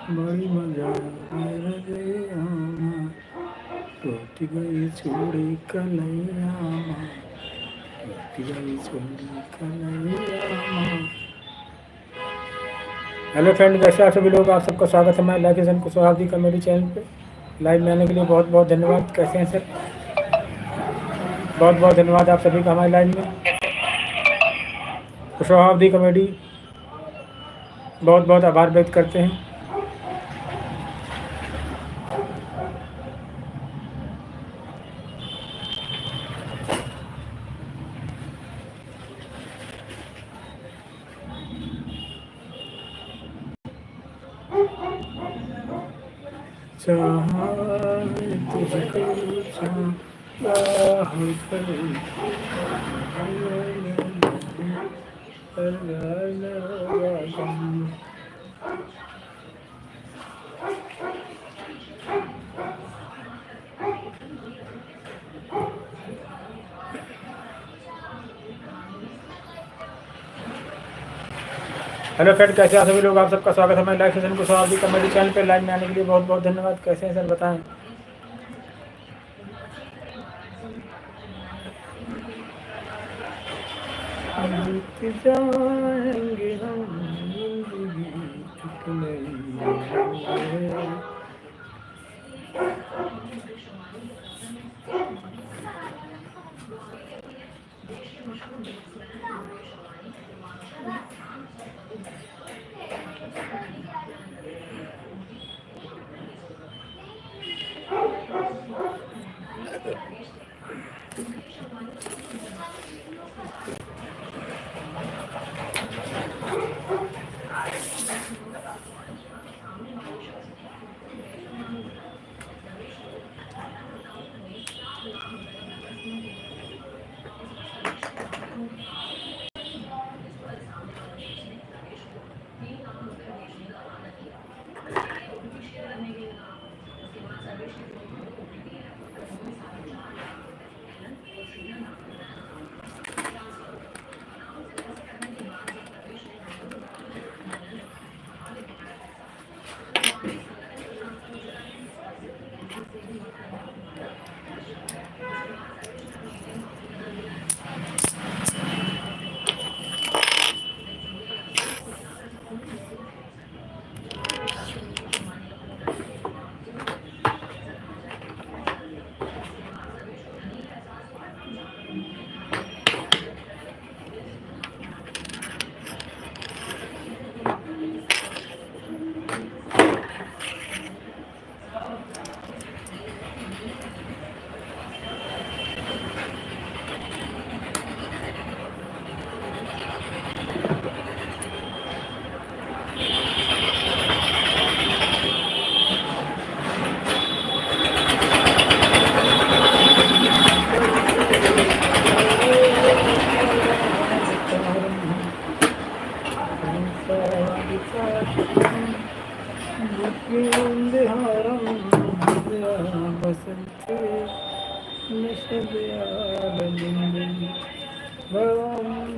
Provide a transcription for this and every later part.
बड़ी मजा लगे आमा, टूट गई चूड़ी कन्हैया माँ, टूट गई चूड़ी कन्हैया माँ। हेलो फ्रेंड, कैसे आप सभी लोग? आप सबका स्वागत है हमारे live session Kushwaha comedy channel पे। लाइव में आने के लिए बहुत बहुत धन्यवाद। कैसे हैं सर? बहुत बहुत धन्यवाद आप सभी का हमारे लाइव में कुशवाहा कॉमेडी। बहुत बहुत आभार व्यक्त करते हैं। हेलो फ्रेंड, कैसे आप सभी लोग? आप सबका स्वागत है हमारे live session Kushwaha comedy channel पे। लाइव में आने के लिए बहुत बहुत धन्यवाद। कैसे हैं सर, बताएं। बीत जाएंगे हम, जिंदगी एक नई है।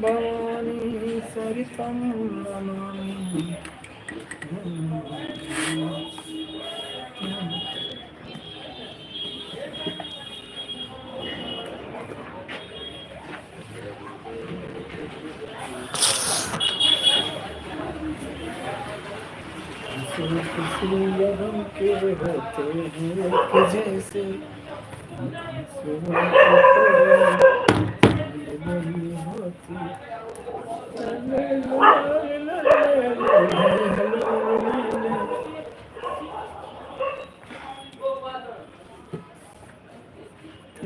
भवानी सरितं नमामि। किसी के होते हैं कि जैसे होती।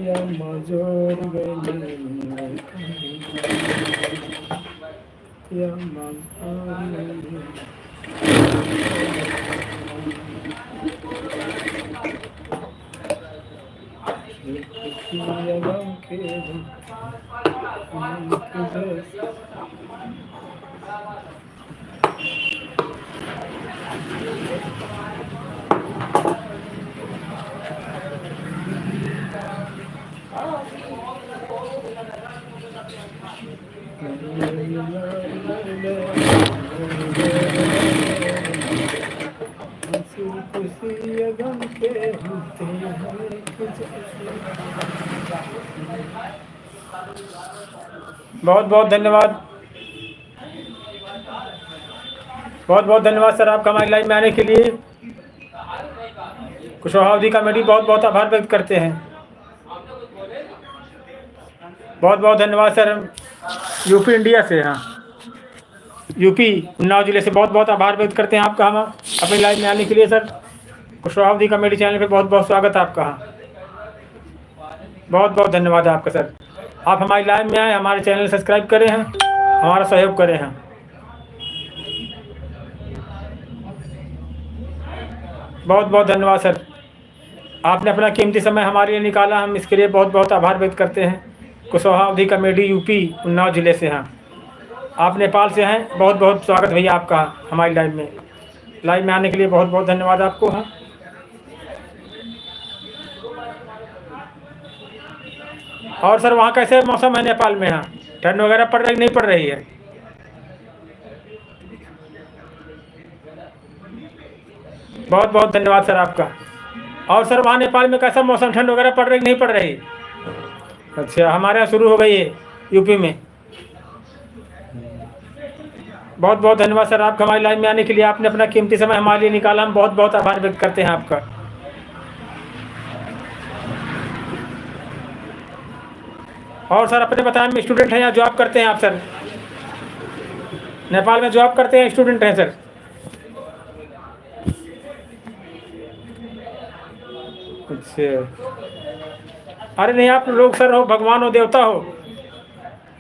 या मजोर गले या मजोर बहुत बहुत धन्यवाद, बहुत बहुत धन्यवाद सर आपका हमारी लाइव में आने के लिए। कुशवाहा कमेटी बहुत बहुत आभार व्यक्त करते हैं। बहुत बहुत धन्यवाद सर। यूपी इंडिया से, हाँ यूपी उन्नाव जिले से बहुत बहुत आभार व्यक्त करते हैं आपका हम अपनी लाइव में आने के लिए सर। कुशवाहा कमेटी चैनल पे बहुत बहुत स्वागत है आपका। बहुत बहुत धन्यवाद आपका सर। आप हमारी लाइव में आए, हमारे चैनल सब्सक्राइब करें हैं, हमारा सहयोग करें हैं। बहुत बहुत धन्यवाद सर, आपने अपना कीमती समय हमारे लिए निकाला, हम इसके लिए बहुत बहुत आभार व्यक्त करते हैं। कुशवाहा कमेटी यूपी उन्नाव जिले से हैं, आप नेपाल से हैं। बहुत बहुत स्वागत भैया आपका हमारी लाइव में आने के लिए बहुत बहुत धन्यवाद आपको। हाँ और सर वहाँ कैसे मौसम है नेपाल में? हाँ ठंड वगैरह पड़ रही नहीं पड़ रही है? बहुत बहुत धन्यवाद सर आपका। और सर वहाँ नेपाल में कैसा मौसम, ठंड वगैरह पड़ रही नहीं पड़ रही? अच्छा, हमारे यहाँ शुरू हो गई है यूपी में। बहुत बहुत धन्यवाद सर आपका हमारी लाइन में आने के लिए, आपने अपना कीमती समय हमारे लिए निकाला, हम बहुत बहुत आभार व्यक्त करते हैं आपका। और सर अपने बताएं, हम स्टूडेंट हैं या जॉब करते हैं आप सर? नेपाल में जॉब करते हैं, स्टूडेंट हैं सर? अच्छा, अरे नहीं, आप लोग सर हो, भगवान हो, देवता हो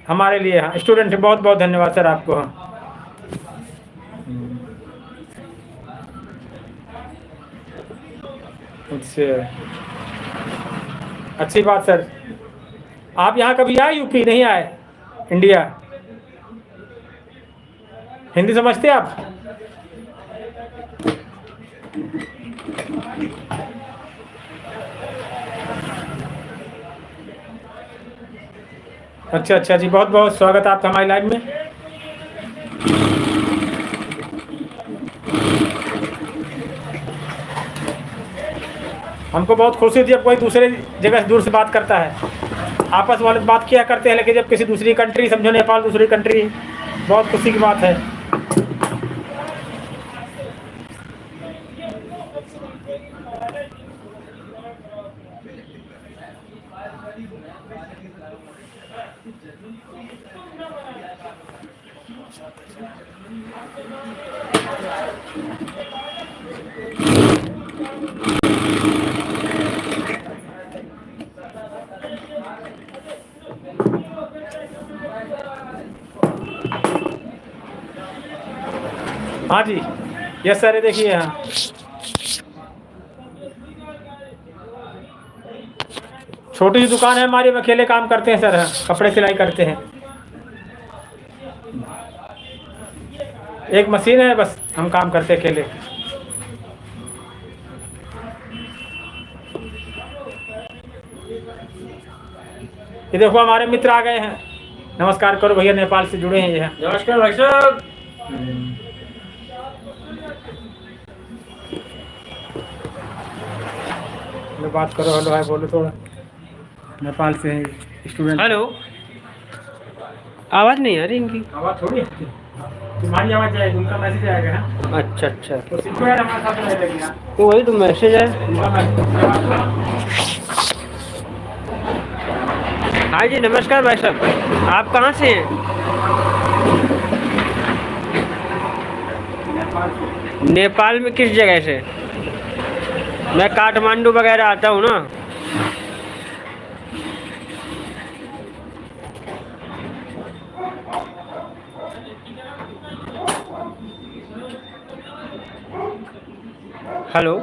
हमारे लिए। हाँ स्टूडेंट, बहुत बहुत धन्यवाद सर आपको। हाँ अच्छा, अच्छी बात सर। आप यहाँ कभी आए यूपी? नहीं आए? इंडिया हिंदी समझते आप? अच्छा अच्छा जी, बहुत बहुत स्वागत आपका हमारी लाइव में। हमको बहुत खुशी थी, अब कोई दूसरे जगह से दूर से बात करता है। आपस वाले बात किया करते हैं, लेकिन जब किसी दूसरी कंट्री, समझो नेपाल दूसरी कंट्री, बहुत खुशी की बात है। हाँ जी, यस सर, देखिए यहाँ छोटी सी दुकान है हमारी, हम अकेले काम करते हैं सर। हाँ कपड़े सिलाई करते हैं, एक मशीन है बस, हम काम करते अकेले। ये देखो हमारे मित्र आ गए हैं, नमस्कार करो भैया, नेपाल से जुड़े हैं ये। नमस्कार भाई साहब। बात करो, हेलो हाय बोलो थोड़ा। नेपाल से हैं स्टूडेंट। हेलो, आवाज़ नहीं आ रही इनकी। आवाज़ थोड़ी आती है, तुम्हारी आवाज़ जाएगी, उनका मैसेज आएगा ना। अच्छा अच्छा, तो सीखो यार हमारे साथ में रहेगी ना। तो वही तो मैसेज है। उनका मैसेज। हाँ जी नमस्कार भाई साहब, आप कहाँ से हैं? नेपाल में किस जगह से? मैं काठमांडू वगैरह आता हूँ ना। हेलो,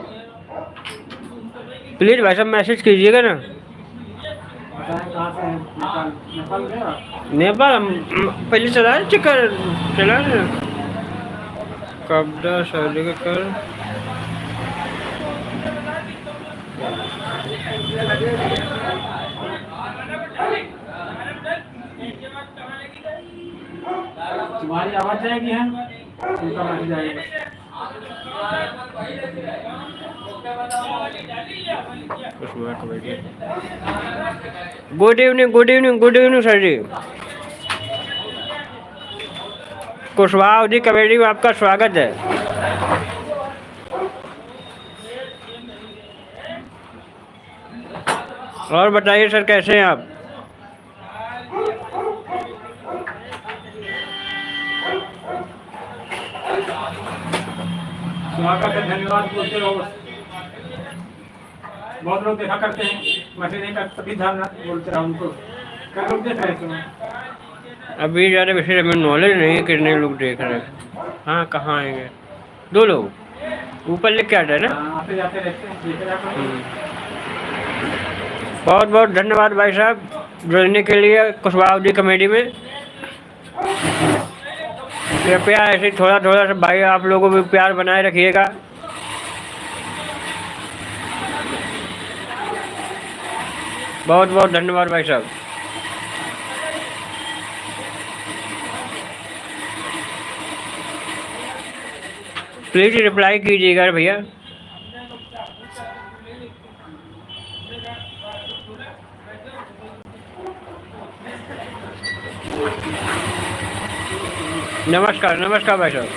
प्लीज़ भाई साहब मैसेज कीजिएगा ना। कहाँ से हैं? नेपाल गया? नेपाल हम पहले चला है, चक्कर चला है कब्जा शादी का कर। तुम्हारी आवाज़ जाएगी है, उनका मैसेज आएगा। Kushwaha committee. Good evening, good evening, good evening sir ji. Kushwaha Awadhi committee में आपका स्वागत है। और बताइए सर, कैसे हैं आप? स्वागत है, धन्यवाद बोलते रहो। बहुत लोग देखा करते हैं, मैसेज नहीं कर सभी ध्यान बोलते रहो उनको। क्या लोग देख रहे हैं? अभी ज़्यादा विषय में नॉलेज नहीं है, कितने लोग देख रहे हैं। हाँ, कहाँ आएंगे? 2 लोग ऊपर लिख के आता है ना। आते जाते रहते हैं, देख रहे हैं। बहुत बहुत धन्यवाद भाई साहब जुड़ने के लिए कुशवाहा अवधी कमेटी में। कृपया ऐसे थोड़ा थोड़ा सा भाई आप लोगों में प्यार बनाए रखिएगा। बहुत बहुत धन्यवाद भाई साहब। प्लीज रिप्लाई कीजिएगा भैया। नमस्कार, नमस्कार भाई साहब।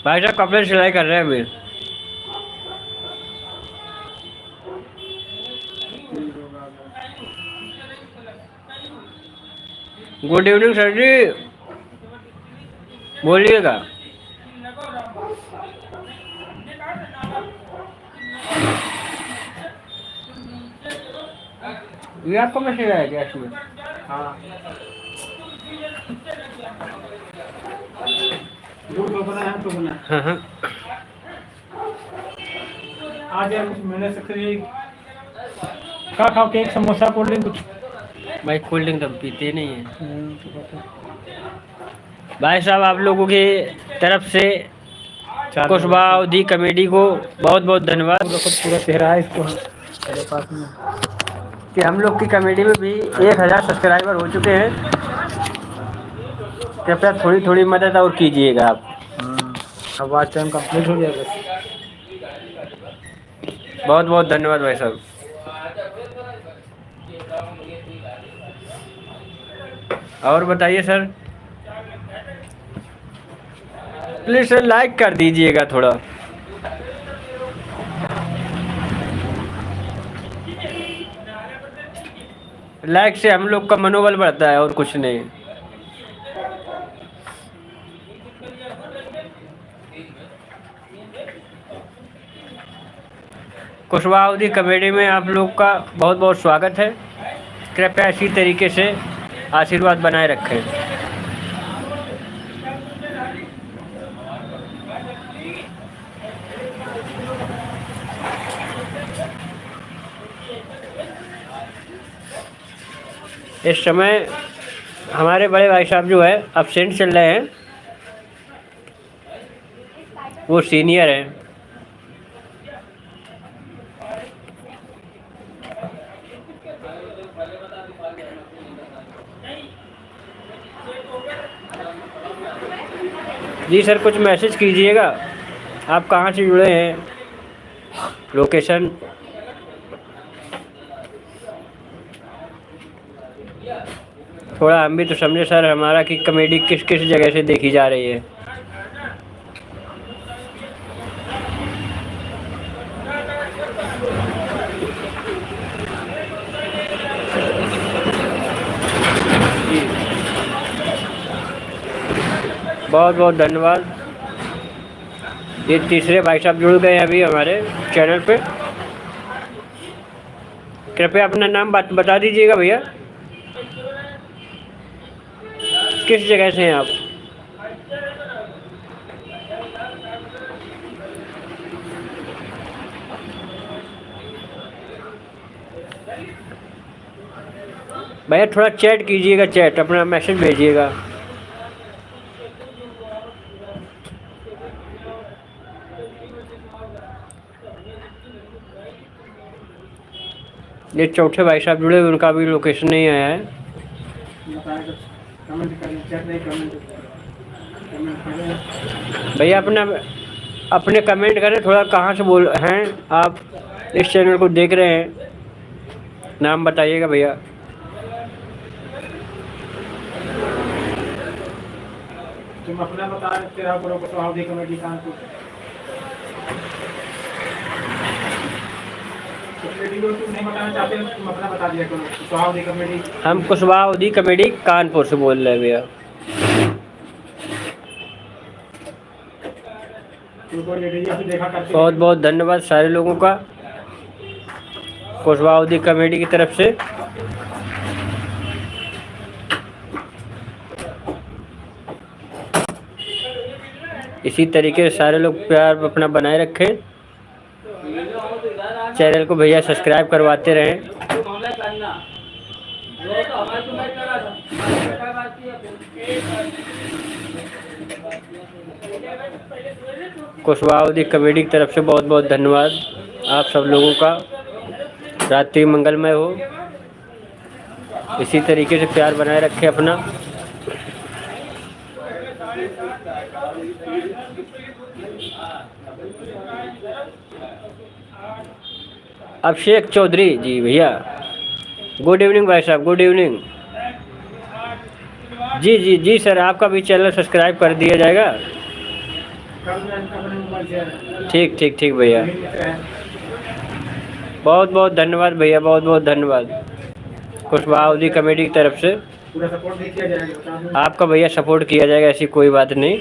भाई साहब कपड़े सिलाई कर रहे हैं अभी। गुड इवनिंग सर जी, बोलिएगा। ये आपको मैसेज आया क्या इसमें? हाँ, दूध तो बना है, तो बना है। हाँ हाँ। आज यार कुछ मैंने से खरीद क्या खाओ, केक, समोसा, कोल्ड ड्रिंक कुछ? भाई कोल्ड ड्रिंक तो पीते नहीं है भाई साहब। आप लोगों की तरफ से कुशवाहा अवधी कमेटी को बहुत बहुत धन्यवाद। पूरा चेहरा है इसको मेरे पास में कि हम लोग की कमेटी में भी 1000 सब्सक्राइबर हो चुके हैं। कृपया थोड़ी थोड़ी मदद और कीजिएगा आप। अब आज टाइम कंप्लीट हो जाएगा। बहुत बहुत धन्यवाद भाई साहब। और बताइए सर, प्लीज सर लाइक कर दीजिएगा थोड़ा। लाइक से हम लोग का मनोबल बढ़ता है और कुछ नहीं। कुशवाहा अवधी कमेटी में आप लोग का बहुत बहुत स्वागत है। कृपया इसी तरीके से आशीर्वाद बनाए रखें। इस समय हमारे बड़े भाई साहब जो है एब्सेंट चल रहे हैं, वो सीनियर हैं। जी सर, कुछ मैसेज कीजिएगा। आप कहाँ से जुड़े हैं, लोकेशन। थोड़ा हम भी तो समझे सर हमारा कि कमेटी किस किस जगह से देखी जा रही है। बहुत बहुत धन्यवाद। ये तीसरे भाई साहब जुड़ गए हैं अभी हमारे चैनल पे। कृपया अपना नाम बता दीजिएगा भैया, किस जगह से हैं आप? भैया थोड़ा चैट कीजिएगा, चैट अपना मैसेज भेजिएगा। ये चौथे भाई साहब जुड़े, उनका भी लोकेशन नहीं आया है। भैया अपना अपने कमेंट करें थोड़ा, कहाँ से बोल हैं आप, इस चैनल को देख रहे हैं, नाम बताइएगा भैया। तुम अपना बता तेरा करो कुशवाहा अवधी कमेटी कानपुर। तुम नहीं बताना चाहते, तुम अपना बता दिया करो, कुशवाहा अवधी कमेटी। हम कुशवाहा अवधी कमेटी कानपुर से बोल रहे हैं भैया। बहुत बहुत धन्यवाद सारे लोगों का कुशवाहा अवधी कमेटी की तरफ से। इसी तरीके से सारे लोग प्यार अपना बनाए रखें, चैनल को भैया सब्सक्राइब करवाते रहें। कुशवाहा अवधी कमेटी की तरफ से बहुत बहुत धन्यवाद आप सब लोगों का। रात्रि मंगलमय हो, इसी तरीके से प्यार बनाए रखें अपना। अभिषेक चौधरी जी भैया, गुड इवनिंग भाई साहब, गुड इवनिंग। जी जी जी सर, आपका भी चैनल सब्सक्राइब कर दिया जाएगा। ठीक ठीक ठीक भैया, बहुत बहुत धन्यवाद भैया, बहुत बहुत धन्यवाद कुशवाहा अवधी कमेटी की तरफ से। पूरा सपोर्ट किया जाएगा आपका भैया, सपोर्ट किया जाएगा, ऐसी कोई बात नहीं।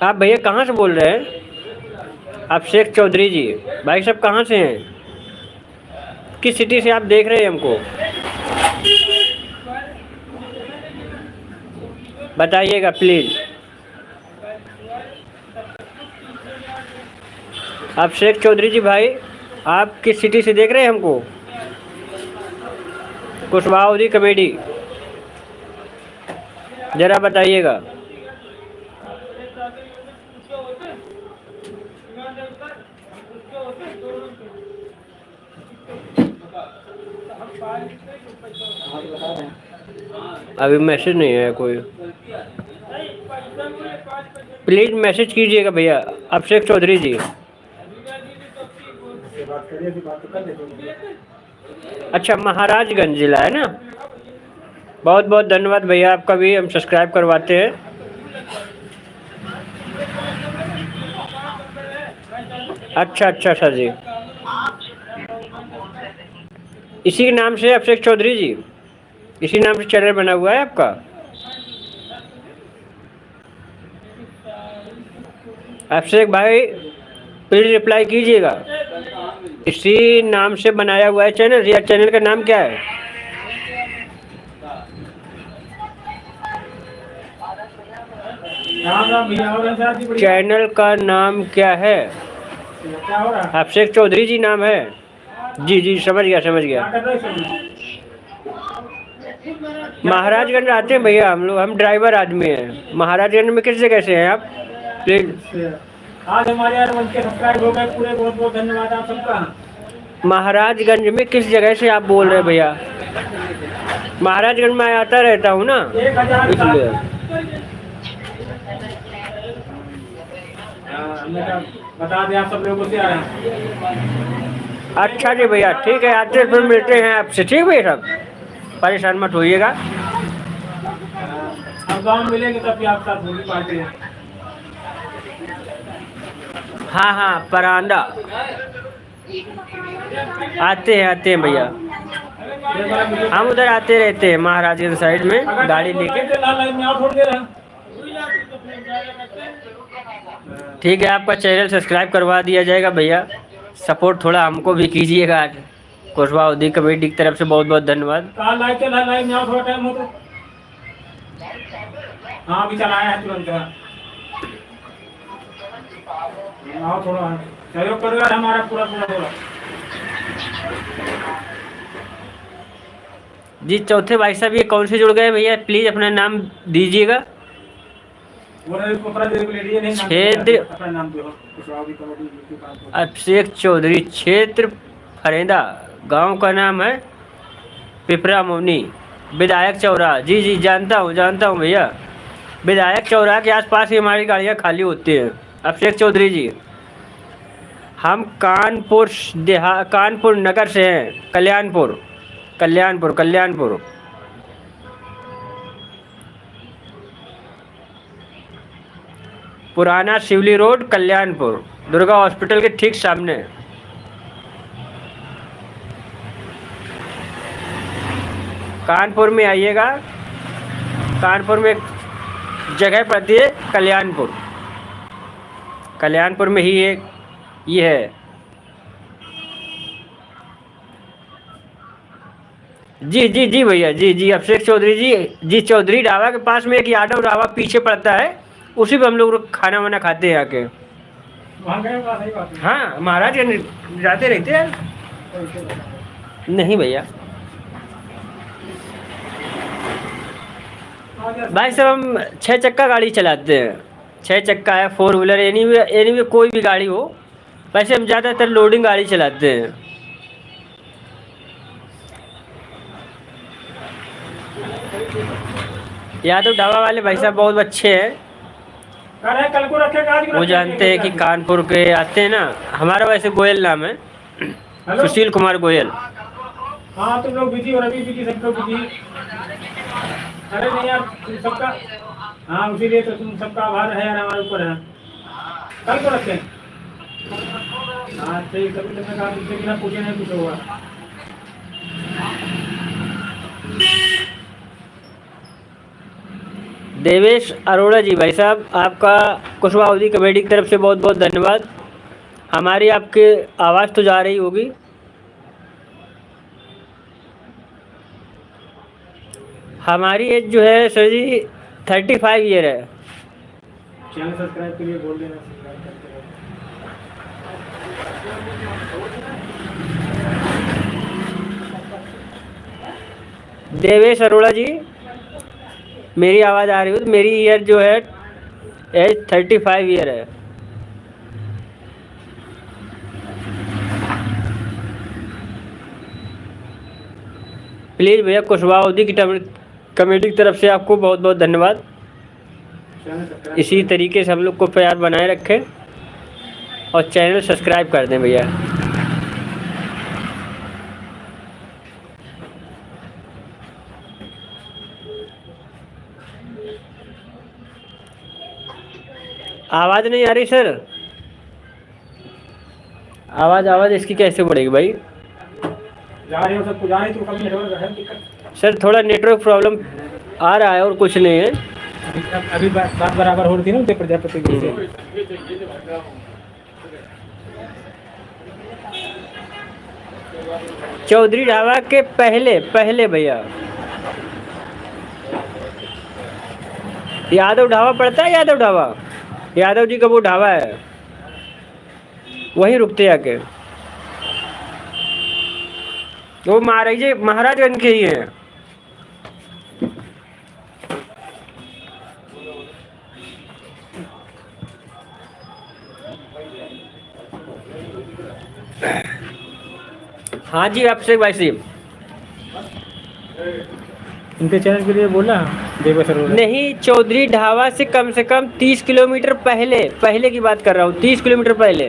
आप भैया कहाँ से बोल रहे हैं? अभिषेक चौधरी जी भाई साहब, कहाँ से हैं, किस सिटी से आप देख रहे हैं हमको, बताइएगा प्लीज़। अभिषेक चौधरी जी भाई, आप किस सिटी से देख रहे हैं हमको? कुशवाहा अवधी कमेटी, ज़रा बताइएगा। अभी मैसेज नहीं आया कोई, प्लीज़ मैसेज कीजिएगा भैया अभिषेक चौधरी जी। अच्छा, महाराजगंज जिला है ना। बहुत बहुत धन्यवाद भैया, आपका भी हम सब्सक्राइब करवाते हैं। अच्छा अच्छा सर जी, इसी के नाम से अभिषेक चौधरी जी, इसी नाम से चैनल बना हुआ है आपका? अभिषेक भाई प्लीज़ रिप्लाई कीजिएगा, इसी नाम से बनाया हुआ है चैनल, या चैनल का नाम क्या है? चैनल का नाम क्या है? अभिषेक चौधरी जी नाम है। जी जी समझ गया समझ गया। महाराजगंज आते हैं भैया हम लोग, हम ड्राइवर आदमी हैं। महाराजगंज में किस जगह से हैं आप? प्लीज। आज हमारे यार के सब्सक्राइब हो गए पूरे, बहुत बहुत धन्यवाद आप सबका। महाराजगंज में किस जगह से आप बोल रहे हैं भैया? महाराजगंज में आता रहता हूँ ना, इसलिए। बता दें आप सब लोगों से आ रहे हैं। अच्छा जी भैया, ठीक है, आते फिर मिलते हैं आपसे। ठीक भैया साहब, परेशान मत होइएगा। अब गाँव मिलेंगे तब आप साथ होली पार्टी है। हाँ हाँ, परांडा आते हैं भैया, हम उधर आते रहते हैं महाराजगंज साइड में गाड़ी लेके। ठीक है, आपका चैनल सब्सक्राइब करवा दिया जाएगा भैया, सपोर्ट थोड़ा हमको भी कीजिएगा। आज कुशवाहा अवधी कमेटी की तरफ से बहुत बहुत धन्यवाद। हाँ अभी चलाया है तुरंत। आओ थोड़ा सहयोग करो यार हमारा पूरा पूरा। जी चौथे भाई साहब, ये कौन से जुड़ गए भैया? प्लीज़ अपना नाम दीजिएगा। क्षेत्र अभिषेक चौधरी, क्षेत्र फरेंदा, गांव का नाम है पिपरा मोनी, विधायक चौराहा। जी जी जानता हूँ भैया। विधायक चौराहा के आसपास ही हमारी गाड़ियाँ खाली होती हैं। अभिषेक चौधरी जी, हम कानपुर नगर से हैं। कल्याणपुर। पुराना शिवली रोड, कल्याणपुर, दुर्गा हॉस्पिटल के ठीक सामने। कानपुर में आइएगा। कानपुर में एक जगह पड़ती है कल्याणपुर में ही एक ये है। जी भैया, जी अभिषेक चौधरी जी चौधरी ढाबा के पास में एक यादव ढाबा पीछे पड़ता है, उसी पे हम लोग खाना वाना खाते हैं आके। वहाँ गए हो? सही बात है। हाँ महाराज जाते रहते हैं। नहीं भैया, भाई साहब हम 6 चक्का गाड़ी चलाते हैं। 6 चक्का है, 4 व्हीलर, एनी वे कोई भी गाड़ी हो। वैसे हम ज़्यादातर लोडिंग गाड़ी चलाते हैं। यादव ढाबा वाले भाई साहब बहुत अच्छे हैं। अरे कल को रखेगा, आज वो जानते हैं कि कानपुर के आते हैं ना। हमारा वैसे गोयल नाम है, हेलो? सुशील कुमार गोयल। हाँ तुम लोग बिजी हो, रवि बिजी, सब लोग बिजी। अरे नहीं यार, तुम सबका, हाँ इसीलिए तो तुम सबका आभार है यार, हमारे ऊपर है। कल को रखें। हाँ ठीक, कभी तुमने कहा तुमसे बिना पूछे नहीं कुछ होगा। देवेश अरोड़ा जी भाई साहब, आपका कुशवाहा कमेटी की तरफ से बहुत बहुत धन्यवाद। हमारी आपकी आवाज़ तो जा रही होगी। हमारी एज जो है सर जी 35 ईयर है। चैनल सब्सक्राइब के लिए बोल देना, सब्सक्राइब करते रहो। देवेश अरोड़ा जी, मेरी आवाज़ आ रही हो तो मेरी ईयर जो है एज 35 ईयर है। प्लीज़ भैया कुशवाहा की कमेटी की तरफ से आपको बहुत बहुत धन्यवाद। इसी तरीके से हम लोग को प्यार बनाए रखें और चैनल सब्सक्राइब कर दें भैया। आवाज़ नहीं आ रही सर, आवाज़ इसकी कैसे बढ़ेगी भाई? जा रही हो सबको, जा रही तो कभी नेटवर्क है दिक्कत। सर थोड़ा नेटवर्क प्रॉब्लम आ रहा है और कुछ नहीं है। अभी बात बराबर हो रही थी ना उदय प्रजापति जी से। चौधरी ढाबा के पहले भैया यादव ढाबा पड़ता है। यादव जी का वो ढाबा है, वहीं रुकते आके। वो महाराजगंज के ही हैं। हाँ जी अभिषेक भाई साहब, इनके चैनल के लिए बोला देवेश अरोड़ा। नहीं, चौधरी ढाबा से कम 30 किलोमीटर पहले की बात कर रहा हूँ। 30 किलोमीटर पहले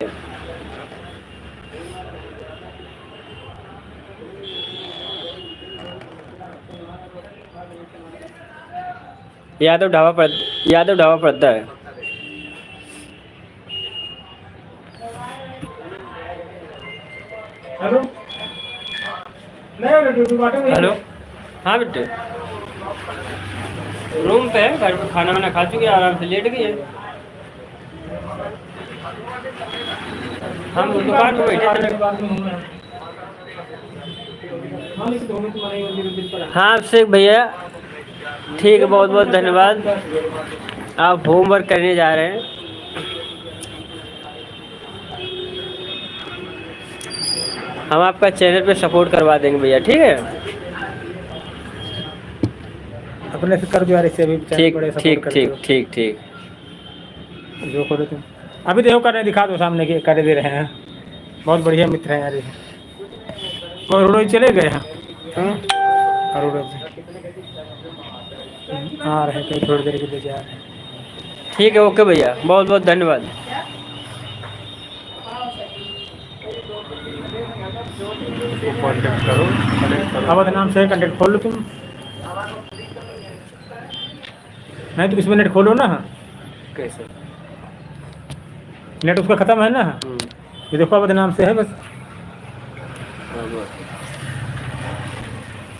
यादव ढाबा पड़ता है। हेलो, नहीं ड्यूटी बाटे में। हेलो, हाँ बेटे, रूम पे है, घर पे खाना वाना खा चुके, आराम से लेट गए। हम दुकान पे बैठे थे। हाँ अभिषेक भैया ठीक है, बहुत बहुत धन्यवाद। आप होमवर्क करने जा रहे हैं। हम आपका चैनल पे सपोर्ट करवा देंगे भैया, ठीक है? अपने से कर दो यार, इससे भी ठीक। जो करो तुम अभी देखो, करने दिखा दो, सामने के कर दे रहे हैं। बहुत बढ़िया मित्र हैं यार ये। और रोड चले गए हैं। अरोड़ा जी आ रहे थे, थोड़ी देर के लिए जा रहे हैं। ठीक है, ओके भैया, बहुत बहुत धन्यवाद। कॉन्टेक्ट करो, कनेक्ट करो। अवध नाम से कंटेक्ट खोल लो तुम, नहीं तो इसमें नेट खोलो ना। कैसे? नेट उसका ख़त्म है ना, ये देखो अवध नाम से है बस।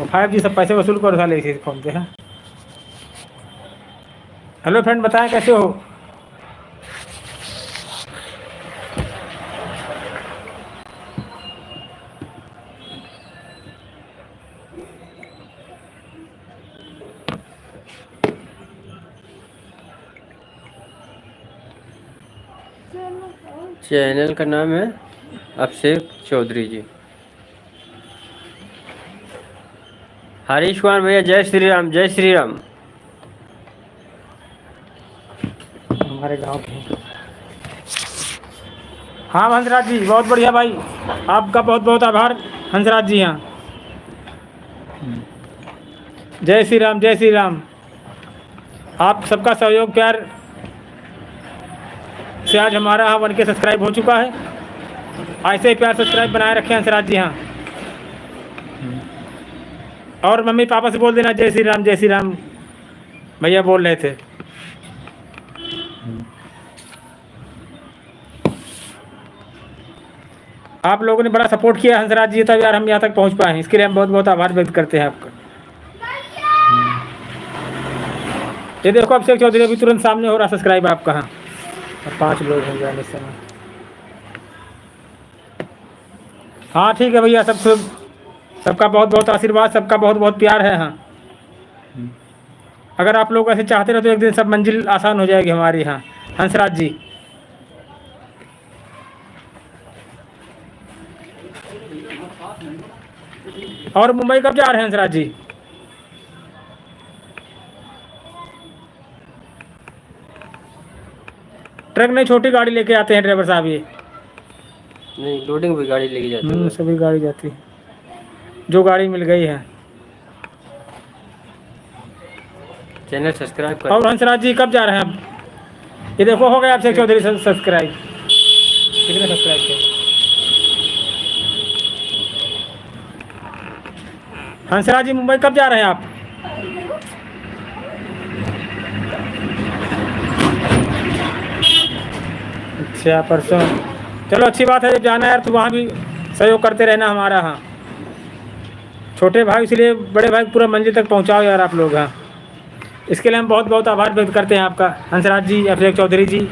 और 5G सब पैसे वसूल कर उठा ले इसी फ़ोन पे है। हेलो फ्रेंड, बताएं कैसे हो? चैनल का नाम है अभिषेक चौधरी जी। हरीश कुमार भैया, जय श्री राम, जय श्री राम। हमारे गांव के। हाँ हंसराज जी, बहुत बढ़िया भाई, आपका बहुत बहुत आभार हंसराज जी। हाँ, जय श्री राम, जय श्री राम। आप सबका सहयोग प्यार से आज हमारा 1K सब्सक्राइब हो चुका है। ऐसे ही प्यार सब्सक्राइब बनाए रखें हंसराज जी। हाँ, और मम्मी पापा से बोल देना जय श्री राम, जय श्री राम। भैया बोल रहे थे। आप लोगों ने बड़ा सपोर्ट किया हंसराज जी, तब यार हम यहाँ तक पहुँच पाए हैं, इसके लिए हम बहुत बहुत आभार व्यक्त करते हैं आपका। ये देखो अभिषेक चौधरी अभी तुरंत सामने हो रहा सब्सक्राइब आपका। हाँ, और 5 लोग हैं जाने समय। हाँ ठीक है भैया, सबका बहुत बहुत आशीर्वाद, सबका बहुत बहुत प्यार है। हाँ, अगर आप लोग ऐसे चाहते रहे तो एक दिन सब मंजिल आसान हो जाएगी हमारी। हाँ हंसराज जी। और मुंबई कब जा रहे हैं हंसराज जी? ट्रक नहीं, छोटी गाड़ी लेके आते हैं ड्राइवर साहब ये। नहीं, लोडिंग भी गाड़ी लेके जाती है। सभी गाड़ी जाती है, जो गाड़ी मिल गई है। चैनल सब्सक्राइब कर। और हंसराज जी कब जा रहे हैं अब? ये देखो हो गया अभिषेक चौधरी सब्सक्राइब। कितने सब्सक्राइब थे? हंसराज जी मुंबई कब जा रहे हैं आप? अच्छा, परसों। चलो अच्छी बात है, जब जाना है यार तो वहाँ भी सहयोग करते रहना हमारा। हाँ, छोटे भाई इसलिए बड़े भाई पूरा मंजिल तक पहुँचाओ यार आप लोग। हाँ, इसके लिए हम बहुत बहुत आभार व्यक्त करते हैं आपका हंसराज जी, अभिषेक चौधरी जी।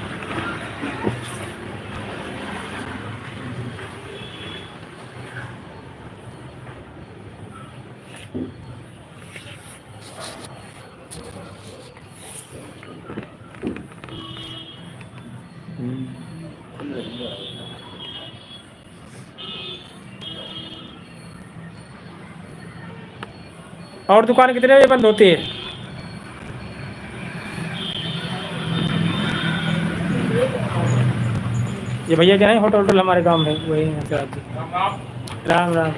और दुकान कितने बजे बंद होती है? ये भैया क्या है, होटल हमारे गांव में वही है हंसराज जी। राम राम।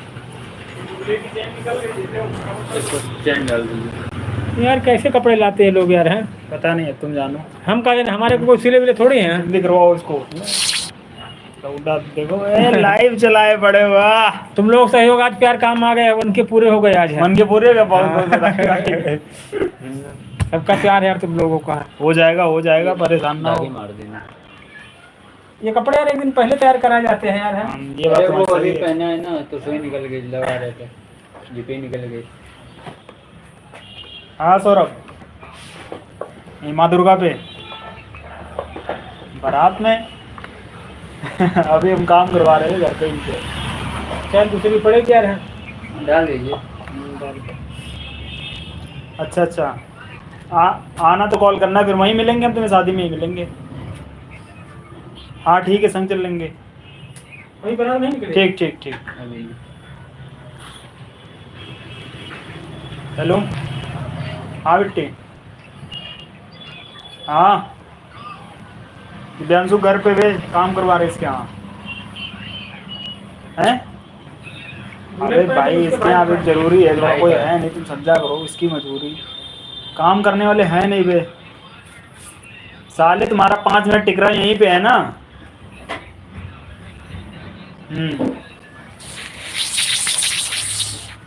चैन डाल दीजिए। यार कैसे कपड़े लाते हैं लोग यार, हैं? पता नहीं है, तुम जानो। हम कहा जाने, हमारे को कोई सिले विले थोड़ी हैं। जल्दी करवाओ इसको। लौंडा देखो, लाइव चलाए पड़े। वाह, तुम लोग सहयोग आज प्यार काम आ गए, उनके पूरे हो गए आज। मन के पूरे का सबका प्यार है यार तुम लोगों का। हो जाएगा, परेशान ना हो। मार देना। ये कपड़े यार एक दिन पहले तैयार कराए जाते हैं यार, हैं? ये बात वो तो अभी सही है। पहना है ना, तो सुई निकल गई, लगा रहे थे, जिपे निकल गई। हाँ सौरभ, माँ दुर्गा पे बारात में अभी हम काम करवा रहे हैं घर पे इनसे। शायद दूसरी पड़ेगी यार, हैं? डाल दीजिए। अच्छा, आना तो कॉल करना, फिर वहीं मिलेंगे हम, तुम्हें शादी में ही मिलेंगे। हाँ ठीक है, संग चल लेंगे। वही बना नहीं निकले। ठीक। अभी हेलो, हाँ बिट्टी। हाँ, दिव्यांशु घर पे वे काम करवा रहे इसके यहाँ हैं। अरे भाई इसमें अभी जरूरी है, जो कोई है नहीं, तुम समझा करो इसकी मजबूरी। काम करने वाले हैं नहीं बे साले, तुम्हारा 5 मिनट टिक रहा यहीं पे है ना।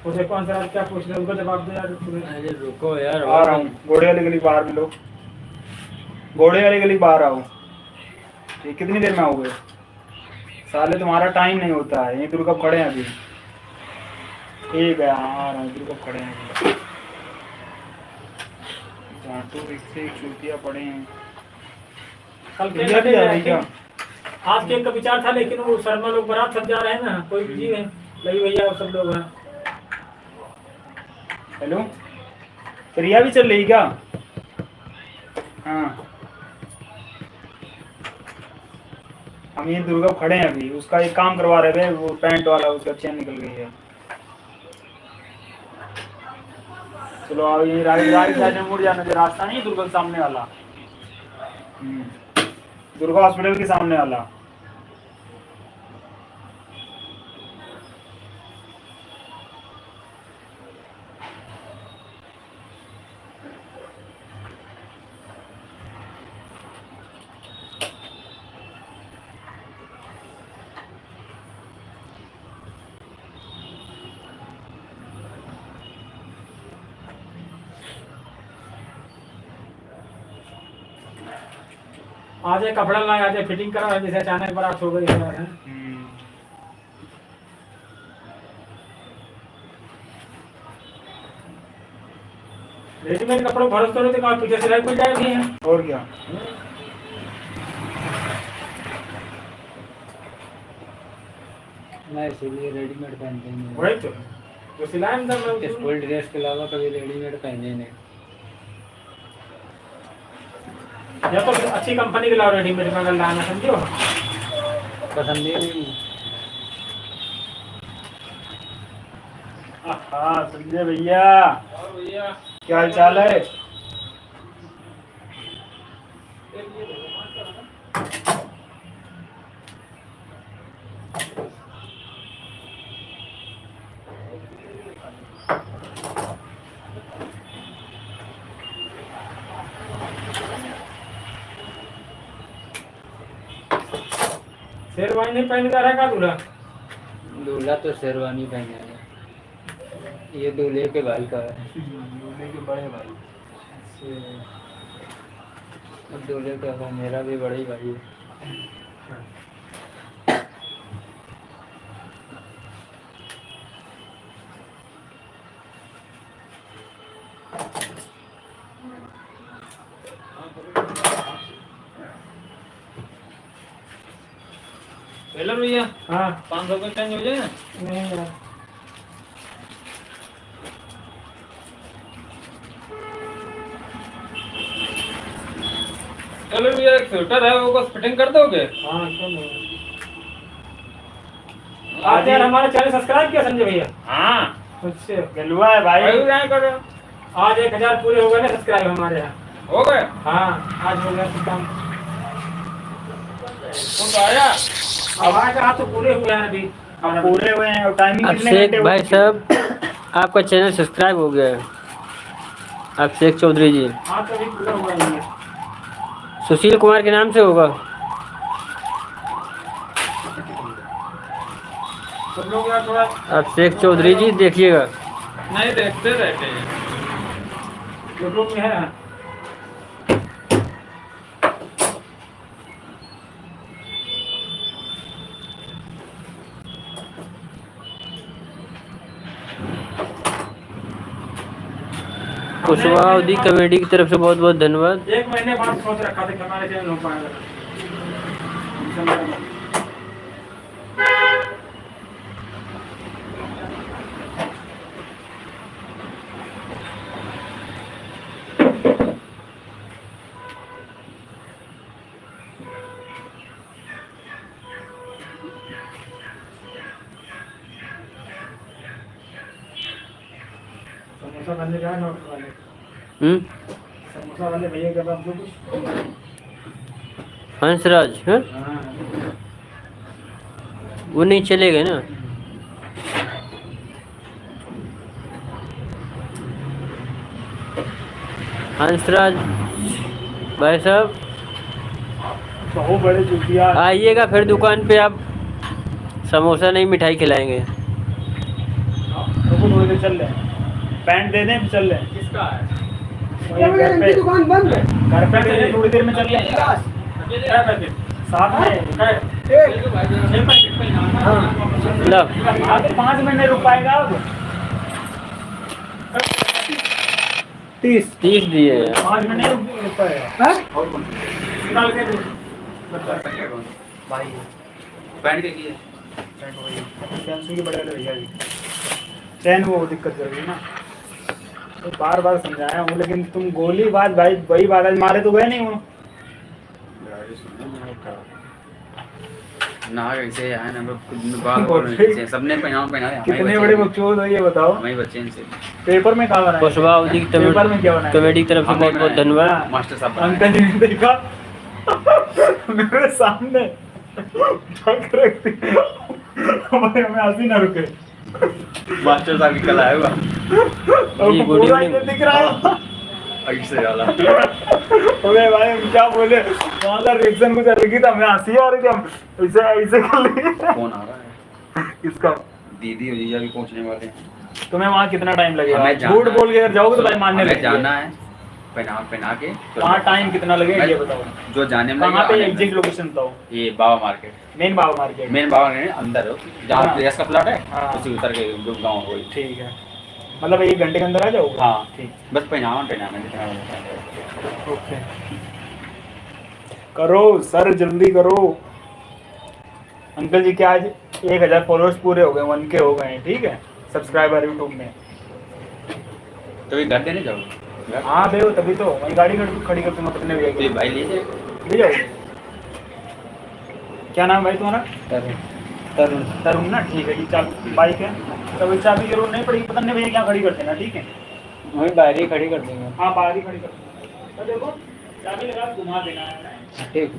उसे कौन सा क्या पूछ रहे हो, उनको जवाब दे यार। अरे रुको यार, आ रहा हूँ, घोड़े वाली गली बाहर मिलो, घोड़े वाली गली बाहर आओ। ये कितनी देर में आओगे साले, तुम्हारा टाइम नहीं होता है, यहीं दुर्गा खड़े हैं अभी। ठीक है आ रहा हूँ, दुर्गा खड़े हैं अभी। झाटू रिक्शे चूतिया पड़े हैं। कल भैया भी आ रही क्या? आज केक का विचार था, लेकिन वो शर्मा लोग बारात सब जा रहे हैं ना, कोई बिजी है, लई भैया और सब लोग हैं। हेलो, प्रिया भी चल रही क्या? हाँ, हम ये दुर्गा खड़े हैं अभी, उसका एक काम करवा रहे थे, वो पैंट वाला उसका चेन निकल गई है। चलो आओ, ये राइट साइड में मुड़ जाना, जो रास्ता नहीं है दुर्गा के सामने वाला, दुर्गा हॉस्पिटल के सामने वाला। आज एक कपड़ा लाए, आज एक फिटिंग करा, जैसे अचानक बारात हो गई है। रेडीमेड कपड़ों भरोसा करो तो कहाँ पीछे सिलाई मिल जाएगी है। और क्या, मैं इसीलिए रेडीमेड पहनते ही नहीं। वही तो सिलाई अंदर स्कूल ड्रेस के अलावा कभी रेडीमेड पहने नहीं। या तो अच्छी कंपनी के लाओ रेडीमेड में, अगर लाना समझो। पसंद ही नहीं। हाँ संजय भैया, भैया क्या हाल चाल है? शेरवानी नहीं पहन कर रखा दूल्हा? दूल्हा तो शेरवानी पहने है, ये दूल्हे के भाई का है। दूल्हे के बड़े भाई। अब दूल्हे का है, मेरा भी बड़ा ही भाई है। टेलर भैया, हाँ 500 का चेंज हो जाए। नहीं यार, चलो भैया, एक स्वेटर है वो बस फिटिंग कर दोगे? हाँ क्यों नहीं। आप यार हमारा चैनल सब्सक्राइब किया संजय भैया? हाँ अच्छा, गलुआ है भाई। भाई क्या कर रहे हो? आज 1000 पूरे हो गए ना सब्सक्राइब हमारे यहाँ। हो गए? हाँ आज हो गया सब काम। तो आया अब आएगा, आप तो पूरे हुए हैं अभी। अब पूरे हुए हैं, और टाइमिंग कितने घंटे अभिषेक भाई साहब, आपका चैनल सब्सक्राइब हो गया है। अभिषेक चौधरी जी, हाँ तो अभी पूरा हुआ ही है। सुशील कुमार के नाम से होगा। सब लोग यार थोड़ा अभिषेक चौधरी जी देखिएगा। नहीं देखते रहते हैं। यूट्यूब में है। कुशवाहा कॉमेडी की तरफ से बहुत बहुत धन्यवाद। 1 महीने बाद सोच रखा था कि हमारे चैनल हो पाएगा। समोसा वाले क्या नोट वाले? समोसा वाले भैया के पास जो कुछ। हंसराज है, हाँ वो नहीं चलेगा ना। हंसराज भाई साहब बहुत बड़े चुटिया। आइएगा फिर दुकान पे, आप समोसा नहीं मिठाई खिलाएंगे। रुको थोड़ी देर चल रहे हैं, पैंट दे दें चल रहे हैं। किसका है? वही घर पे, दुकान बंद है। घर पे दे दें, थोड़ी देर में चल रहे हैं अकेले है पैकेट? साथ में। देखो भाई, 6 पैकेट पहनाना है। लो आगे 5 मिनट नहीं रुक पाएगा अब। 30 30 दिए। 5 मिनट नहीं रुक पाएगा। निकाल के दे। भाई पैंट के लिए सैमसंग की बड़े वाले भैया जी, चैन वो दिक्कत कर रही है ना, तो बार बार समझाया हूँ, लेकिन तुम गोली बात भाई, वही बात आज मारे तो गए नहीं हूँ। ना कैसे आए ना सबने पहना कितने बड़े बकचोद हो ये बताओ। हमारे बच्चे इनसे पेपर में कहा बनाया? कुशवाहा अवधी की पेपर में क्या बनाया? कमेटी की तरफ से बहुत बहुत धन्यवाद। मास्टर साहब अंकल जी ने देखा मेरे सामने ढक रखती, हमारे हमें हंसी ना रुके। मास्टर साहब की कल आया हुआ जी, गुड पूरा इवनिंग। ये दिख रहा है। ऐसे वाला अबे भाई हम क्या बोले, वहाँ का रिएक्शन कुछ अलग ही था, हमें हंसी आ रही थी, हम ऐसे ऐसे कर लिए। फोन आ रहा है किसका? दीदी और जीजा भी पहुंचने वाले हैं। तुम्हें वहाँ कितना टाइम लगेगा? हमें जाना झूठ है। बोल के अगर जाओगे तो भाई मानने हमें लगेंगे। जाना है पहना के वहाँ टाइम कितना लगेगा ये बताओ? जो जाने में कहाँ पे लगेगा, आने में। एग्जैक्ट लोकेशन बताओ? ये बाबा मार्केट, मेन बाबा मार्केट। मेन बाबा मार्केट अंदर हो जहाँ हाँ। प्लेस का प्लॉट है, हाँ। उसी उतर के गाँव हो। ठीक है, मतलब 1 घंटे के अंदर आ जाओगे? हाँ ठीक। बस पहनावा ओके, करो सर जल्दी करो। अंकल जी क्या आज 1000 फॉलोअर्स पूरे हो गए, 1K हो गए हैं, ठीक है, सब्सक्राइबर यूट्यूब में। तो ये घर देने जाओगे? हाँ दे तभी तो वही गाड़ी खड़ी कर दूंगा कितने तो ये भैया भाई ले जाए ले जाओगे। क्या नाम है भाई तुम्हारा? तरुण तरुण ना, ठीक है जी। बाइक है तो वही चाबी जरूर नहीं पड़ेगी, पता नहीं भैया क्या खड़ी करते ना, ठीक है। वही बाहर ही खड़ी कर देंगे। हाँ बाहर ही खड़ी कर दूंगा। तो देखो चाबी लगा के घुमा देना है। ठीक।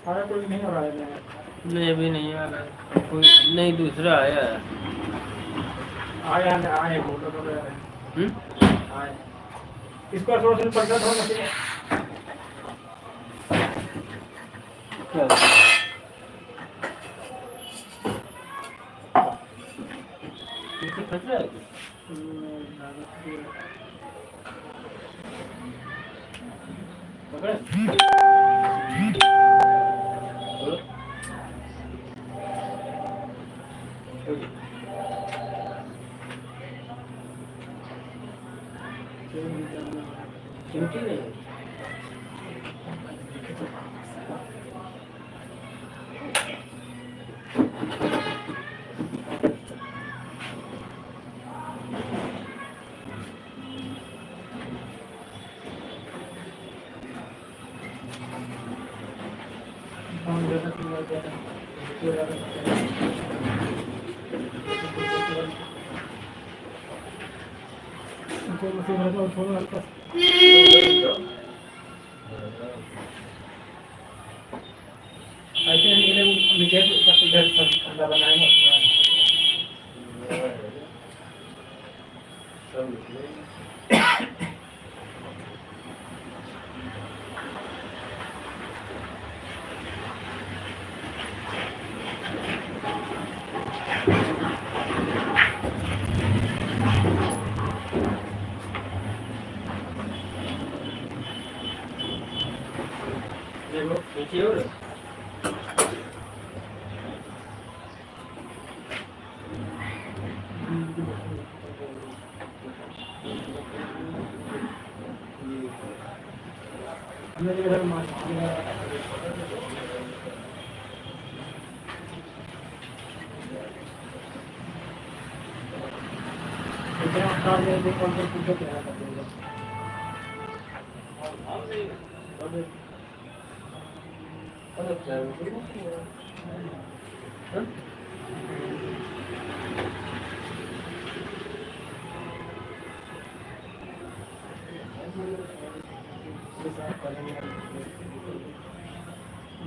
हमारा कोई नहीं हो रहा है। नहीं अभी नहीं आ रहा है कोई, नहीं दूसरा आया है। आए आए फोटो तो हम्म? आए इसको थोड़ा सा पलटा थोड़ा मशीन। क्या? ये तो फंस रहा है क्या? पकड़। चिमटी नहीं है। ऐसे निकले नीचे इधर अंदर बनाएंगे। देखो नीचे हो रहा है।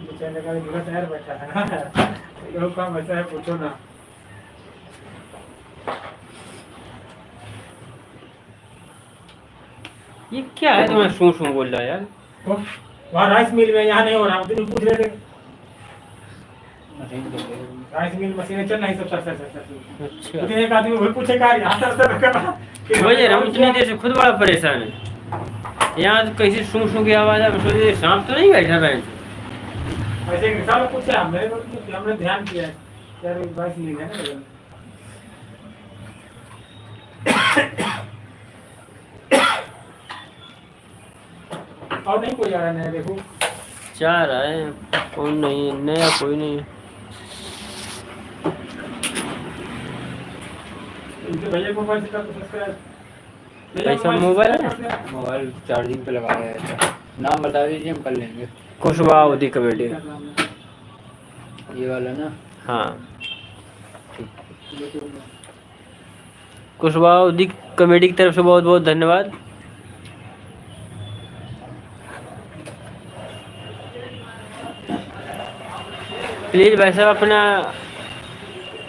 बेचारे का दूल्हा तैयार बैठा है ना, ये काम ऐसा है पूछो ना। ये क्या है तुम्हें शू बोल रहा है यार? तो वहाँ राइस मिल में, यहाँ नहीं हो रहा, तुम पूछ रहे थे। राइस मिल मशीनें चल रही सब सर। अच्छा लेकिन एक आदमी वही पूछेगा यहाँ सर करना। वही हम इतनी देर से खुद बड़ा परेशान है। यहाँ तो कैसे शू की आवाज़ है, सोचे शाम तो नहीं बैठा बैंक। ऐसे सब पूछे हमने, हमने ध्यान किया है यार राइस मिल है ना। और नहीं कोई आ रहा है, देखो चार आए, कौन नहीं है, नया कोई नहीं है। इनके भैया को मोबाइल से कर सब्सक्राइब। ऐसा मोबाइल है? मोबाइल चार्जिंग पे लगाया है। नाम बता दीजिए, हम कर लेंगे। कुशवाहा अवधी कमेटी। ये वाला ना? हाँ, कुशवाहा अवधी कमेटी की तरफ से बहुत बहुत धन्यवाद। प्लीज़ भाई साहब अपना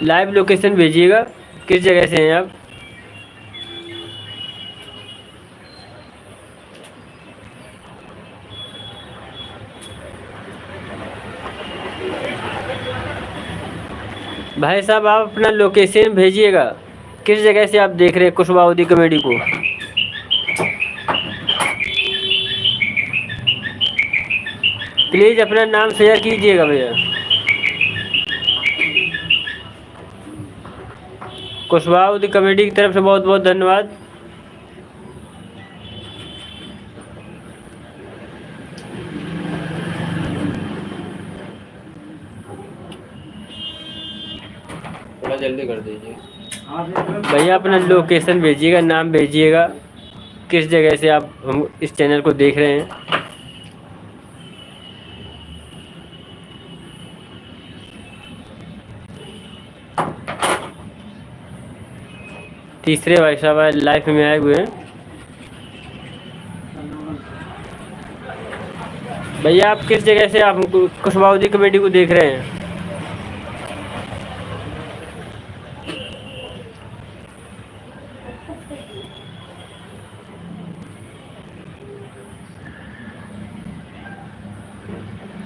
लाइव लोकेशन भेजिएगा, किस जगह से हैं आप। भाई साहब आप अपना लोकेशन भेजिएगा, किस जगह से आप देख रहे हैं कुशवाहा अवधी कमेटी को। प्लीज़ अपना नाम शेयर कीजिएगा भैया। कुशवाहा अवधी कमेटी की तरफ से बहुत बहुत धन्यवाद। थोड़ा जल्दी कर दीजिए। भैया अपना लोकेशन भेजिएगा, नाम भेजिएगा, किस जगह से आप हम इस चैनल को देख रहे हैं। तीसरे भाई साहब लाइफ में आए हुए हैं। भैया आप किस जगह से आप कुशवाहा अवधी कमेटी को देख रहे हैं।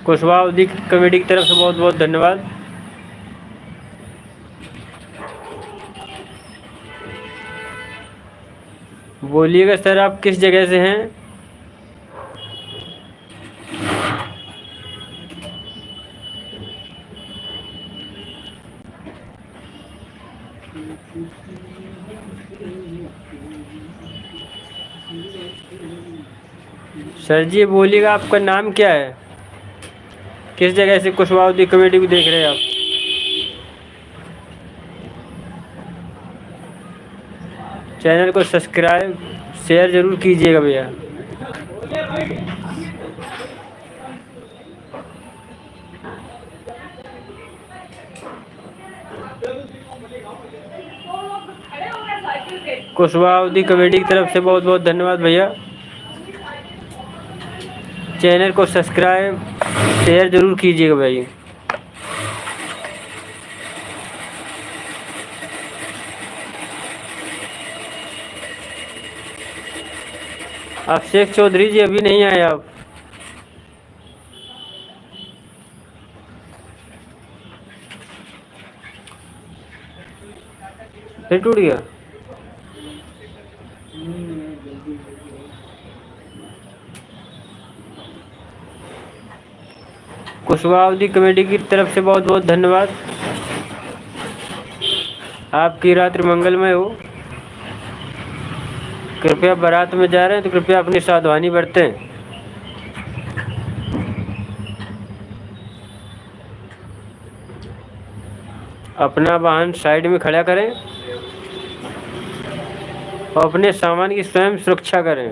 कुशवाहा अवधी कमेटी की तरफ से बहुत बहुत धन्यवाद। बोलिएगा सर आप किस जगह से हैं। सर जी बोलिएगा आपका नाम क्या है, किस जगह से कुशवाहा अवधी कमेटी को देख रहे हैं आप। चैनल को सब्सक्राइब शेयर ज़रूर कीजिएगा भैया। कुशवाहा अवधी कमेटी की तरफ से बहुत बहुत धन्यवाद भैया। चैनल को सब्सक्राइब शेयर ज़रूर कीजिएगा भाई। आप शेख चौधरी जी अभी नहीं आए आप। फिर टूट गया। कुशवाहा अवधी कमेटी की तरफ से बहुत बहुत धन्यवाद। आपकी रात्रि मंगलमय हो। कृपया बारात में जा रहे हैं तो कृपया अपनी सावधानी बरतें। अपना वाहन साइड में खड़ा करें और अपने सामान की स्वयं सुरक्षा करें।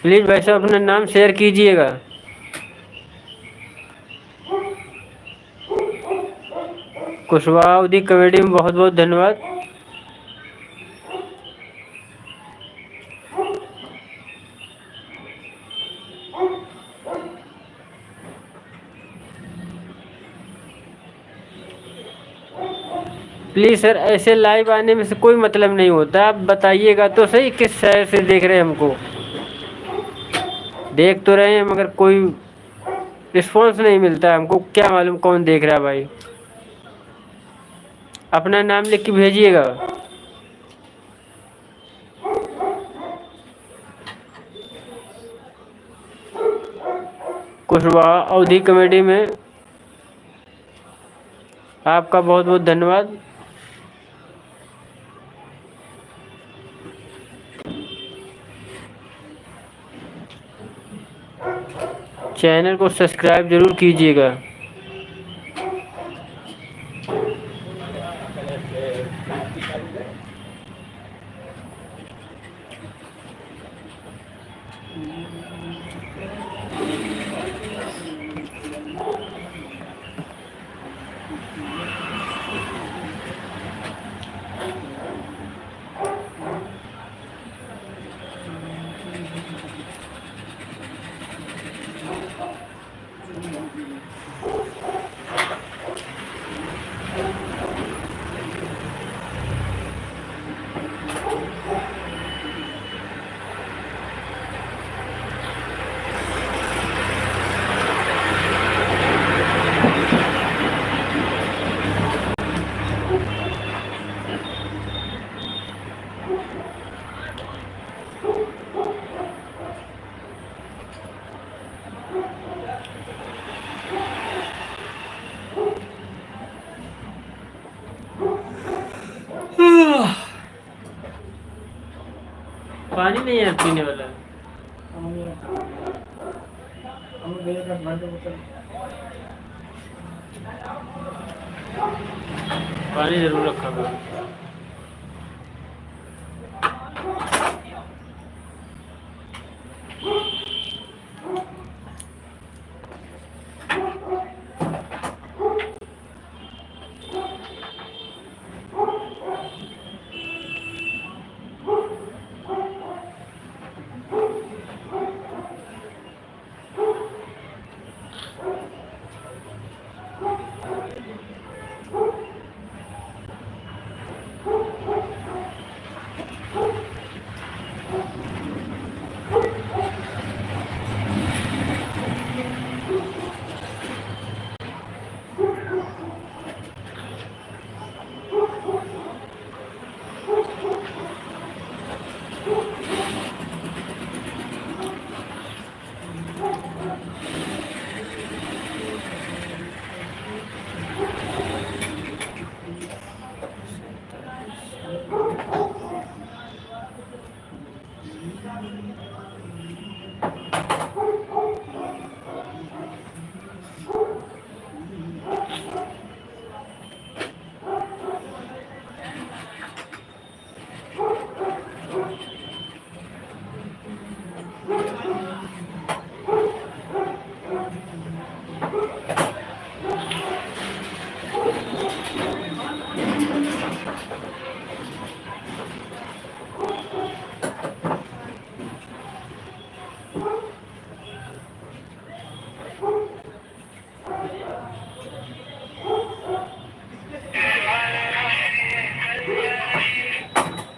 प्लीज़ भाई साहब अपना नाम शेयर कीजिएगा। कुशवाहा अवधी कमेटी में बहुत बहुत धन्यवाद। प्लीज़ सर, ऐसे लाइव आने में से कोई मतलब नहीं होता। आप बताइएगा तो सही किस शहर से देख रहे हैं हमको। देख तो रहे हैं मगर कोई रिस्पॉन्स नहीं मिलता है हमको। क्या मालूम कौन देख रहा है भाई। अपना नाम लिख के भेजिएगा। कुशवाहा अवधी कमेटी में आपका बहुत बहुत धन्यवाद। चैनल को सब्सक्राइब जरूर कीजिएगा। पानी नहीं है पीने वाला। पानी जरूर रखा करो।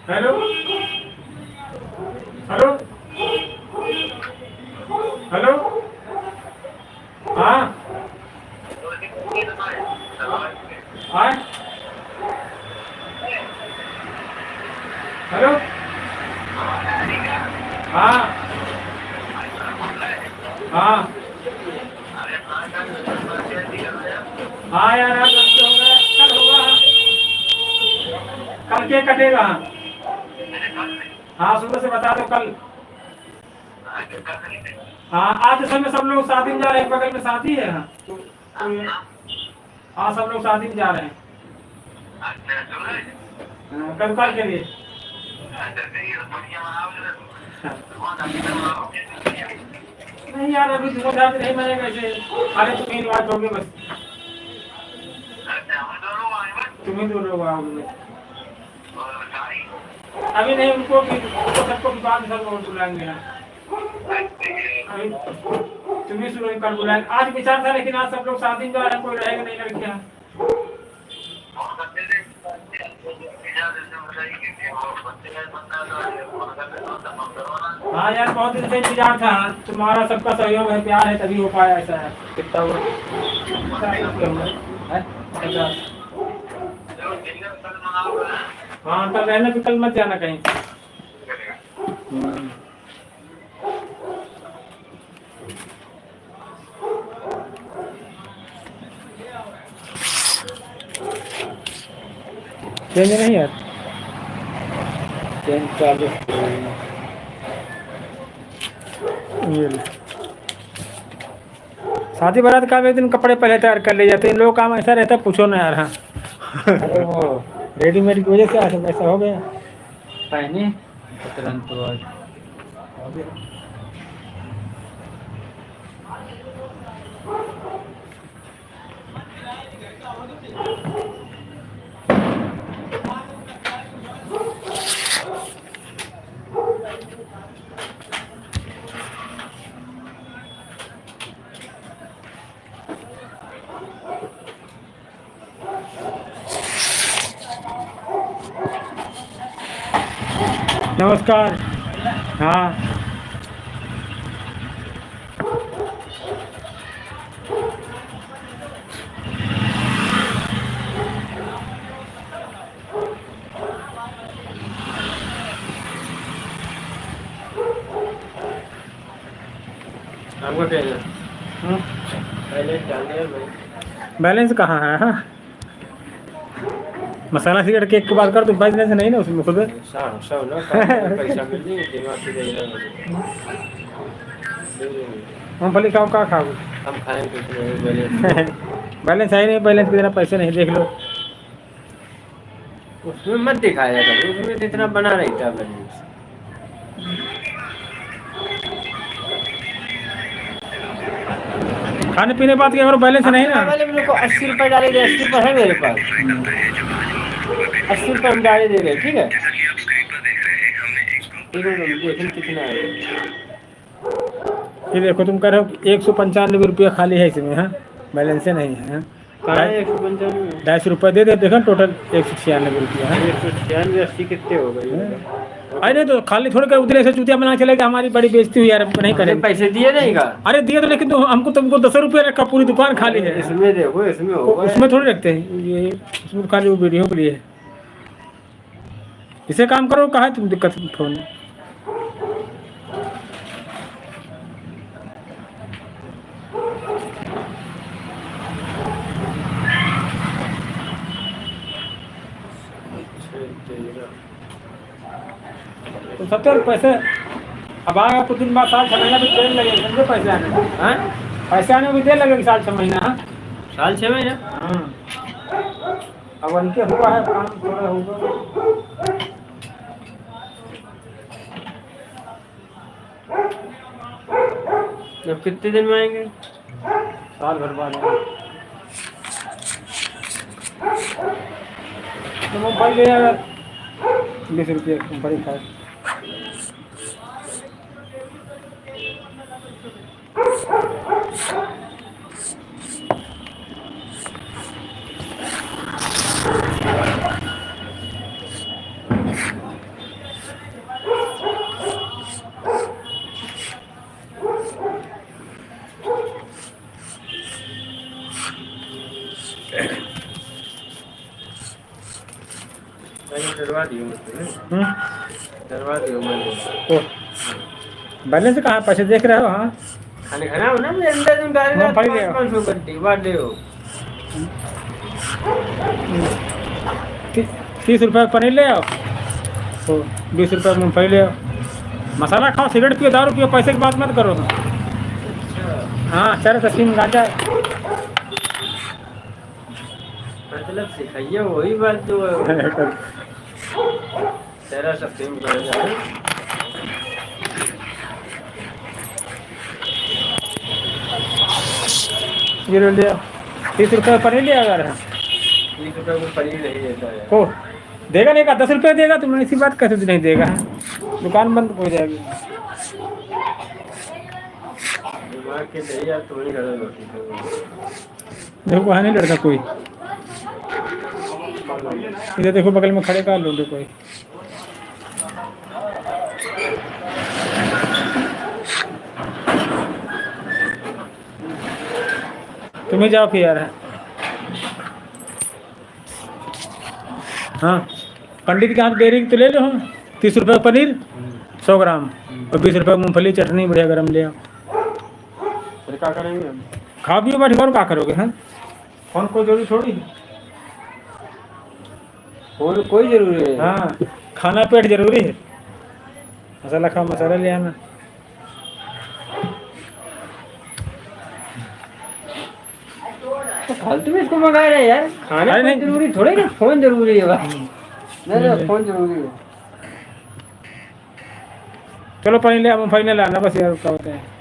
हेलो हेलो हेलो, हाँ हाँ हेलो, हाँ हाँ हाँ यार, आज हो गया, कल होगा। कल केक कटेगा। हाँ सुबह से बता दो कल। हाँ आज समय सब लोग शादी में जा रहे हैं, बगल में शादी है। हाँ सब लोग शादी में जा रहे हैं। कल कल के लिए। नहीं यार अभी धूमधाम नहीं मनेगा ऐसे। अरे तुम ही बात होगी बस, तुम ही 2 लोग आओगे। अभी नहीं उनको भी, सबको भी बाद में सब बुलाएंगे ना। अभी तुम ही शुरू कल बुलाएंगे। आज विचार था लेकिन आज सब लोग शादी में जा रहे हैं, कोई रहेगा नहीं लड़कियाँ। हाँ यार बहुत दिन से इंतजार था, तुम्हारा सबका सहयोग है, प्यार है, तभी हो पाया ऐसा है। कितना हुआ? हाँ कल रहना, फिर कल मत जाना कहीं। चेंज नहीं यार, चेंज चालू। शादी बारात का एक दिन कपड़े पहले तैयार कर ले जाते हैं। इन लोगों का काम ऐसा रहता है, पूछो ना यार। हाँ अरे वो रेडीमेड की वजह से आज ऐसा हो गया। पहने तुरंत तो आज हो गया। नमस्कार। हाँ हमको कहना पहले डाल दिया भाई। बैलेंस कहाँ है? हाँ मसाला सिगरेट केक की बात कर, तुम बैलेंस नहीं ना उसमें खुद। सब ना पैसा मिल जाएंगे दिमाग से देना। मूँगफली खाओ, कहाँ खाओ? हम खाएंगे बैलेंस। बैलेंस है ही नहीं, बैलेंस की तरह पैसे नहीं, देख लो। उसमें मत दिखाया करो, उसमें तो इतना बना रहता है बैलेंस। खाने पीने बात क्या करो, बैलेंस नहीं ना। वाले मेरे को 80 रुपये डाले दे, 80 रुपये है मेरे पास। 80 रुपये हम डाले दे रहे, ठीक है। देखो कितना है ये देखो तुम कह रहे हो 195 रुपया खाली है इसमें। हाँ बैलेंस नहीं है। 195 250 रुपये दे दे, देखो टोटल 196 रुपया है। 196 80 कितने हो गए? अरे नहीं तो खाली थोड़े कर उतरे से चूतिया बना चलेगा, हमारी बड़ी बेइज्जती हुई यार, हम नहीं करेंगे। पैसे दिए नहीं का? अरे दिए तो, लेकिन तो हमको तुमको 10 रुपये रखा, पूरी दुकान खाली है। इसमें देखो, इसमें होगा, उसमें थोड़ी रखते हैं ये, उसमें खाली वो वीडियो के लिए। इसे काम करो, कहा तुम दिक्कत फोन। तो 70 पैसे अब आएगा कुछ दिन बाद, 7-6 महीना भी ट्रेन लगेगा, समझो पैसे आने में। हाँ पैसे आने में भी देर लगेगी 7-6 महीना। हाँ साल 6 महीना। अब उनके हुआ है काम, थोड़ा होगा। अब कितने दिन में आएंगे? साल भर बाद तो मूँगफली ले जाएगा 20 रुपये मूँगफली खाए। डरवा दियो मैंने। तो बैलेंस कहाँ, पैसे देख रहे हो? हाँ खाने खाना हो ना, मैं अंदर तुम डाल रहे हो मूँगफली ले आओ। 500 कर दी बात दे हो। 30 रुपये पनीर ले आओ, तो 20 रुपये मूँगफली ले आओ। मसाला खाओ, सिगरेट पियो, दारू पियो, पैसे की बात मत करो। हाँ सर, तस्वीर गांजा। मतलब सिखाइए वही बात जो तेरा सफीम कर जाए। ये ले आओ, 30 रुपये पनीर ले आ रहा है। 30 रुपये को पनीर नहीं देता है। को देगा नहीं का 10 रुपये देगा, तुमने इसी बात कैसे नहीं देगा? दुकान बंद हो जाएगी। दिमाग के नहीं यार, तुम ही करो रोटी तो। देखो वहाँ नहीं लड़का कोई, इधर देखो बगल में खड़े का लोग कोई। तुम्हें जाओ फिर यार। हाँ पंडित के हाथ बेरिंग तो ले लो। हम 30 रुपये पनीर 100 ग्राम और 20 रुपये मूँगफली चटनी बढ़िया गरम ले आओ। फिर क्या करेंगे हम? खा पियो बैठ और क्या करोगे? हैं फोन कोई जरूरी थोड़ी है। और कोई जरूरी है? हाँ खाना पेट जरूरी है। मसाला खाओ, मसाला ले आना। तो फालतू में इसको मंगा रहे हैं यार। खाना अरे कोई नहीं। जरूरी थोड़ी ना, फोन जरूरी है भाई। नहीं फोन जरूरी है। चलो पनीर ले आओ, मूँगफली ले आना बस यार, क्या होता है।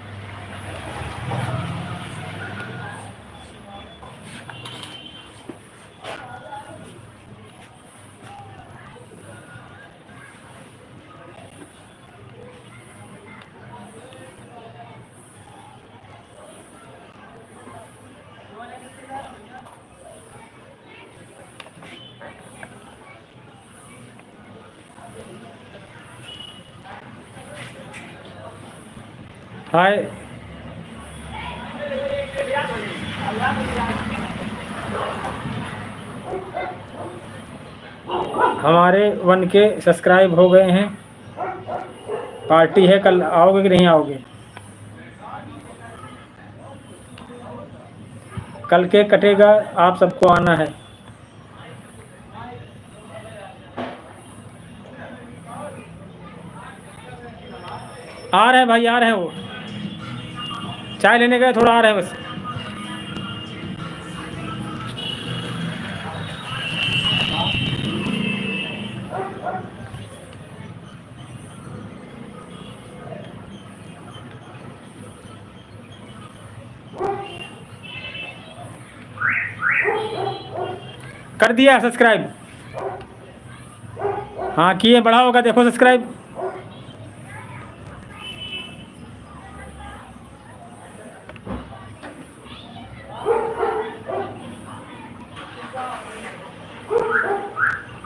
हाय हमारे 1K सब्सक्राइब हो गए हैं। पार्टी है, कल आओगे कि नहीं आओगे? कल केक कटेगा, आप सबको आना है। आ रहे हैं भाई, आ रहे हैं। वो चाय लेने गए, थोड़ा आ रहे हैं बस। कर दिया सब्सक्राइब? हाँ किए, बढ़ा होगा, देखो सब्सक्राइब।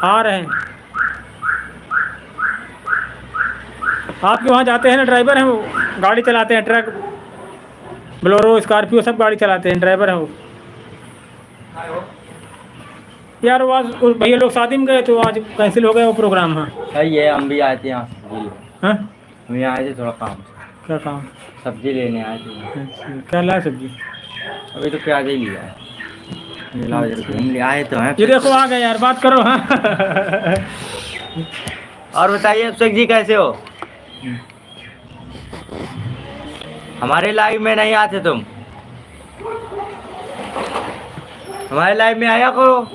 आ रहे हैं। आपके वहाँ जाते हैं ना, ड्राइवर हैं वो, गाड़ी चलाते हैं, ट्रक, बोलेरो, स्कॉर्पियो सब गाड़ी चलाते हैं, ड्राइवर हैं वो। यार वो आज भैया लोग शादी में गए तो आज कैंसिल हो गया वो प्रोग्राम। हाँ सही है, हम भी आए थे यहाँ से। हाँ हम यहाँ आए थे थोड़ा काम से, क्या काम? सब्जी लेने आए थे। अच्छा, क्या लाए सब्जी? अभी तो प्याज ही लिया है। ये लाओ जरा, घूम ले आए तो हैं। ये देखो आ गए यार, बात करो। हाँ और बताइए अभिषेक जी कैसे हो? हमारे लाइव में नहीं आते तुम, हमारे लाइव में आया करो,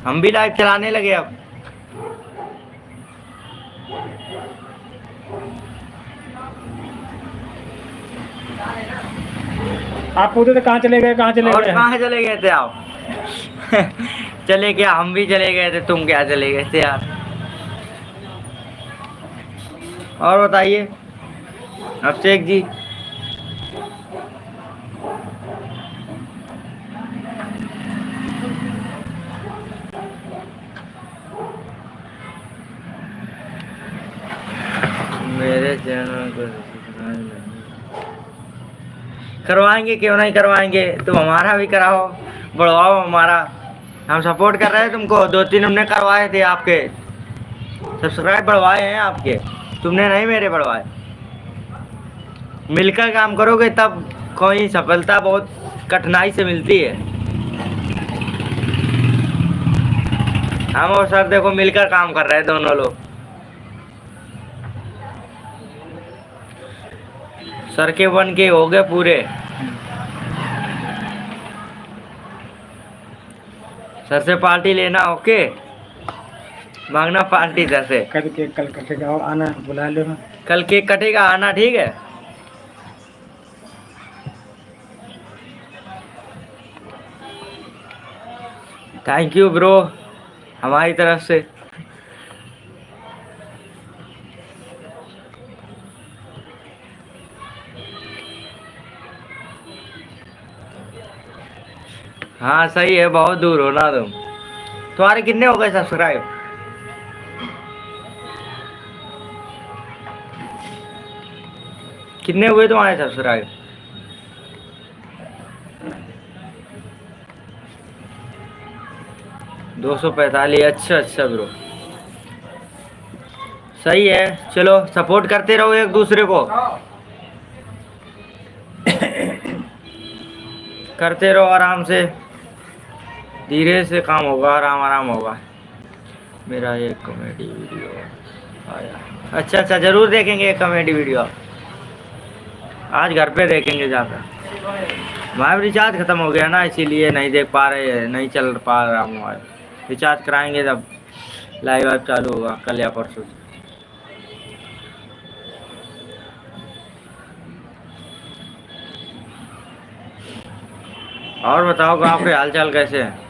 हम भी लाइव चलाने लगे अब। आप पूछते थे कहाँ चले गए, कहाँ चले और गए? कहाँ चले गए थे आप? चले क्या, हम भी चले गए थे, तुम क्या चले गए थे यार? और बताइए अभिषेक जी। मेरे चैनल को करवाएंगे, क्यों नहीं करवाएंगे? तुम हमारा भी कराओ, बढ़वाओ हमारा। हम सपोर्ट कर रहे हैं तुमको। 2-3 हमने करवाए थे, आपके सब्सक्राइब बढ़वाए हैं आपके, तुमने नहीं मेरे बढ़वाए। मिलकर काम करोगे तब कोई सफलता बहुत कठिनाई से मिलती है। हम और सर देखो मिलकर काम कर रहे हैं दोनों लोग। सर के बन के हो गए पूरे। सर से पार्टी लेना, ओके, मांगना पार्टी सर से। कल केक कल कटेगा और आना, बुला लेना। कल केक कटेगा, आना, ठीक है। थैंक यू ब्रो हमारी तरफ से। हाँ सही है, बहुत दूर हो ना तुम। तुम्हारे कितने हो गए सब्सक्राइब? कितने हुए तुम्हारे सब्सक्राइब? 245। अच्छा अच्छा ब्रो, सही है। चलो सपोर्ट करते रहो एक दूसरे को, करते रहो आराम से, धीरे से काम होगा, आराम आराम होगा। मेरा एक कॉमेडी वीडियो आया। अच्छा अच्छा, जरूर देखेंगे एक कॉमेडी वीडियो। आज घर पे देखेंगे जाकर। हमारा रिचार्ज खत्म हो गया ना, इसीलिए नहीं देख पा रहे, नहीं चल पा रहा मोबाइल। रिचार्ज कराएंगे जब लाइव वाइव चालू होगा, कल या परसों। और बताओ गाँव के हालचाल कैसे हैं?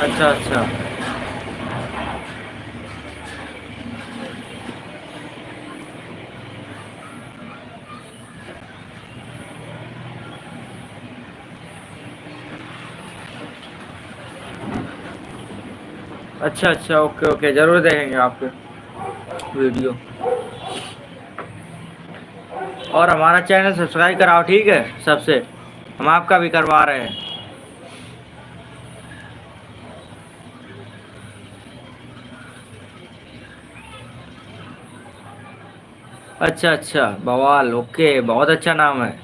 अच्छा अच्छा, अच्छा अच्छा, ओके ओके, जरूर देखेंगे आपके वीडियो। और हमारा चैनल सब्सक्राइब कराओ, ठीक है, सबसे। हम आपका भी करवा रहे हैं। अच्छा अच्छा, बवाल, ओके, बहुत अच्छा नाम है,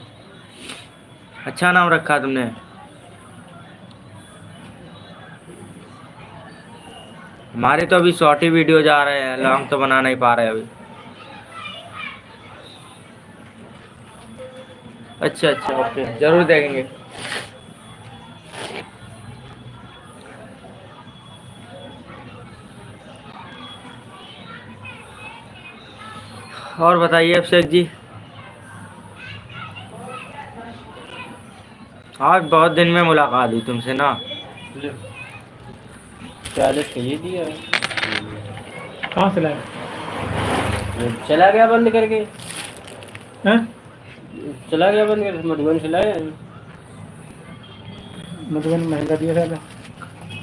अच्छा नाम रखा तुमने। हमारे तो अभी शॉर्ट ही वीडियो जा रहे हैं, लॉन्ग तो बना नहीं पा रहे अभी। अच्छा अच्छा, ओके, जरूर देखेंगे। और बताइए अभिषेक जी, आज बहुत दिन में मुलाकात हुई तुमसे ना। चार्जर चाहिए दिया, कहाँ से लाए? चला गया बंद करके, हैं? चला गया बंद करके, मधुबन से लाया। मधुबन महंगा दिया था।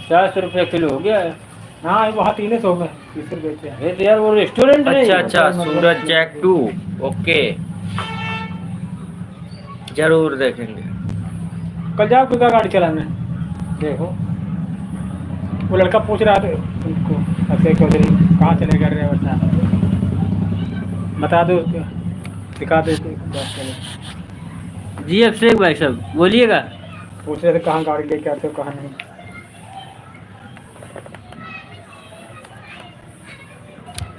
400 रुपये किलो हो गया है। हाँ वहाँ 300 में 30 रुपये थे। अरे तो यार वो रेस्टोरेंट नहीं अच्छा है। अच्छा, सूरज जैक 2, ओके, जरूर देखेंगे। कल जाओ कितना गाड़ी चलाने, देखो वो लड़का पूछ रहा था उनको, अभिषेक चौधरी कहाँ चलेगा ड्राइवर साहब, बता दो उसको, दिखा दो उसको, बस चलो। जी अभिषेक भाई साहब बोलिएगा। पूछ रहे थे कहाँ गाड़ी लेके आते हो, कहाँ नहीं।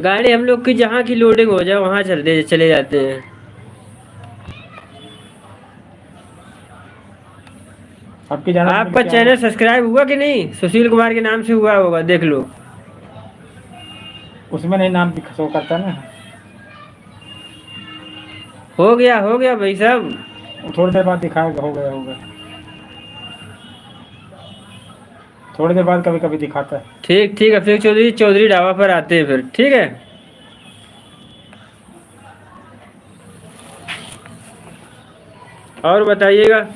गाड़ी हम लोग की जहाँ की लोडिंग हो जाए वहाँ चले जाते हैं। आपकी जाना आपका चैनल सब्सक्राइब हुआ कि नहीं? सुशील कुमार के नाम से हुआ होगा, देख लो। उसमें नहीं नाम शो करता ना। हो गया भाई साहब, थोड़ी देर बाद दिखाएगा, हो गया होगा, थोड़ी देर बाद कभी कभी दिखाता है। ठीक ठीक, अभिषेक चौधरी ढाबा पर आते हैं फिर, ठीक है। और बताइएगा।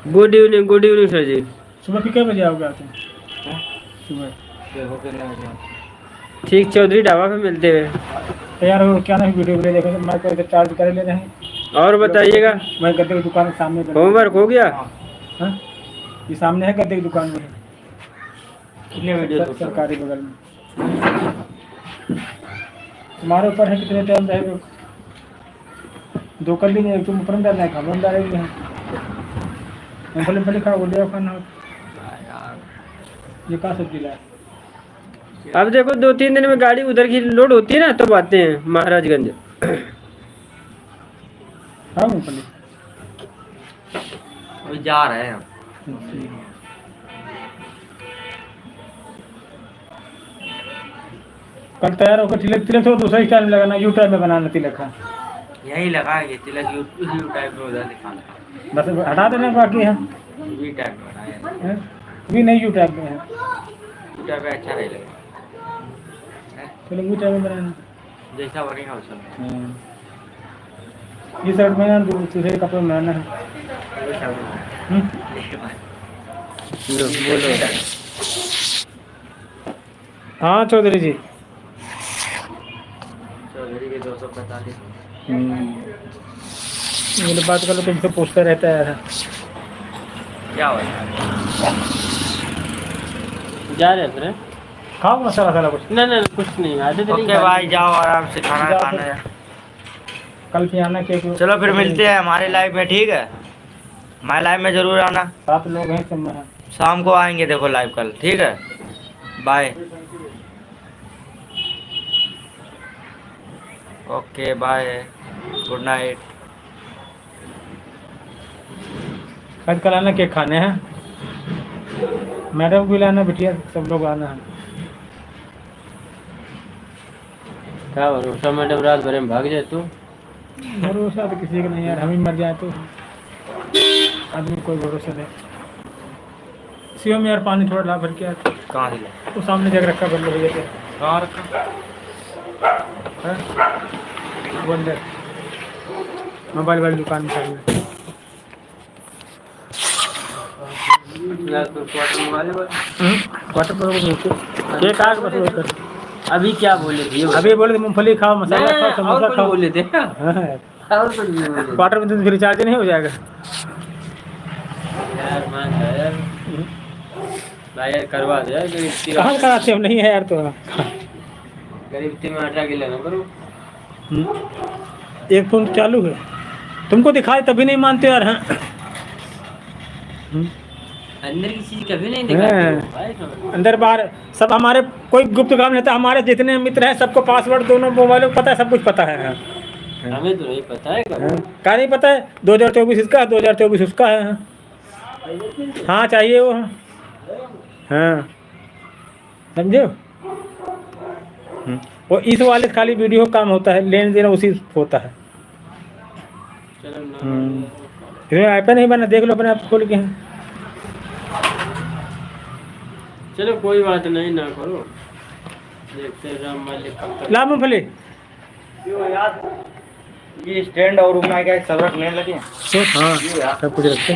गुड इवनिंग सर जी। सुबह कितने बजे आओगे आप? सुबह ठीक, चौधरी ढाबा पे मिलते हैं। तो यार वो क्या ना वीडियो देखो, मैं तो चार्ज कर ले रहे हैं। और बताइएगा। मैं गद्दे की दुकान के सामने। होमवर्क हो गया? हाँ, ये सामने है गद्दे की दुकान में, कितने वीडियो सरकारी बगल में। तुम्हारे ऊपर है कितने टाइम रहेगा। दो कल भी नहीं, तुम ऊपर में डालना है, खाना में डालेंगे हम मूँगफली खा बोलिए खाना। ये कहाँ सब्जी लाए? अब देखो 2-3 दिन में गाड़ी उधर की लोड होती है ना, तब आते हैं महाराजगंज। हाँ मूँगफली अभी जा रहे हैं हम। कल तैयार होकर तिलक तिलक तो दूसरा स्टाइल में लगाना, यू टाइप में बनाना तिलक का। यही लगाएंगे तिलक यू टाइप में उधर दिखाना। बस हटा देना बाकी है, वी टाइप में बनाया भी नहीं यू टाइप में है, यू टाइप में अच्छा नहीं लगेगा। चलो यू टाइप में बनाना। जैसा बनेगा वैसा ये शर्ट में ना दूसरे कपड़े में बनाना है। हाँ चौधरी जी। चौधरी के 245। मेरी बात कर लो, तुमसे पूछता रहता है यार। क्या हुआ? जा रहे फिर? खाओ मसाला साला कुछ। नहीं कुछ नहीं, आधे दिन ओके भाई जाओ आराम से खाना जाओ खाना फिर। है। कल पियाना केक। चलो फिर मिलते हैं हमारे लाइव में, ठीक है? हमारे लाइव में जरूर आना। 7 लोग हैं सब में। शाम को आएंगे देखो लाइव कल, ठीक है? Bye. Okay bye, good night. आज कल आना केक खाने हैं, मैडम को भी लाना, बिटिया सब लोग आना है। क्या भरोसा मैडम रात भर में भाग जाए तो? भरोसा तो किसी का नहीं यार, हम ही मर जाए तो आदमी कोई भरोसा नहीं। सीओ में यार पानी थोड़ा ला भर के यार, कहाँ से लाए? वो सामने जग रखा बंद हो जाते कहाँ रखा? बंद है मोबाइल वाली दुकान में सामने। क्वार्टर पर केक आ बस वो कर। अभी क्या बोले थे? अभी बोले थे मूंगफली खाओ, मसाला खाओ, समोसा खाओ। बोले थे हाँ, और कुछ नहीं बोले। क्वार्टर में तो फिर रिचार्ज नहीं हो जाएगा यार मान यार भाई, यार करवा दे यार। कहाँ कराते हम नहीं है यार तो। गरीब में आटा की लेना करो। एक फोन चालू है, तुमको दिखाए तभी नहीं मानते यार। हाँ अंदर की चीज कभी नहीं दिखाते हो भाई। अंदर बाहर सब हमारे, कोई गुप्त काम नहीं था। हमारे जितने मित्र हैं सबको पासवर्ड दोनों मोबाइलों को पता है, सब कुछ पता है। हाँ। हमें तो नहीं पता है कब। क्या नहीं पता है? 2024 इसका है, 2024 उसका है। हाँ चाहिए वो। हाँ समझे? वो इस वाले से खाली वीडियो काम होता है, लेन देन उसी से होता है। इसमें आईपैड नहीं बना, देख लो अपने आप खोल के। चलो कोई बात नहीं, ना करो, देखते हैं राम मालिक कब तक। ला मूंगफली यार ये स्टैंड और रूम में क्या सब रखने लगे हैं? तो हाँ सब कुछ रखते।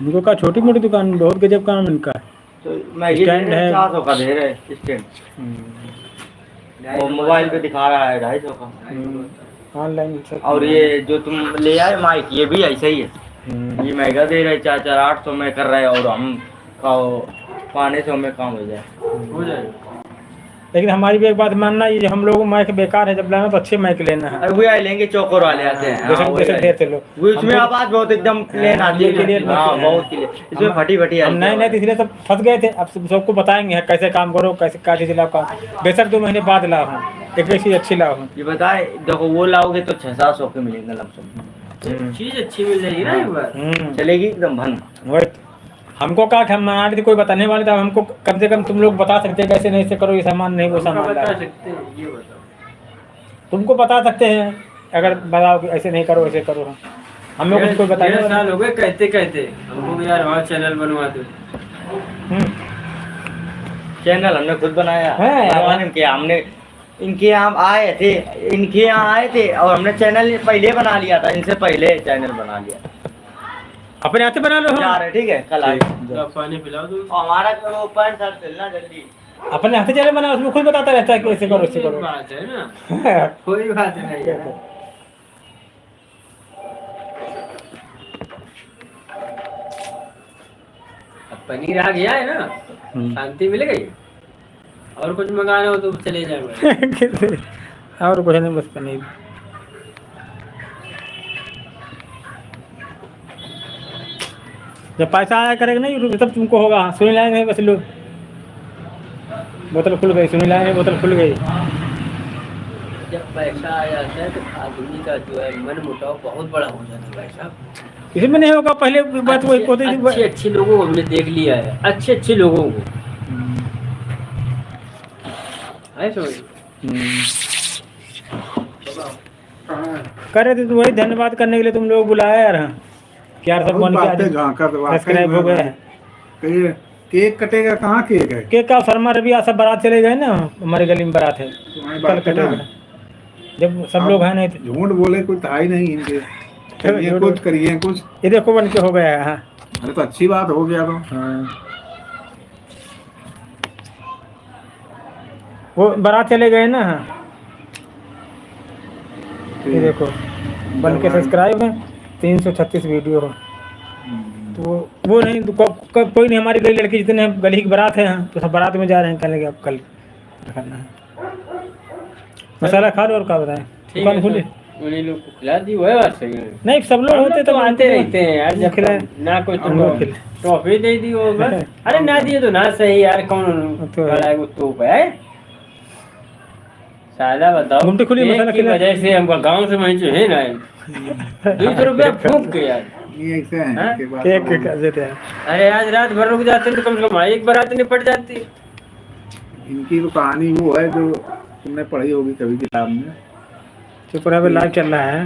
इनको कहा छोटी मोटी दुकान, बहुत गजब काम इनका है। तो मैं ये स्टैंड है। 400 का दे रहे स्टैंड, और मोबाइल पे दिखा रहा है 250 का। ऑनलाइन। और ये जो तुम ले आए माइक, ये भी ऐसा ही है। ये महंगा दे रहे 400-800 में कर रहे हैं, और हम का 500 में काम हो जाए। लेकिन हमारी भी एक बात मानना, ये जो हम लोग माइक बेकार है, जब लाना तो अच्छे माइक लेना है। अरे वो आई लेंगे, चौकोर वाले आते हैं। हाँ, वही जैसे ढेर से लोग वो इसमें आवाज बहुत एकदम प्लेन आती है। हाँ बहुत क्लियर, इसमें फटी फटी हम नए नए इसलिए सब फंस गए थे। अब सबको बताएंगे कैसे काम करो, कैसे क्या चीज लाओ। काम बेशक 2 महीने बाद लाओ, एक चीज अच्छी लाओ। ये बताए देखो, वो लाओगे तो 600-700 के मिलेंगे लमसम। चीज अच्छी मिल जाएगी ना एक बार। चलेगी एकदम भन। वही हमको कहा कि हम मना रहे थे, कोई बताने वाले था। हमको कम से कम तुम लोग बता सकते हैं कैसे नहीं ऐसे करो, ये सामान नहीं वो सामान बता लाओ। सकते हैं, ये बताओ। तुमको बता सकते हैं अगर बताओ कि ऐसे नहीं करो ऐसे करो। हम लोग कुछ कोई बताने 1.5 वाला साल हो गए कहते कहते, हमको भी यार और चैनल बनवा दो। चैनल हमने खुद बनाया है यार। इनके यहाँ आए थे, इनके यहाँ आए थे और हमने चैनल पहले बना लिया था, इनसे पहले चैनल बना लिया। अपने हाथ से बना लो। जा रहे ठीक है, कल आए। तो पानी पिलाओ दो। हमारा वो पैंट शर्ट चलना जल्दी। अपने हाथ से चैनल बना, उसमें खुद बताता रहता है कि ऐसे करो ऐसे करो। बात है ना, कोई बात नहीं है। अब पनीर आ गया है ना, शांति मिल गई। और कुछ मंगाना हो तो चले जाए भाई। और कुछ नहीं, बस पनीर। जब पैसा आया करेगा ना यूट्यूब तब तुमको होगा। सुनी लाएंगे बस लोग, बोतल खुल गई, सुनी लाएंगे बोतल खुल गई। जब पैसा आ जाता है तो आदमी का जो है मन मुटाव बहुत बड़ा हो जाता है भाई साहब। किसी में नहीं होगा। पहले बात वही होती थी। अच्छे अच्छे लोगों को हमने देख लिया है, अच्छे अच्छे लोगों को है समझ। कर रहे थे तो वही धन्यवाद करने के लिए तुम लोग बुलाया यार। हाँ यार सब बन के सब्सक्राइब हो गए। कहिए केक कटेगा, कहाँ केक है? केक का शर्मा रवि सब बारात चले गए ना, हमारे गली में बारात है, तुम्हारी कल बात है ना? कटेगा। जब सब लोग हैं नहीं तो झूठ बोले कुछ था ही नहीं इनके। करिए कुछ, करिए कुछ। ये देखो बन के हो गया है। हाँ अरे तो अच्छी बात हो गया तो। हाँ। वो बारात चले गए ना। हाँ ये देखो बन के सब्सक्राइब है, 336 वीडियो है। तो वो नहीं तो कोई नहीं, हमारी गली लड़की जितने हैं गली की बारात है। हाँ तो सब बारात में जा रहे हैं, कल अब कल करना है। मसाला खा लो और क्या बताएं, दुकान खुली उन्हीं लोग को खिला दी, वही बात सही है। नहीं, सब लोग होते तो तो आते रहते हैं यार, जब खिलाए ना कोई हम लोग खिलाए। टॉफी दे दी वो बस। अरे ना दिए तो ना सही यार, कौन तो है। बड़ा है वो तोप है साला। बताओ घूमते खुली एक मसाला की खिला। वजह से हमको गांव से वहीं जो है ना 200 रुपया फूक के यार। ये ऐसे है हाँ? के बाद केक के देते हैं। अरे आज रात भर रुक जाते तो कम से कम एक बारात निपट जाती। इनकी तो कहानी वो है जो तुमने पढ़ी होगी कभी किताब में। तो पूरा भी लाइव चल रहा है।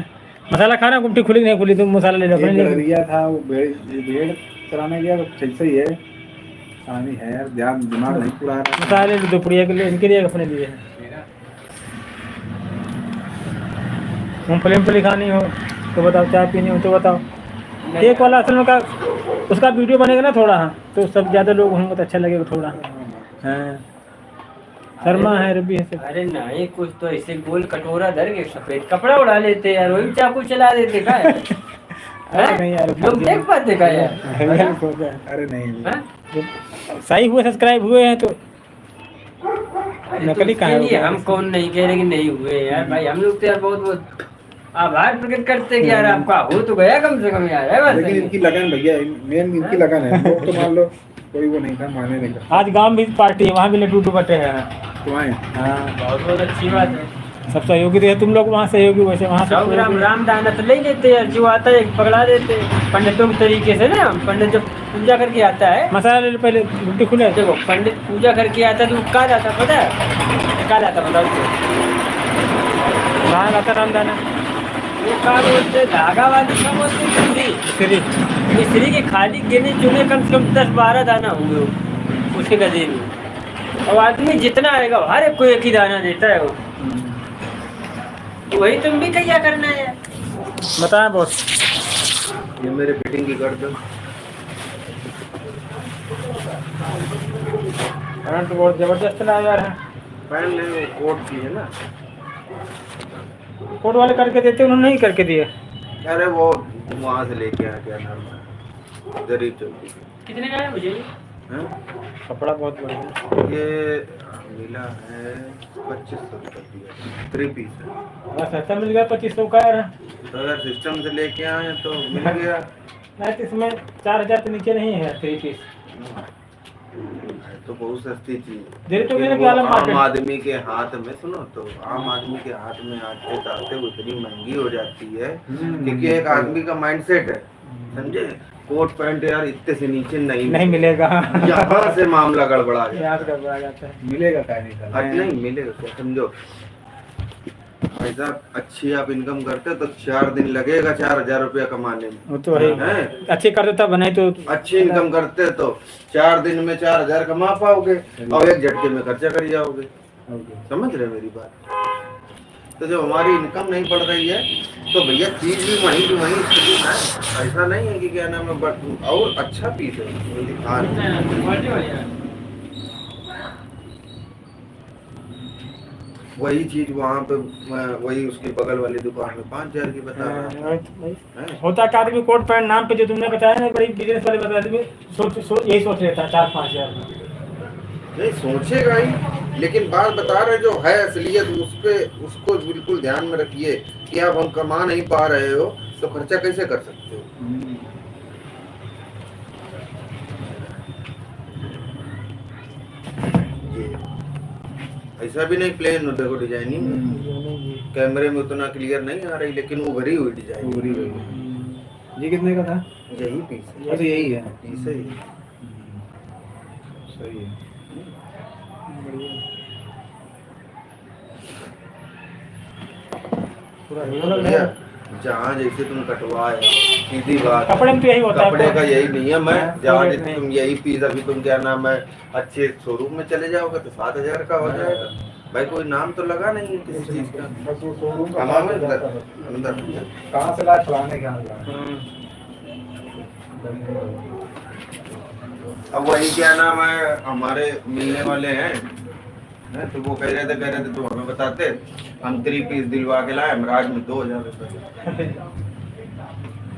मसाला खाना, गुमटी खुली नहीं खुली, तुम मसाला ले लो अपने एक लिए। लड़िया था वो भेड़ कराने गया तो ठीक से ही है कहानी है यार, ध्यान दिमाग नहीं पुरा रहा। मसाले दो पुड़िया के लिए, इनके लिए अपने लिए है। मूँगफली खानी हो तो बताओ, चाय पीनी हो तो बताओ। केक वाला असल में का उसका वीडियो बनेगा ना थोड़ा, हाँ तो सब ज़्यादा लोग होंगे तो अच्छा लगेगा थोड़ा। हाँ शर्मा है, रवि है सब। अरे नहीं कुछ तो ऐसे गोल कटोरा धर के सफेद कपड़ा उड़ा लेते यार, वही चाकू चला देते का है? अरे नहीं यार, लोग देख पाते का यार? अरे नहीं हाँ? जब सही हुए सब्सक्राइब हुए हैं तो अरे नकली तो कहाँ उसके लिए है? हम कौन नहीं कह रहे कि नहीं हुए यार भाई, हम लोग तो यार बहुत बहुत आभार प्रकट करते हैं कि यार आपका हो तो गया कम से कम यार, है बात लेकिन सही? इनकी लगन भैया, मेन इनकी लगन है। लोग तो मान लो कोई वो नहीं था, माने नहीं था। आज गांव भी पार्टी है, वहाँ भी लड्डू बटे हैं। तो आए हाँ बहुत बहुत अच्छी बात है। सब सहयोगी थे, तुम लोग वहाँ सहयोगी, वैसे वहाँ सब 100 ग्राम सहयोगी। राम दाना तो ले लेते यार, जो आता है पकड़ा देते पंडितों के तरीके से ना। पंडित जब पूजा करके आता है, मसाला ले लो पहले, गुमटी खुले। देखो पंडित पूजा करके आता है तो वो कहा जाता पता है, कहा जाता बताओ तो? वहाँ आता रामदाना वो कहा बोलते धागा वाली का बोलते श्री मिस्त्री के खाली गिने चुने कम से कम 10-12 दाना होंगे वो उसके गजे में। और आदमी जितना आएगा हर एक को एक ही दाना देता है वो। वही तुम भी क्या करना है यार? बताएं बॉस। ये मेरे फिटिंग की कर दो। करंट तो बहुत जबरदस्त ना यार है। पहन ले, वो कोट की है ना। कोट वाले करके देते, उन्होंने नहीं करके दिए। अरे वो वहाँ से लेके आ, क्या नाम है, गरीब चौकी। कितने का है मुझे? हैं? कपड़ा बहुत बढ़िया। ये मिला है 2500 रुपये दिया, 3 पीस है। बस ऐसा मिल गया 2500 का यार। तो अगर सिस्टम से लेके आए तो मिल गया। नहीं तो इसमें 4000 से नीचे नहीं है 3 पीस। तो बहुत सस्ती चीज। दे तो लेकिन मैंने वो क्या आम मार्केट। आदमी के हाथ में, सुनो तो, आम आदमी के हाथ में आते आते वो इतनी महंगी हो जाती है क्योंकि एक आदमी का माइंडसेट है, समझे। कोट पैंट यार इतने से नीचे नहीं मिलेगा। यहाँ से मामला गड़बड़ा जाता याद गड़बड़ा जाता है। मिलेगा क्या नहीं मिलेगा क्या, समझो भाई साहब। अच्छी आप इनकम करते हो तो 4 दिन लगेगा 4000 रुपया कमाने में। वो तो है। हैं? अच्छे कर देता बनाई तो अच्छी इनकम करते तो 4 दिन में 4000 कमा पाओगे और एक झटके में खर्चा कर जाओगे। समझ रहे मेरी बात? तो जब हमारी इनकम नहीं बढ़ रही है तो भैया चीज भी वहीं की वहीं स्थिति है। ऐसा नहीं है कि क्या नाम है, बट और अच्छा पीस है। हाँ, वही चीज वहाँ पे वही उसकी बगल वाली दुकान में 5000 की बता रहा है। होता है आदमी कोट पैंट नाम पे जो तुमने बताया ना, बड़ी बिजनेस वाले बता, यही सोच लेता है 4-5 हजार। नहीं सोचेगा ही। लेकिन बात बता रहे जो है असलियत उसको बिल्कुल ध्यान में रखिए कि आप हम कमा नहीं पा रहे हो तो खर्चा कैसे कर सकते हो। ये ऐसा भी नहीं प्लेन देखो डिजाइनिंग कैमरे में उतना क्लियर नहीं आ रही लेकिन उभरी हुई डिजाइन उभरी हुई। ये कितने का था? यही पीस है। अच्छा यही है। पीस है। सही है। भैया जहाँ जैसे तुम कटवाए सीधी बात कपड़े में तो यही होता है। कपड़े का यही नियम है। जहाँ रेट जैसे नहीं। तुम यही पीस अभी तुम क्या नाम है अच्छे शोरूम में चले जाओगे तो 7,000 का हो जाएगा। भाई कोई नाम तो लगा नहीं है किसी चीज का। बस वो शोरूम का हमारे अंदर अंदर कहाँ से लाए फलाने के यहाँ लाए। अब वही क्या नाम है हमारे मिलने वाले हैं तो वो कह रहे थे तो हमें बताते हम 3 पीस दिलवा के लाए राज में 2,000 रुपये।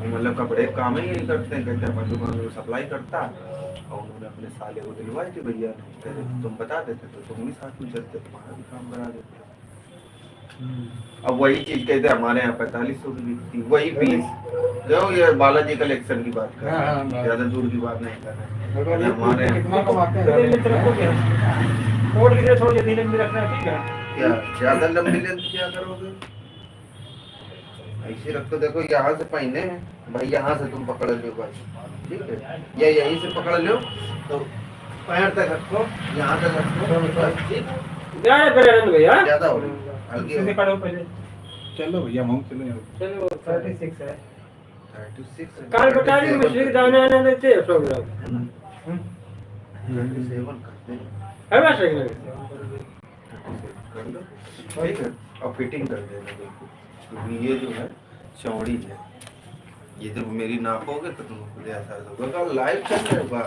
मतलब कपड़े काम ही नहीं करते हैं। कहते हैं दुकान में सप्लाई करता और उन्होंने अपने साले को दिलवाए थे भैया ने। तुम बता देते तो तुम भी साथ में चलते तुम्हारा भी काम करा देते। अब वही चीज कहते हमारे यहाँ 4500 की बिकती वही पीस जो ये बालाजी कलेक्शन की बात कर रहे हैं ज्यादा दूर की बात नहीं कर रहे हमारे कितना कमाते हैं? कोड की थोड़ी धीरे में रखना ठीक है। क्या ज्यादा लंबी लेंथ क्या करोगे ऐसे रख तो देखो यहाँ से पहने हैं भाई यहाँ से तुम पकड़ लो भाई ठीक है या यहीं से पकड़ लो तो पैर तक रखो यहाँ तक रखो ठीक भैया ज्यादा हो हल्की सीधे खड़े हो पहले। चलो भैया हम चलो यहाँ। चलो 36 है। 36 काल बता रही मछली दाना आना देते हैं 100 ग्राम 37 करते हैं है बात सही है। कर लो ठीक है और फिटिंग कर देना बिल्कुल क्योंकि ये जो है चौड़ी है ये जब मेरी नापोगे तो तुमको ऐसा होगा लाइव चल रहा होगा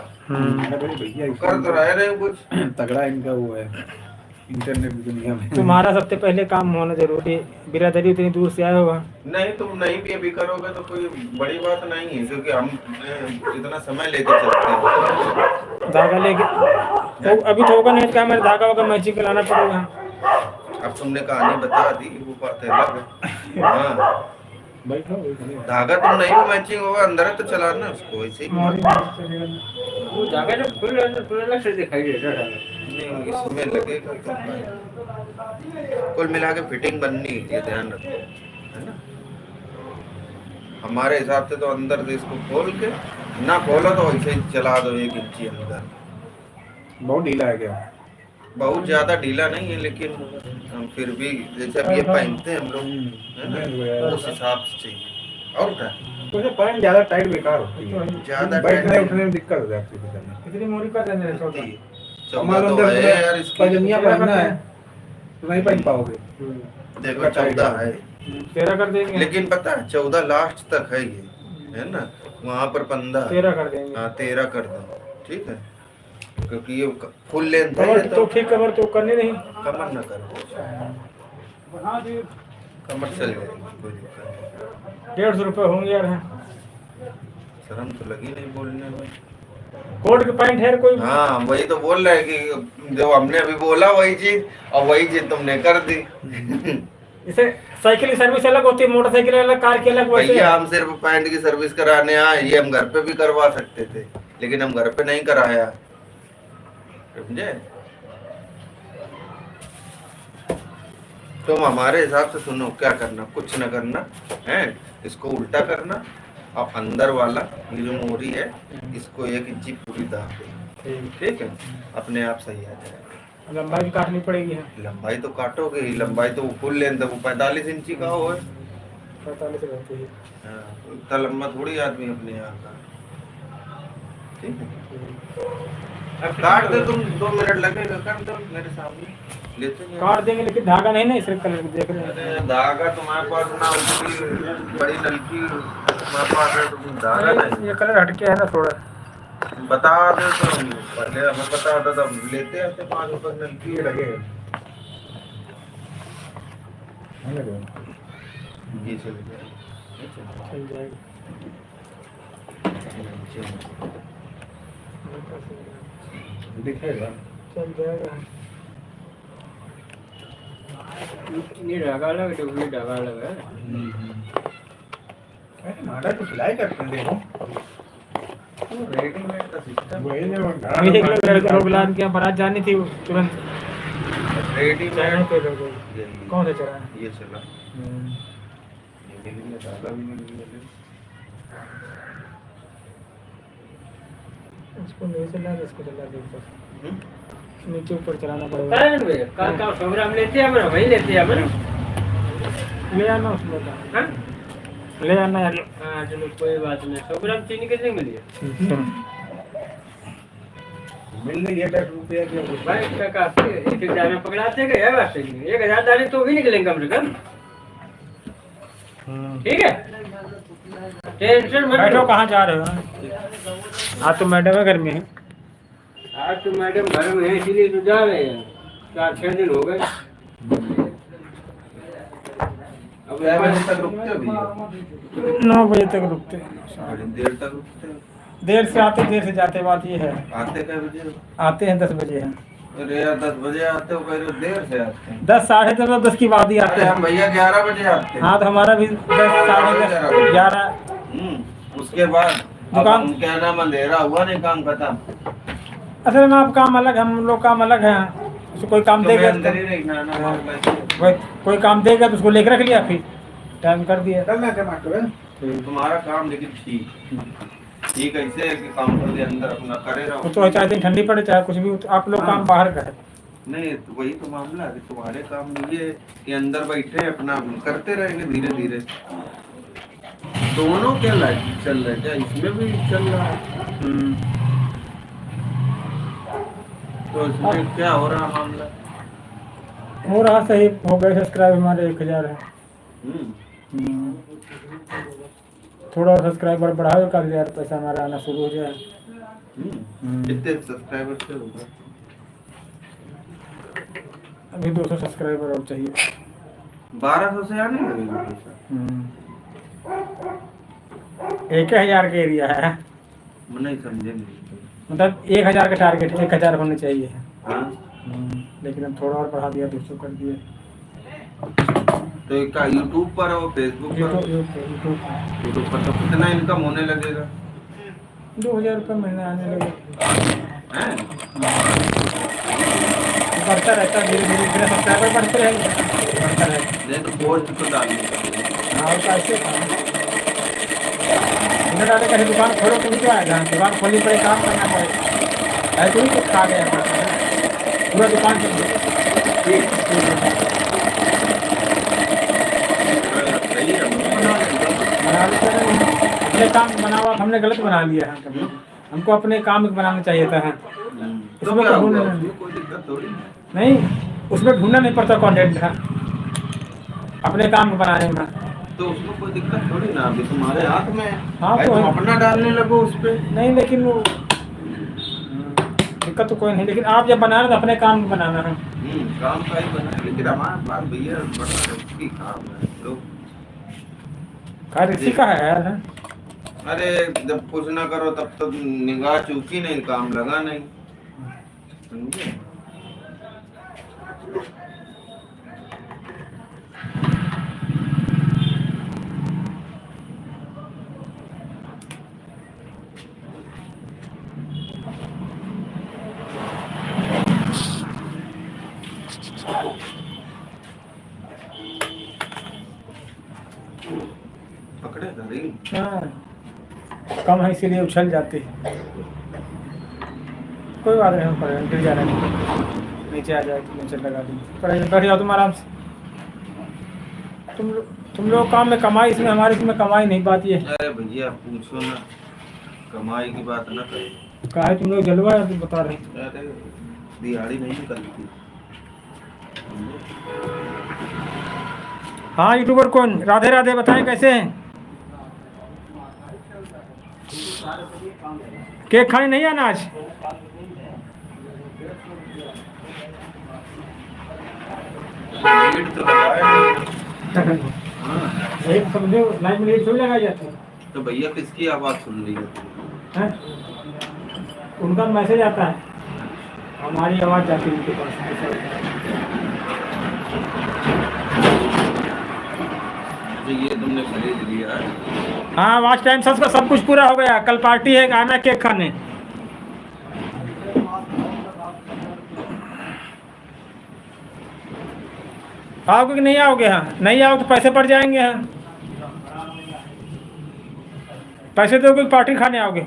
अरे भाई भैया कर तो रहे कुछ तगड़ा इनका वो है इंटरनेट की दुनिया में। तुम्हारा सबसे पहले काम होना जरूरी है। बिरादरी इतनी दूर से आया होगा। नहीं तुम नहीं भी अभी करोगे तो कोई बड़ी बात नहीं है क्योंकि हम इतना समय लेके चलते हैं धागा लेके तो अभी तो होगा नहीं क्या मेरे धागा होगा मैचिंग कराना पड़ेगा। अब तुमने कहानी बता दी वो बात है अलग हाँ बैठो धागा तुम नहीं भी मैचिंग होगा अंदर तो चलाना उसको ऐसे ही वो जागा जब फुल अलग से दिखाई देता है। नहीं इसमें लगेगा तो कुल मिला के फिटिंग बननी है ये ध्यान रखो है ना। हमारे हिसाब से तो अंदर से इसको खोल के ना खोलो तो ऐसे ही चला दो 1 इंची अंदर। बहुत ढीला है क्या? बहुत ज्यादा ढीला नहीं है लेकिन हम फिर भी जैसे अब ये पहनते हैं हम लोग है ना उस हिसाब से चाहिए और क्या तो पैंट ज्यादा टाइट बेकार होती है। ज्यादा बैठने टाइट उठने में दिक्कत हो जाती है। इतनी मोटी कर देने हैं छोटी। चौदह तो है यार इसकी पजनिया पहनना है तो नहीं पहन पाओगे। देखो 14 है 13 कर देंगे। लेकिन पता है 14 लास्ट तक है ये है ना वहाँ पर 15 13 कर देंगे। हाँ 13 कर दो ठीक है क्योंकि ये फुल लेंथ कमर है तो ठीक कमर तो करनी नहीं। कमर न करो हाँ जी कमर चल जाएगी कोई दिक्कत 150 रुपये होंगे यार। हैं नहीं शर्म तो लगी नहीं बोलने में। कोट के पैंट है कोई। हाँ वही तो बोल रहे हैं कि जो हमने अभी बोला वही चीज और वही चीज तुमने कर दी इसे साइकिल की सर्विस अलग होती है मोटरसाइकिल अलग कार की अलग वैसे। भैया हम सिर्फ पैंट की सर्विस कराने आए ये हम घर पे भी करवा सकते थे लेकिन हम घर पे नहीं कराया समझे। तुम हमारे हिसाब से सुनो क्या करना कुछ न करना है इसको उल्टा करना और अंदर वाला ये जो मोरी है इसको 1 इंची पूरी दाब दे ठीक है अपने आप सही आ जाएगा। लंबाई भी काटनी पड़ेगी। है लंबाई तो काटोगे ही लंबाई तो फुल लेंथ है वो 45 इंची का हो है 45 रहती है। हाँ, तो इतना लंबा थोड़ी आदमी अपने यहाँ का ठीक है। अब काट दे तुम 2 मिनट लगेगा कर दो मेरे सामने लेते हैं काट देंगे लेकिन धागा नहीं ना सिर्फ कलर देख रहे हैं। अरे धागा तुम्हारे पास ना उसकी बड़ी नलकी तुम्हारे पास है तो तुम धागा नहीं ये कलर हटके है ना थोड़ा। बता दे तो पहले हमें पता होता था हम लेते आते 5 रुपए नलकी ये लगेगा ये चल गया चल जाएगा। दिखेगा। चल जाएगा। ये ढाका अलग है, डुप्लीकेट ढाका अलग है। हमारा तो सिलाई करते हैं देखो रेडीमेड का सिस्टम वही जो अभी देख लो लड़के लोग लान के यहाँ बारात जानी थी, वो तुरंत रेडीमेड चढ़ाने पे लोग कौन सा चढ़ा ये चला ये भी नहीं दादा भी नहीं मिले। उसको नहीं चला, इसको चला दे ऊपर, नीचे ऊपर चलाना पड़ेगा। कारण भैया का 100 ग्राम लेते हैं अपना, वही लेते हैं अपना। ले आना उसमें का, हाँ ले आना यार। हाँ चलो कोई बात नहीं। 100 ग्राम चीनी कितने मिली है मिल गई है 10 रुपया की भाई? इसका काफी है, एक दाना पकड़ाते हैं क्या बात है? 1000 दाने तो भी निकलेंगे कम से कम। ठीक है, टेंशन मत बैठो, लो। कहाँ जा रहे हो? हाँ तो मैडम है घर में है। आज तो मैडम घर में है, इसीलिए तो जा रहे हैं। 4-6 दिन हो गए। अब 9 बजे तक रुकते हो भैया? 9 बजे तक रुकते हैं, बड़ी देर तक रुकते हो? देर से आते देर से जाते, बात ये है। आते कै बजे हो? आते हैं 10 बजे हैं। अरे यार 10 बजे आते हो, कह रहे हो देर से आते हैं। 10 साढ़े 10 10 की बात ही आते अरे हैं। हम भैया 11 बजे आते हैं। हाँ तो हमारा भी 10 साढ़े 10 11। उसके बाद दुकान- अब क्या नाम अंधेरा हुआ नहीं, काम खत्म। असल में आप काम अलग, हम लोग काम अलग है। उसको कोई काम तुम्हें देगा अंदर ही रहना है ना, वहाँ कैसे? कोई काम देगा तो उसको लेकर रख लिया, फिर टाइम कर दिया। चलना टमाटर है तुम्हारा काम लेकिन ठीक ऐसे है कि काउंटर के अंदर अपना करे वो रहो। तो चाहे दिन ठंडी पड़े चाहे कुछ भी हो, तो आप लोग काम बाहर का है। नहीं तो वही तो मामला है कि तुम्हारे काम में ये है कि अंदर बैठे अपना करते रहेंगे धीरे धीरे। दोनों क्या लाइफ चल रहा है, क्या इसमें भी चल रहा है? तो इसमें क्या हो रहा मामला? हो रहा सही, हो गए सब्सक्राइब हमारे 1000 है। थोड़ा सब्सक्राइबर बढ़ाओ कर यार, पैसा हमारा आना शुरू हो जाए। कितने सब्सक्राइबर से होगा? अभी 200 सब्सक्राइबर और चाहिए। 1200 से आने लगेगा पैसा? 1000 का एरिया है, मैं नहीं समझेंगे। मतलब 1000 का टारगेट, 1000 होने चाहिए। हाँ? लेकिन हम थोड़ा और बढ़ा दिया, 200 कर दिए। तो एक का यूट्यूब पर हो, फेसबुक पर हो? यूट्यूब पर तो कितना इनकम होने लगेगा? 2000 रुपये महीने आने लगे। हैं? बढ़ता रहता है धीरे धीरे, मेरा सब्सक्राइबर बढ़ते रहेंगे, बढ़ता रहेगा। नहीं तो पोस्ट तो डालने का। हाँ और कैसे बिना डाले कहीं दुकान खोलो तो भी तो आएगा। दुकान खोलनी पड़े, काम करना पड़ेगा। ऐसे ही कुछ खा गया पूरा दुकान चल गया। सही है। बना लेते हैं, अपने काम बना हुआ हमने गलत बना लिया है। हमको अपने काम बनाना चाहिए था। तो उसमें क्या तो हुआ? ढूंढना उसमें कोई दिक्कत थोड़ी है। नहीं, उसमें ढूंढना नहीं पड़ता कंटेंट है अपने काम को बनाने में। तो उसमें कोई दिक्कत थोड़ी ना, अभी तुम्हारे हाथ में है। हाँ, भाई तो तुम है। अपना डालने लगो उस पे। नहीं लेकिन वो दिक्कत तो कोई नहीं, लेकिन आप जब बना रहे तो अपने काम को बनाना है। काम का ही बना है, लेकिन हमारे पास भैया बड़ा रिस्की काम है लोग। कार्य इसी का है यार। अरे जब कुछ ना करो तब तक निगाह चूकी नहीं, काम लगा नहीं, समझे? पकड़े धरी। हाँ, कम है इसीलिए उछल जाते हैं। कोई बात नहीं, हम पढ़े गिर जा रहे हैं, नीचे आ जाए तो नीचे लगा देंगे। पढ़े बैठ जाओ तुम आराम से। तुम लोग काम में कमाई, इसमें हमारे इसमें कमाई नहीं पाती है। अरे भैया पूछो ना, कमाई की बात ना करो। कहा है तुम लोग जलवा है, तुम बता रहे हैं। अरे दिहाड़ी नहीं निकलती। हाँ यूट्यूबर कौन? राधे राधे, बताएं कैसे हैं? केक खाने नहीं आना आज? लीड तो लगाया नहीं। एक समझो लाइव में थोड़ी लगाई जाती है। तो भैया किसकी आवाज सुन रही है? हैं? उनका मैसेज आता है, हमारी आवाज़ जाती है उनके पास। ऐसा होता है। चाहिए तुमने खरीद लिया है। हाँ वॉच टाइम सब कुछ पूरा हो गया। कल पार्टी है, आना केक खाने। आओगे कि नहीं आओगे? हाँ नहीं आओ तो पैसे पड़ जाएंगे। हाँ पैसे दोगे कि पार्टी खाने आओगे?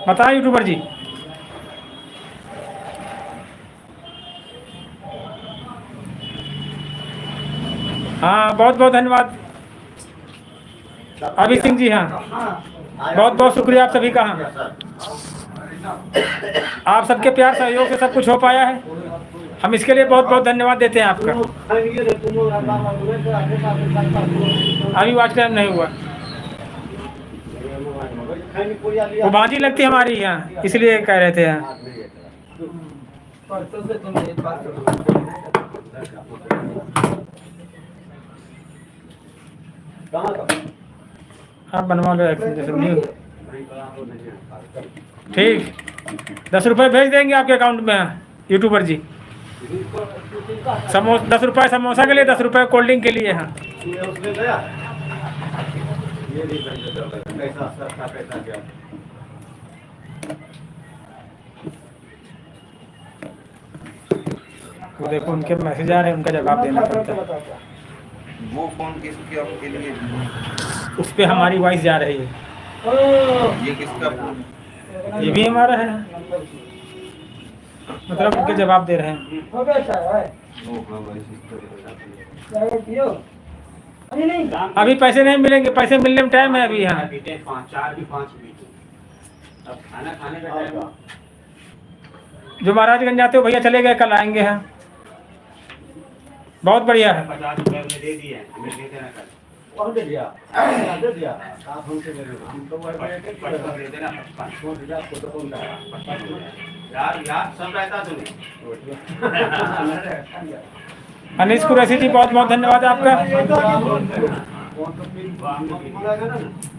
बताएं यूट्यूबर जी। हाँ बहुत बहुत धन्यवाद अभी सिंह जी। हाँ बहुत बहुत शुक्रिया आप सभी का। हाँ आप सबके प्यार सहयोग से सब कुछ हो पाया है। हम इसके लिए बहुत बहुत धन्यवाद देते हैं आपका। अभी वॉच टाइम नहीं हुआ। वो बाजी लगती है हमारी यहाँ, इसलिए कह रहे थे। यहाँ आप बनवा लो न्यू। ठीक 10 रुपये भेज देंगे आपके अकाउंट में यूट्यूबर जी। 10 रुपये समोसा के लिए, 10 रुपये कोल्ड ड्रिंक के लिए। हाँ वो देखो उनके मैसेज आ रहे हैं, उनका जवाब देना पड़ता है। वो फोन किसके आपके लिए? उस पर हमारी वॉइस जा रही है। ये किसका फोन? ये भी हमारा है, मतलब उनके जवाब दे रहे हैं। ओ हाँ भाई, अभी पैसे नहीं मिलेंगे, पैसे मिलने में टाइम है अभी। यहाँ 4 अब खाना खाने का टाइम। जो महाराजगंज जाते हो भैया चले गए, कल आएंगे। हैं बहुत बढ़िया है। 50 रुपये हमने दे दिए हैं, हमें दे देना कल। और दे दिया आप हमसे ले लो, हम तो वही पे दे देना 55 आपको तो कौन सा यार सब रहता तुम्हें। अनिश कुरैशी जी बहुत बहुत धन्यवाद आपका।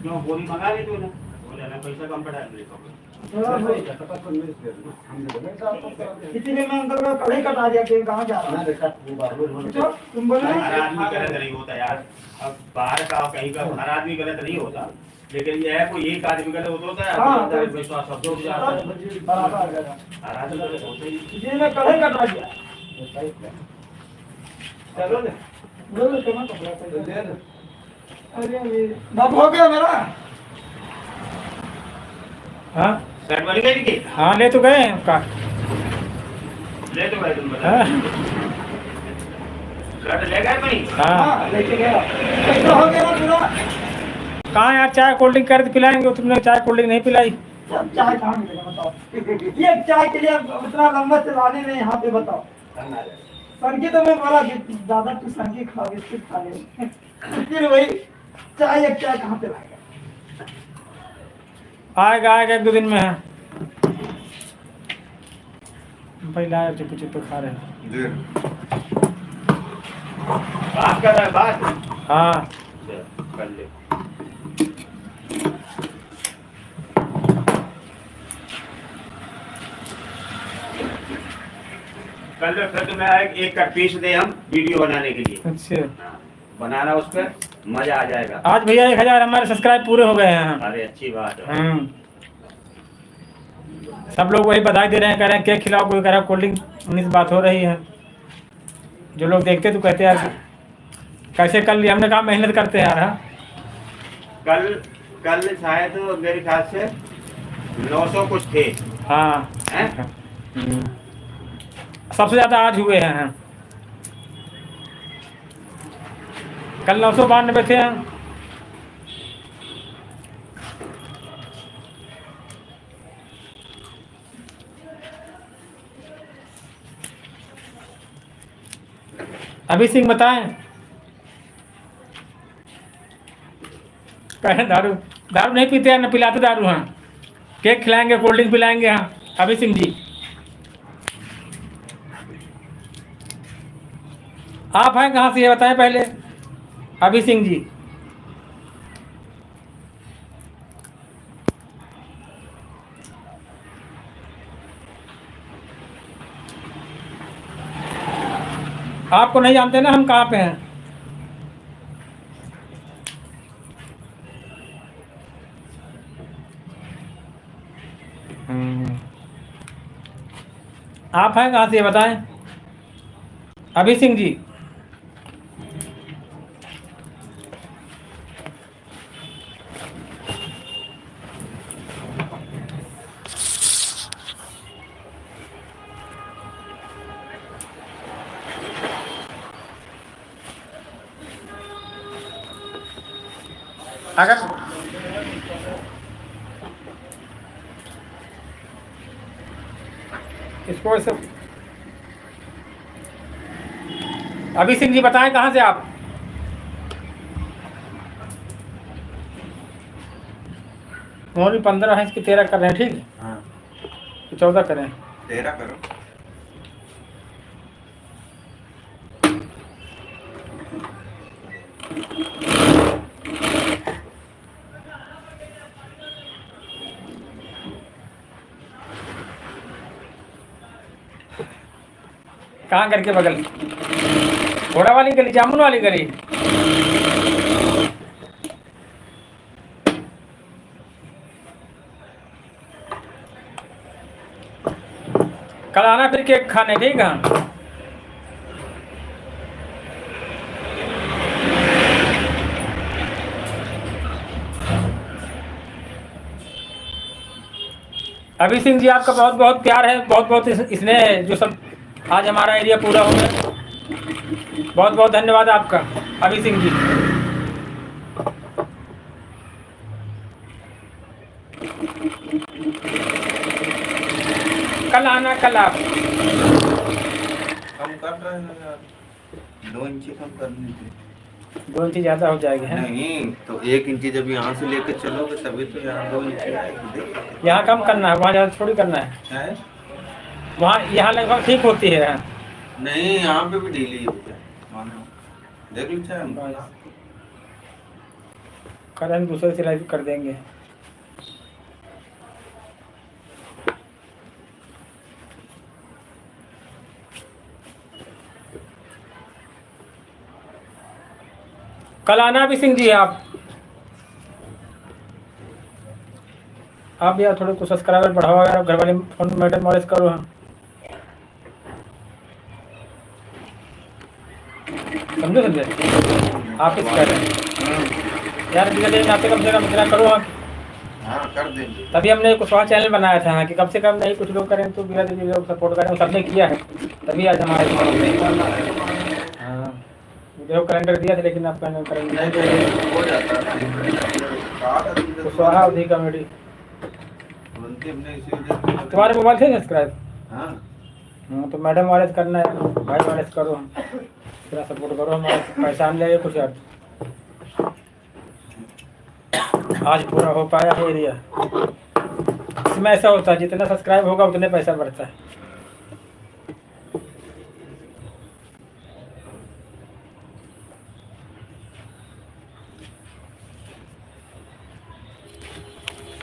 क्यों बोरी मंगा ली तूने? बोले ना पैसा कम पड़ा है। किसी ने मैं अंदर में कढ़ाई कटा दिया कि कहाँ जा रहा है। तुम बोले हर आदमी गलत नहीं होता यार। अब बाहर का कहीं का हर आदमी गलत नहीं होता, लेकिन ये है कोई एक आदमी गलत होता है। विश्वास शब्दों से जाता है, हर आदमी गलत होता ही। किसी ने कढ़ाई कटा दिया। चलो ले बोलो कमा कपड़ा दे दे। अरे ये बाप हो गया मेरा। हाँ शर्ट बन गई थी? हाँ ले तो गए हैं आपका। ले तो भाई तुम बता। हाँ शर्ट ले गए भाई? हाँ लेके गया कैसा हो गया पूरा। कहाँ यार चाय कोल्ड ड्रिंक कर पिलाएंगे, तुमने चाय कोल्ड ड्रिंक नहीं पिलाई। चाय कहाँ मिलेगा बताओ। ये चाय के लिए उतना लंबा चलाने में यहाँ पे बताओ। संगी तो मैं बोला कि दादा तू संगी खा बिस्किट खा ले, फिर वही चाय एक चाय कहाँ पे लाएगा। आएगा आएगा 1-2 दिन में। है भाई लाया चुप चुप खा रहे हैं। बात कर रहा है बात। हाँ कर ले। कल फिर तुम्हें एक का पीस दे हम वीडियो बनाने के लिए। अच्छा बनाना उस पर मजा आ जाएगा। आज भैया 1000 हमारे सब्सक्राइब पूरे हो गए हैं। अरे अच्छी बात है। सब लोग वही बधाई दे रहे हैं, कह रहे हैं केक खिलाओ, कोई कह रहा है कोल्ड ड्रिंक। उन्हीं से बात हो रही है। जो लोग देखते तो कहते यार कैसे कर लिया, हमने कहा मेहनत करते हैं यार। हाँ कल शायद मेरे ख्याल से 900 कुछ थे। हाँ हैं? सबसे ज़्यादा आज हुए हैं। कल 992 थे। अभी सिंह बताएं। कहें दारू दारू नहीं पीते हैं, न पिलाते दारू। हाँ केक खिलाएंगे, कोल्ड ड्रिंक पिलाएंगे। हाँ अभी सिंह जी आप हैं कहाँ से ये बताएं पहले। अभी सिंह जी आपको नहीं जानते ना हम कहाँ पे हैं। आप हैं कहाँ से बताएं? अभी सिंह जी। अगर इसको ऐसे अभी सिंह जी बताएं कहाँ से आप? मोहरी 15 है, इसकी 13 कर रहे हैं, ठीक है? हाँ 14 करें। 13 करो। कहाँ घर के बगल? घोड़ा वाली गली, जामुन वाली गली? कल आना फिर केक खाने, ठीक है? अभी सिंह जी आपका बहुत बहुत प्यार है, बहुत बहुत इसने जो सब आज हमारा एरिया पूरा हो गया। बहुत बहुत धन्यवाद आपका अभी सिंह जी। कल आना, कल आप। कम कर रहे हैं यार, 2 इंची कम करनी थी। 2 इंची ज़्यादा हो जाएगी है? नहीं तो 1 इंची जब यहाँ से लेकर चलोगे तभी तो यहाँ 2 इंची आएगी। यहाँ कम करना है, वहाँ ज़्यादा थोड़ी करना है। है? वहाँ यहाँ लगभग ठीक होती है। नहीं यहाँ पे भी ढीली होती है, मानो देख लो चाहे करें दूसरे सिलाई भी कर देंगे। कल आना भी सिंह जी आप यार थोड़े कुछ सब्सक्राइबर बढ़ाओ यार, घर वाले फोन मैटर मॉलेज करो। हाँ समझो आप किस कह रहे हैं यार? धीरे नाते कम से कम इतना करो। हाँ कर देंगे। तभी हमने कुछ और चैनल बनाया था कि कम से कम नहीं कुछ लोग करें तो बिना लोग सपोर्ट करें, सबने किया है तभी आज हमारे। हाँ वीडियो कैलेंडर दिया था लेकिन आपका कैलेंडर हो जाता है। स्वाहा अवधि कॉमेडी। तुम्हारे मोबाइल थे सब्सक्राइब? हाँ तो मैडम वाले करना है, भाई वाले करो, हम थोड़ा सपोर्ट करो, हमारे पहचान ले कुछ यार। आज पूरा हो पाया है एरिया। इसमें ऐसा होता है जितना सब्सक्राइब होगा उतने पैसा बढ़ता है।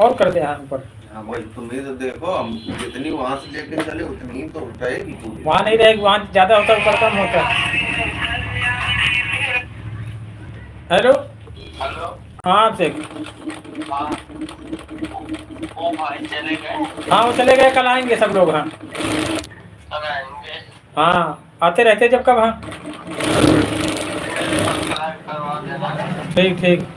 और करते हैं हम पर। हाँ भाई तुम्हें तो देखो, हम जितनी वहाँ से लेके चले उतनी ही तो उठाएगी। वहाँ नहीं रहेगी, वहाँ ज़्यादा होता है, ऊपर कम होता है। हेलो हाँ से वो भाई चले गए। हाँ वो चले गए, कल आएंगे सब लोग। हाँ कब आएंगे? हाँ आते रहते जब कब। हाँ करवा देना। ठीक ठीक।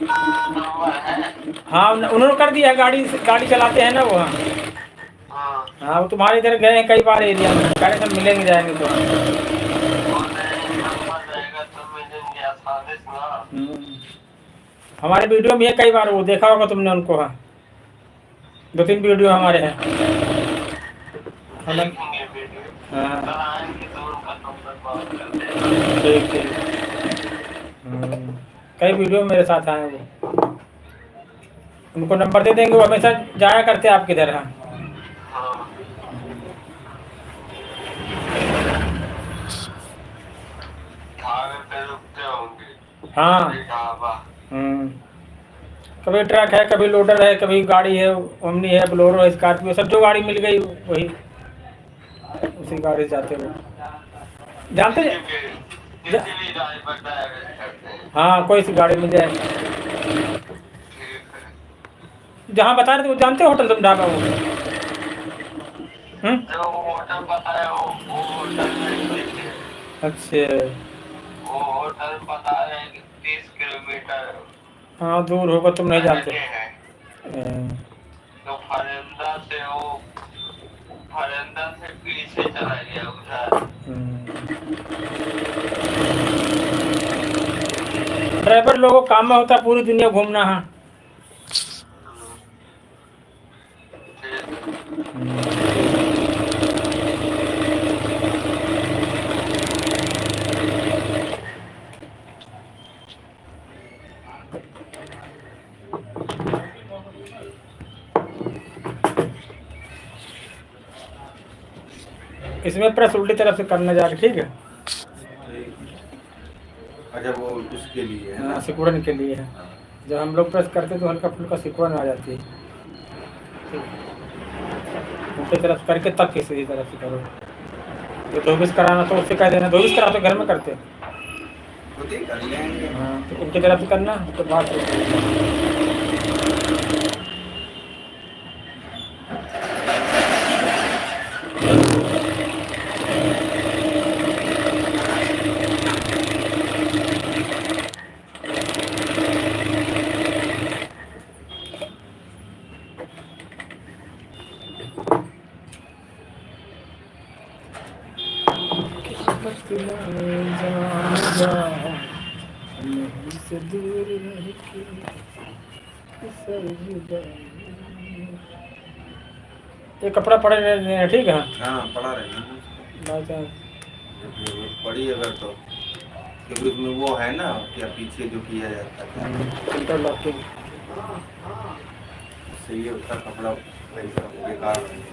नंबर है? हाँ उन्होंने कर दिया, गाड़ी चलाते हैं ना वो। हाँ हाँ हाँ वो तुम्हारे इधर गए हैं कई बार एरिया में, कह रहे सब मिलेंगे जाएंगे तो। नंबर रहेगा तो मिलेंगे आसानी से ना। हमारे वीडियो में है कई बार, वो देखा होगा तुमने उनको। हाँ 2-3 वीडियो हमारे हैं। देखेंगे वीडियो। हाँ कल आएंगे तो उनका नंबर बात कर देंगे। ठीक ठीक। कई वीडियो मेरे साथ आए वो, उनको नंबर दे देंगे, वो हमेशा जाया करते हैं आपके इधर। हाँ हाँ ढाबे पे रुकते होंगे। हाँ ढाबा। कभी ट्रक है, कभी लोडर है, कभी गाड़ी है, ओमनी है, बोलेरो है, स्कॉर्पियो, सब जो गाड़ी मिल गई वही। उसी गाड़ी से जाते हो जानते इसीलिए ड्राइवर करते हैं। हाँ कोई सी गाड़ी मिल जाए ठीक है। जहाँ बता रहे थे वो जानते हो होटल तुम ढाबा वो जो होटल बताया वो होटल नहीं देखिए। अच्छा वो होटल बता रहे हैं कि 30 किलोमीटर हाँ दूर होगा तुम नहीं आगे जानते है। तो फरेंदा से पीछे चला गया उधर। ड्राइवर लोगों को काम में होता है पूरी दुनिया घूमना है इसमें प्रेस उल्टी तरफ से करना जाके ठीक है अच्छा वो उसके लिए है ना? हाँ सिकुड़न के लिए है जब हम लोग प्रेस करते हैं तो हल्का फुल्का सिकुड़न आ जाती है उल्टी तरफ करके तब के सीधी तरफ से करो तो धोबिस कराना तो उससे कह देना धोबिस करा तो घर में करते खुद ही कर लेंगे। हाँ तो उल्टी तरफ से करना तो बात ये कपड़ा पड़े रहने ठीक है हाँ पड़ा रहेगा बाई चांस जरूरत पड़ी अगर तो क्योंकि उसमें वो है ना क्या पीछे जो किया जाता है इंटरलॉकिंग उससे ये उसका कपड़ा वैसा बेकार नहीं है।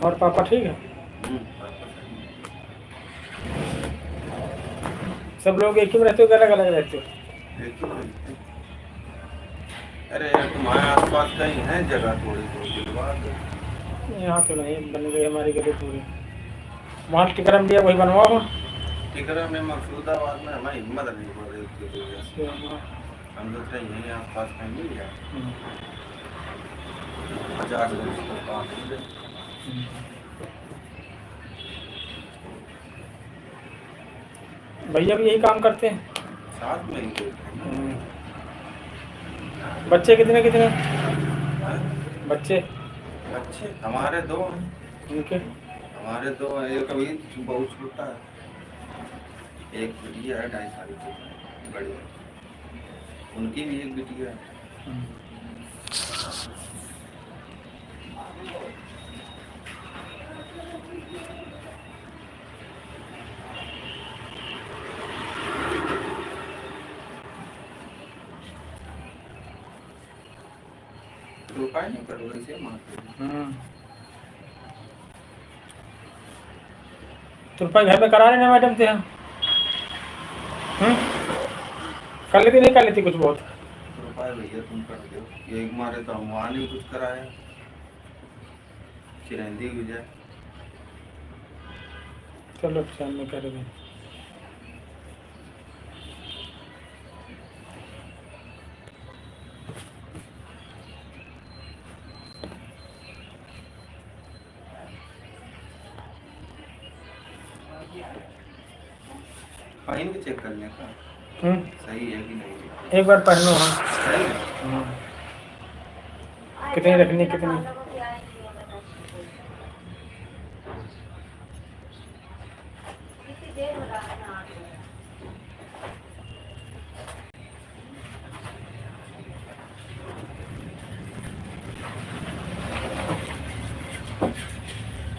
और पापा ठीक है सब लोग एक ही में रहते हो अलग अलग रहते हो अरे यार तुम्हारे आसपास कहीं है जगह थोड़ी बहुत दिलवा दो। यहाँ तो नहीं बन गई हमारी गली पूरी वहाँ टिकरम दिया वही बनवाओ टिकरा में मकसूदाबाद में हमारी हिम्मत नहीं पड़ रही उसकी वजह से हम लोग कहीं यहीं आसपास कहीं मिल जाए 50 वर्ष का काम मिल जाए। भैया भी यही काम करते हैं साथ में ही देखते हैं। बच्चे कितने कितने बच्चे अच्छे हमारे दो हैं उनके हमारे दो हैं एक अभी बहुत छोटा है एक बिटिया है 2.5 साल की बड़ी उनकी भी एक बिटिया है। तो उपाय नहीं करो ऐसे मारते तो रुपये घर में करा लेना मैडम से हम कर लेती नहीं कर लेती कुछ बहुत रुपये भैया तुम कर दो ये मारे तो हम वहाँ नहीं कुछ कराया चिरंदी गुजर चलो शाम में कर दें फाइन भी चेक करने का सही है कि नहीं एक बार पहनो हाँ सही है। कितनी रखनी कितनी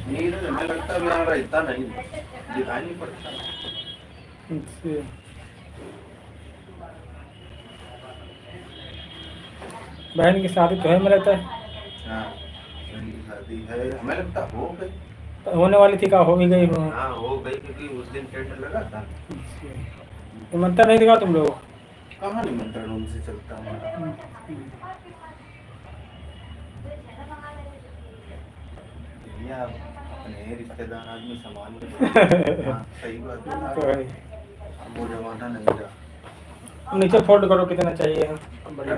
नहीं तो हमें लगता है मेरा इतना नहीं दिखाई नहीं पड़ता। अच्छा। बहन की शादी तो है में रहता है हाँ बहन की शादी है हमें लगता हो गई होने वाली थी का हो भी गई हो हाँ हो गई क्योंकि उस दिन टेंडर लगा था। निमंत्रण नहीं दिखा तुम लोग कहाँ निमंत्रण उनसे चलता है भैया अपने रिश्तेदार आदमी सामान में हाँ, सही बात है तो है। अब वो जमाना नहीं रहा। नीचे फोल्ड करो कितना चाहिए है बढ़िया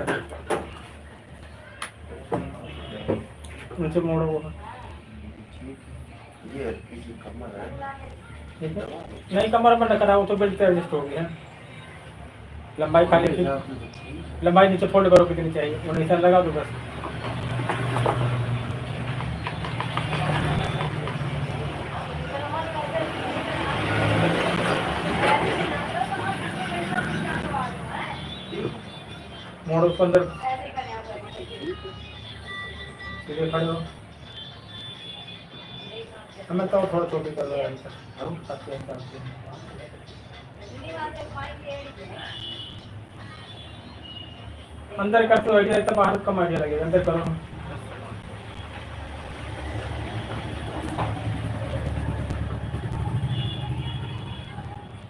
नीचे मोड़ो वो ये हल्की सी कमर है ठीक है नहीं कमर में रखना वो तो बेल्ट पे एडजस्ट हो गया लंबाई खाली फिर लंबाई नीचे फोल्ड करो कितनी चाहिए वो निशान लगा दो बस मोड़ो उसको अंदर सीधे खड़े हो हमें तो थोड़ा छोटी कर रहा है अंदर कर तो आइडिया तो बाहर कम आइडिया लगेगा अंदर करो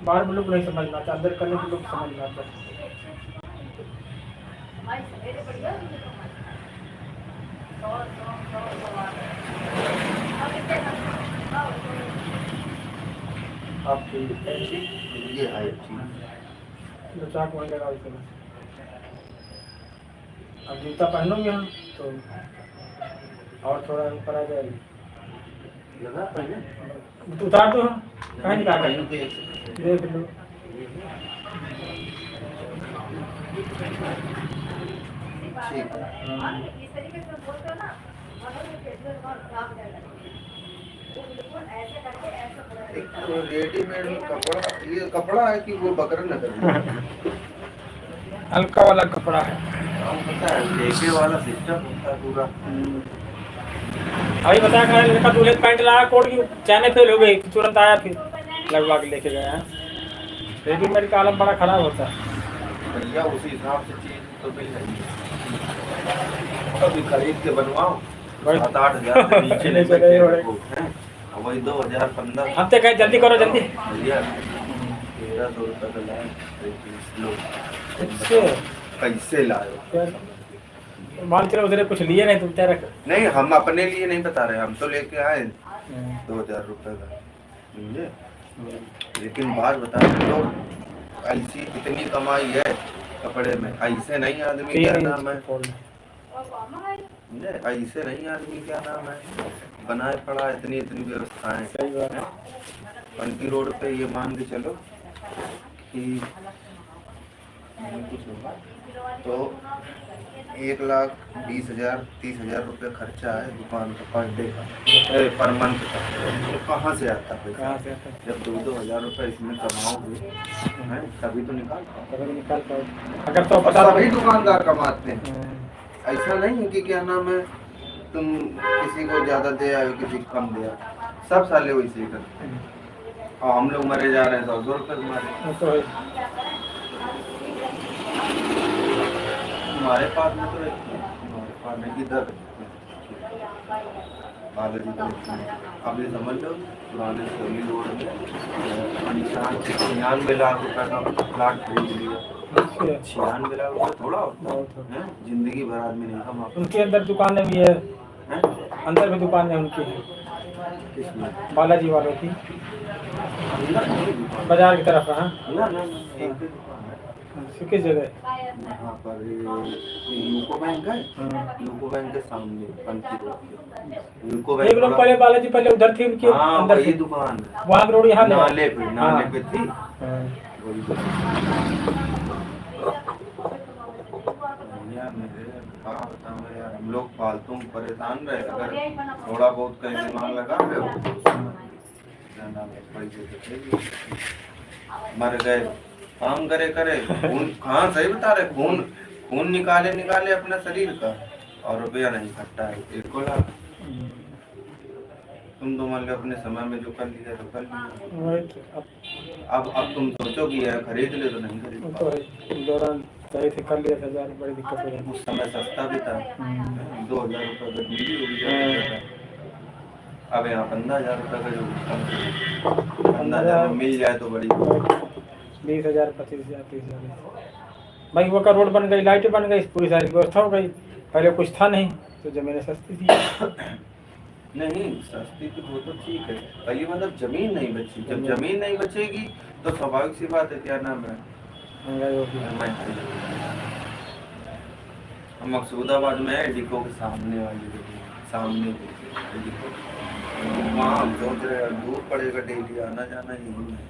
बाहर में लोग नहीं समझना आता अंदर करने के लोग समझ में आता आप ये है ठीक जो चाक वहीं लगा देते हैं अब जूता पहनोगे हम तो और थोड़ा ऊपर आ जाएगी लगा पहले तो उतार दो हम कहीं निकाल देख लो ठीक है एक तो रेडीमेड में कपड़ा ये कपड़ा है कि वो बकरा नगर हल्का वाला कपड़ा है पता है लेके वाला सिस्टम होता है पूरा अभी बताया खा लड़का दूल्हे पैंट लाया कोट की चैने फेल हो गई तुरंत आया फिर लगवा के लेके गया रेडीमेड का आलम बड़ा खराब होता है भैया उसी हिसाब से चीज तो मिल रही है कभी खरीद के बनवाओ 7-8 हजार से नीचे नहीं बैठे हैं और वही 2015 हम तो कहें जल्दी करो जल्दी भैया 1300 रुपये का लाए लो अच्छे कैसे लाए फिर मान चलो उधर कुछ लिए नहीं तुम तेरा नहीं हम अपने लिए नहीं बता रहे हम तो लेके आए 2000 रुपये का समझे लेकिन बात बता रहे तो ऐसी इतनी कमाई है कपड़े में ऐसे नहीं आदमी क्या नाम है समझे ऐसे नहीं आदमी क्या नाम है बनाए पड़ा इतनी इतनी व्यवस्थाएं सही बात है पंटी रोड पे ये मान के चलो कि कुछ होगा तो 1,20,000 30,000 रुपये खर्चा है दुकान का पर डे का पर मंथ का तो कहाँ से आता है पैसा कहाँ से आता है? जब 2-2 हज़ार रुपये इसमें कमाओगे हैं तभी तो निकाल पाओ अगर निकाल पाओ अगर तो पता सभी दुकानदार कमाते हैं ऐसा नहीं है कि क्या नाम है तुम किसी को ज़्यादा दे आए किसी को कम दे आए सब साले वैसे ही करते हैं और हम लोग मरे जा रहे हैं 100 रुपये तुम्हारे तो हमारे पास में तो हमारे पास में किधर बालाजी का अब ये समझ लो पुराने सोनी रोड में 96 लाख रुपए का प्लाट खरीद लिया 96 लाख रुपए थोड़ा होता है जिंदगी भर आदमी नहीं कमा उनके अंदर दुकानें भी है हैं अंदर भी दुकानें उनकी हैं किसमें बालाजी वालों की अंदर नहीं दुकान बाजार की तरफ हाँ ना ना एक ही दुकान है किस जगह यहाँ पर ये यूको बैंक है यूको बैंक के सामने पंची रोड पे यूको एक लोग बैंक पहले बालाजी पहले उधर थी उनकी हाँ अंदर वही थी दुकान है वहाँ रोड यहाँ ले नाले पे थी हाँ। वही दुकान भैया मेरे क्या बताऊँ यार हम लोग फालतू में परेशान रहे अगर थोड़ा बहुत कहीं दिमाग लगा रहे हो क्या नाम है, पैसे तो चाहिए। मर गए काम करे करे खून हाँ सही बता रहे खून निकाले निकाले अपने शरीर का और रुपया नहीं इकट्ठा है 1 लाख तुम तो मान लो अपने समय में जो कर लिया तो कर लिया वही तो, अब तुम सोचो कि यार खरीद ले तो नहीं खरीद तो पाओ है। दौरान सही से कर लिया था यार बड़ी दिक्कत हो जाती उस समय सस्ता भी था 2,000 रुपये का मिली होगी अब यहाँ 15,000 रुपये का जो 15,000 में मिल जाए तो बड़ी 20,000 25,000 30,000 भाई वो का रोड बन गई लाइट बन गई पूरी सारी व्यवस्था हो गई पहले कुछ था नहीं तो जमीनें सस्ती थी नहीं सस्ती तो वो तो ठीक है, पहली मतलब जमीन नहीं बची, जब जमीन नहीं बचेगी तो स्वाभाविक सी बात है, क्या नाम है, महंगाई होगी। हम मकसूदाबाद में है डिको के सामने वाली जगह, सामने डिको, वहाँ हम सोच रहे हैं दूर पड़ेगा, डेली आना जाना यही है।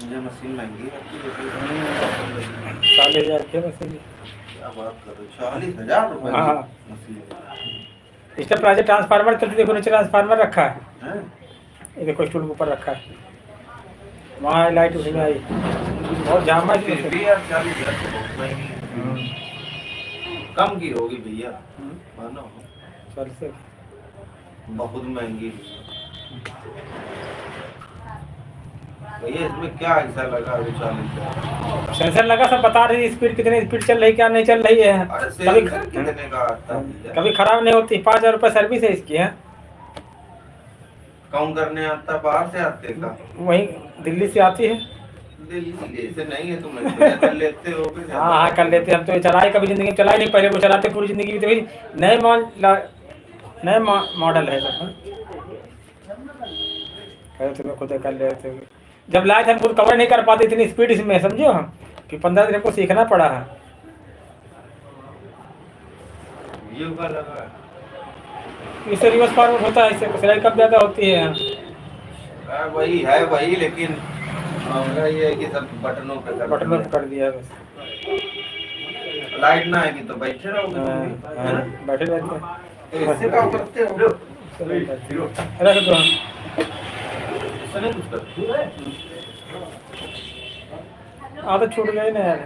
ये मशीन महंगी रहती है, 40,000 के मशीन। क्या बात कर रहे हो, 40,000 रुपए हाँ। की मशीन इसका प्राइस ट्रांसफार्मर चलते, देखो नीचे ट्रांसफार्मर रखा है, है? ये देखो स्टूल के ऊपर रखा है, वहाँ लाइट उसी में आई, बहुत जाम है फिर इसमें। भी यार 40,000 तो बहुत महंगी है। कम की होगी भैया, मानो चल से बहुत महंगी है। भैया इसमें क्या ऐसा लगा अभी 40,000? सेंसर लगा, सब बता रही स्पीड, कितनी स्पीड चल रही, क्या नहीं चल रही है। अरे कभी सेंसर कितने का आता है? कभी खराब नहीं होती। 5,000 रुपये सर्विस है इसकी है। कौन करने आता, बाहर से आते का? वही दिल्ली से आती है। दिल्ली से नहीं है, तुम ऐसे कर लेते हो फिर? हाँ हाँ कर लेते, हम तो चलाए कभी जिंदगी में चलाए नहीं, पहले वो चलाते पूरी जिंदगी तो नए मॉडल है सब। तुम्हें खुद कर लेते हो, जब लाए थे हम खुद कवर नहीं कर पाते इतनी स्पीड इसमें, समझो हम, फिर 15 दिन हमको सीखना पड़ा है। ये ऊपर लगा है। इससे रिवर्स फॉरवर्ड होता है, इससे सिलाई कम ज़्यादा होती है। वही है वही, लेकिन मामला ये है कि सब बटनों पे बटनों पे कर दिया बस। लाइट ना आएगी तो बैठे रहोगे तुम भी, है ना? बैठे रहते हैं। तो इससे क्या करते हो? रख दो। इससे नहीं कुछ करते? आदत छूट गई ना यार।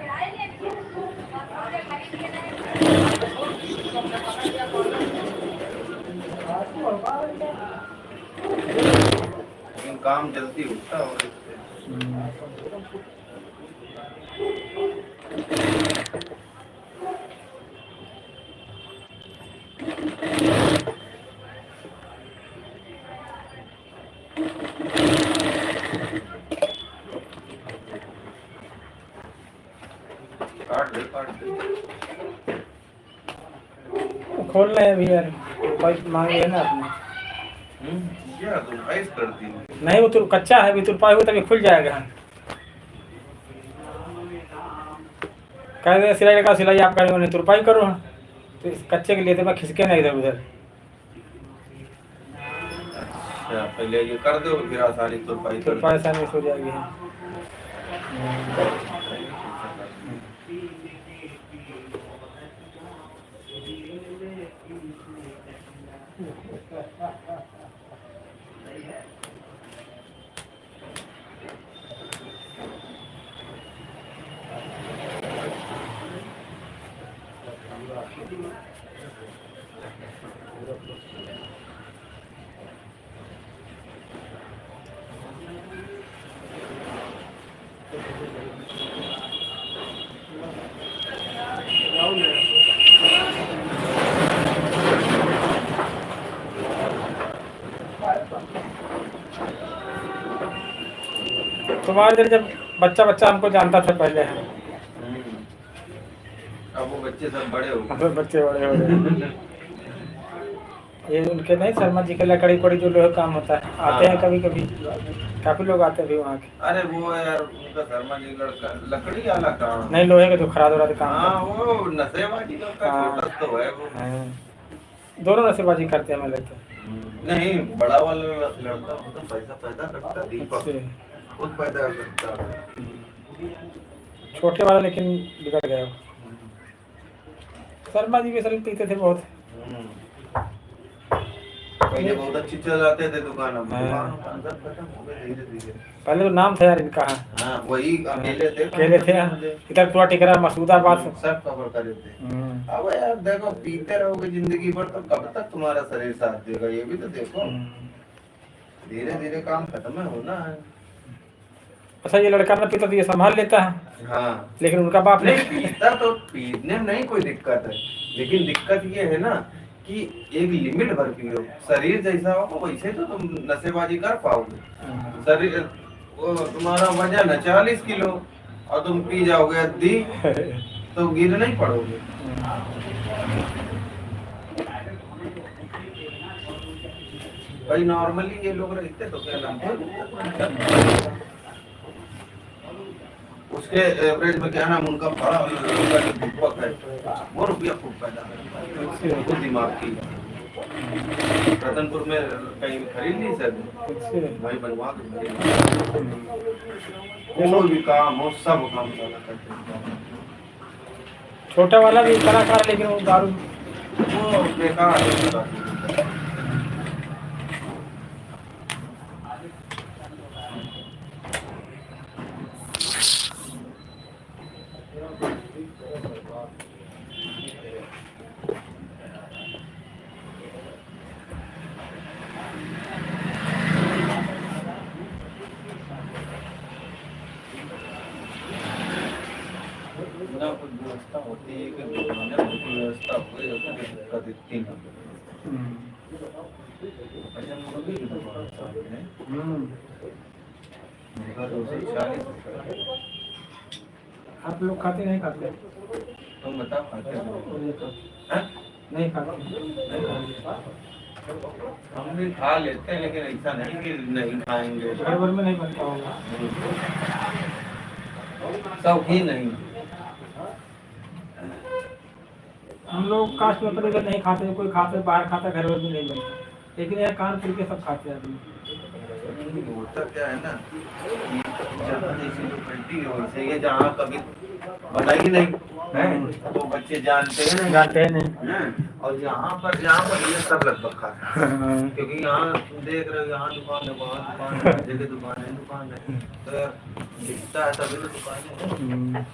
लेकिन काम जल्दी होता है और इससे काट दे। खोल रहे हैं अभी यार, बाइक मांगी है ना आपने। क्या तुम ऐसे करती हो? नहीं वो तो कच्चा है, अभी तुरपाई हुआ तभी खुल जाएगा। कह दे सिलाई लगा, सिलाई आप करेंगे नहीं, तुरपाई करो। तो इस कच्चे के लिए तो मैं खिसके ना इधर उधर। अच्छा पहले ये कर दो फिर आसानी तुरपाई कर तुरपाई आसानी से हो जाएगी। तुम्हारे इधर जब बच्चा हमको जानता था पहले, अब वो बच्चे सब बड़े हो अब बच्चे बड़े हो गए। ये उनके नहीं, शर्मा जी के लकड़ी पड़ी जो लोहे काम होता है, आते हैं कभी कभी, काफी लोग आते हैं भी वहाँ के। अरे वो यार उनका शर्मा जी लड़का लकड़ी वाला काम नहीं लोहे के जो खराद काम। हाँ वो नशेबाजी का हाँ। छोटा तो है वो। हाँ। दोनों नशेबाजी करते हैं, मैं लगता है। नहीं बड़ा वाला लड़का वो तो पैसा पैदा करता है, दीपक अच्छा। खुद पैदा करता है। छोटे वाला लेकिन बिगड़ गया वो। शर्मा जी भी असल पीते थे बहुत। पहले बहुत अच्छी चल जाते थे दुकान, अब हाँ। दुकान अंदर खत्म हो गए धीरे धीरे। पहले तो नाम था यार इनका। हाँ वही अकेले थे, अकेले थे इधर पूरा टिकरा मसूदाबाद। सब कवर करे थे। हम्म, अब यार देखो पीते रहोगे जिंदगी भर तो कब तक तुम्हारा शरीर साथ देगा, ये भी तो देखो। धीरे धीरे काम खत्म होना है। अच्छा ये लड़का ना पीता तो ये संभाल लेता है, हाँ लेकिन उनका बाप नहीं नहीं। पीता तो पीने में नहीं कोई दिक्कत है, लेकिन दिक्कत ये है ना कि एक लिमिट भर पियो। शरीर जैसा होगा वैसे तो तुम नशेबाजी कर पाओगे। शरीर वो तुम्हारा वजन है 40 किलो और तुम पी जाओगे आधी तो गिर नहीं पड़ोगे। भाई नॉर्मली ये लोग रहते तो क्या नाम है उसके एवरेज में क्या नाम उनका बड़ा दीपक है, वो रुपया खूब पैदा करता है। वो दिमाग की रतनपुर में कहीं खरीद नहीं सकते, भाई बनवा के कोई भी काम हो सब काम सारा करते हैं। छोटा वाला भी कलाकार, लेकिन वो दारू वो बेकार है। ना कुछ व्यवस्था होती है कि दुकान में कुछ व्यवस्था हो गई तो दिक्कत इतनी ना अच्छा मुर्गी की दुकान सामने मुर्गा 240 रुपये। आप लोग खाते नहीं खाते? तुम बताओ खाते हो? हैं? नहीं खाते। हम भी खा लेते हैं लेकिन ऐसा नहीं कि नहीं खाएंगे। घर भर में नहीं बनता होगा। सब ही नहीं। हम लोग कास्ट में तो इधर नहीं खाते, कोई खाते बाहर खाता, घर में भी नहीं बनता, लेकिन यह कानपुर के सब खाते हैं आदमी। होता क्या है ना जहाँ जैसी लोकेलिटी है वैसे ये जहाँ कभी बनाई नहीं है तो बच्चे जानते हैं नहीं। और यहाँ पर ये सब लगभग खाता है क्योंकि यहाँ देख रहे हो यहाँ दुकान है वहाँ दुकान है जगह दुकान है तो दिखता है तभी तो दुकान है।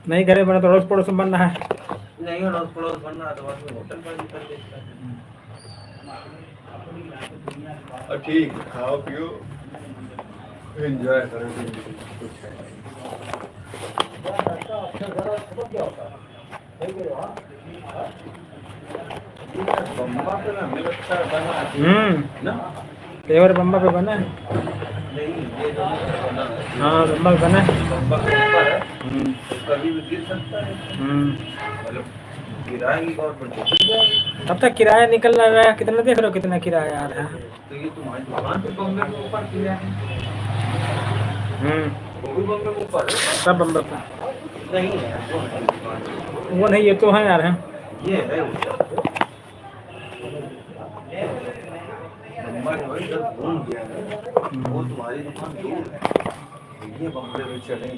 नहीं घरे बना तो अड़ोस पड़ोस में बनना है। नहीं अड़ोस पड़ोस बनना है तो बाद में होटल पर कर देता है। ठीक है खाओ पियो एंजॉय करो कुछ बम्बा पे ना हमें लगता है बना ना पेवर बम्बा पे बना है। नहीं ये जो बना है हाँ बम्बा पे बना है। बम्बा के ऊपर है तो कभी भी गिर सकता है मतलब गिराएंगी गवर्नमेंट तब तक किराया निकल रहा है। कितना देख रहे हो कितना किराया आ रहा है? तो ये तुम्हारी दुकान पे बम्बे के ऊपर किया है वो भी बम्बे के ऊपर है सब बम्बा पे नहीं है वो है दुकान वो नहीं, ये तो है यार है। ये है बम्बा जो है इधर घूम गया है वो तुम्हारी दुकान दूर है ये बम्बे में चले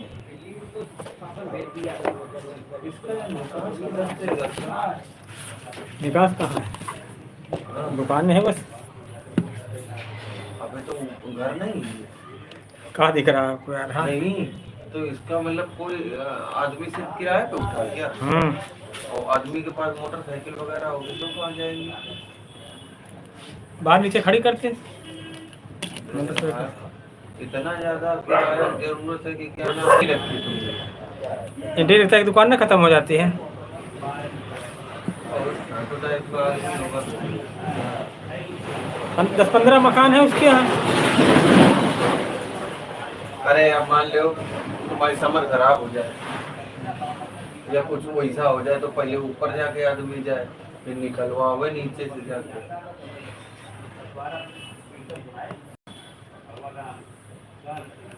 इसका निकास किधर से करता है? निकास कहाँ है? दुकान में है बस। अबे तो घर नहीं है। कहाँ दिख रहा है आपको यार? हाँ नहीं तो इसका मतलब कोई आदमी से किराए पे उठा गया और आदमी के पास मोटरसाइकिल वगैरह होगी तो कहाँ जाएंगे? बाहर नीचे खड़ी करते। इतना ज्यादा किराया जरूरत है कि क्या ना नहीं रखती तुमने इंडी रहता है कि दुकान ना खत्म हो जाती है। और तो टाइप का आदमी होगा 10-15 मकान है उसके यहाँ। अरे अब मान लो तुम्हारी समर खराब हो जाए या कुछ वैसा हो जाए तो पहले ऊपर जाके आदमी जाए फिर निकलवावे नीचे से जाके।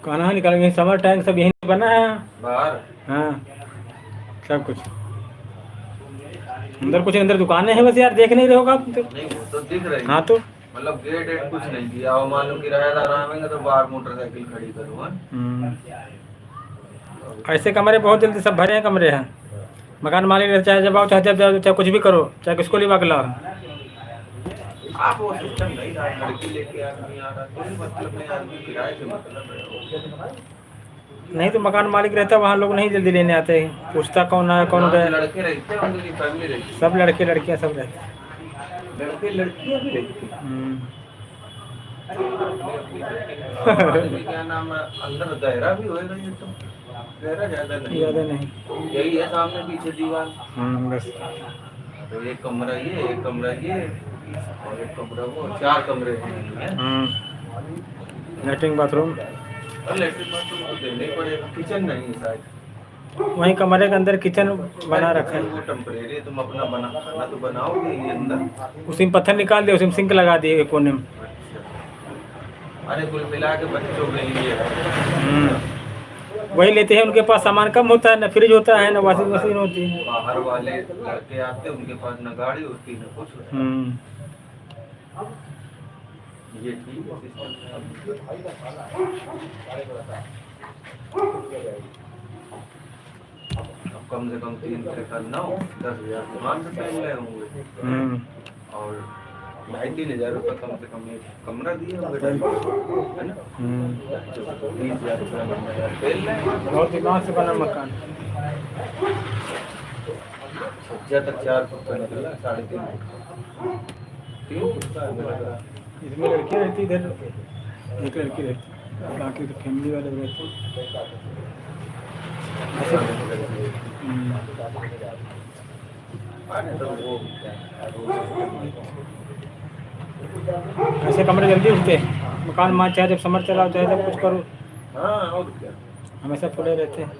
कहाँ निकालेंगे? समर टैंक सब यहीं बना है बाहर हाँ सब कुछ अंदर। कुछ अंदर दुकानें हैं बस यार, देख नहीं रहे होगा आप तो। नहीं वो तो दिख रही हाँ तो मतलब गेट वेट कुछ नहीं दिया और मान लो किराएदार आवेंगे तो बाहर मोटरसाइकिल खड़ी करो ऐसे कमरे बहुत जल्दी सब भरे हैं कमरे हैं। मकान मालिक चाहे जब आओ चाहे जब जाओ चाहे कुछ भी करो चाहे किसको लिवा के लाओ आप वो सिस्टम नहीं रहा, लड़की लेके आदमी आ रहा, कोई मतलब नहीं, आदमी किराए से मतलब है। नहीं तो मकान मालिक रहता वहाँ लोग नहीं जल्दी लेने आते, पूछता कौन आया कौन गया। लड़के रहते हैं, उनकी फैमिली रहती है, सब लड़के लड़कियाँ सब रहते हैं। लड़के लड़कियां भी रहती हैं। क्या नाम है, अंदर दायरा भी होएगा ये तो, दायरा ज्यादा ज़्यादा नहीं, नहीं। यही है सामने पीछे दीवार, बस। तो एक कमरा ये, एक कमरा ये, और एक कमरा वो, 4 कमरे हैं। लेटरिन बाथरूम और लेटरिन बाथरूम तो देने ही पड़ेगा, किचन नहीं है शायद, वहीं कमरे के अंदर किचन बना रखा है। वो टेम्परेरी, तुम अपना बना खाना तो बनाओगे ही अंदर। उसी में पत्थर निकाल दिए, उसी में सिंक लगा दिए एक कोने में। अरे कुल मिला के बच्चों के लिए है। वही लेते हैं, उनके पास सामान कम होता है, ना फ्रिज होता है ना वॉशिंग मशीन होती है। बाहर वाले लड़के आते हैं, उनके पास न गाड़ी होती न कुछ होता। ये ठीक है सिस्टम। अब कम से कम 3 से 9-10,000 सामान से पहन रहे होंगे, और 2,500-3,000 रुपये कम से कम एक कमरा दिए होंगे, है ना। 20,000 रुपये महीना पहन रहे हैं। बहुत दिमाग से बना मकान। सज्जा तक 4 फुट का निकला, 3.5 फुट, 3 फुट का निकला। इसमें लड़की रहती, इधर एक लड़की रहती, बाकी तो फैमिली वाले रहते। ऐसे कमरे जल्दी उठते, मकान मान चाहे जब समर चलाओ चाहे जब कुछ करो, हाँ और क्या, हमेशा खुले रहते हैं।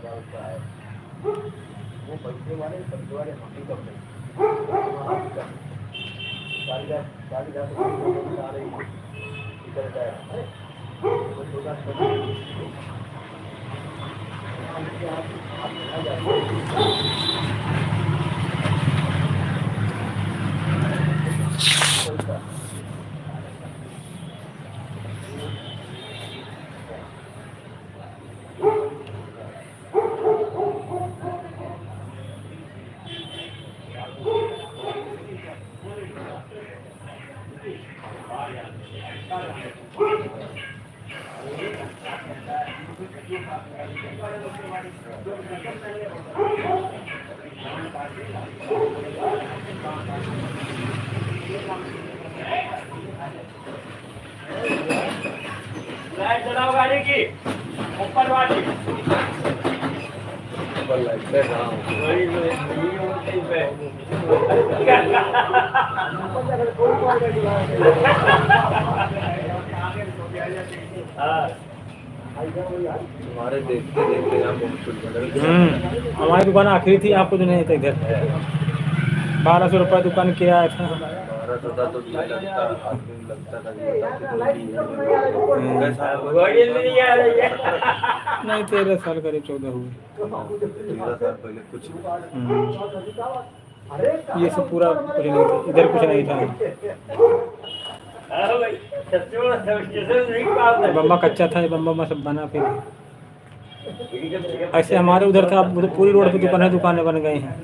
लाइट जलाओ गाड़ी की ऊपर वाली। हमारे देखते देखते यहाँ बहुत कुछ बदल गया। हमारी दुकान आखिरी थी, आपको जो नहीं था इधर 1200 रुपये दुकान किराया था। 1200 था तो नहीं लगता, आदमी लगता था कि नहीं 13 साल करीब 14 हुए। 13 साल पहले कुछ ये सब पूरा कुछ नहीं था, इधर कुछ नहीं था। बम्बा कच्चा था, बम्बा सब बना फिर। ऐसे हमारे उधर था, अब पूरी रोड पे दुकानें बन गई हैं।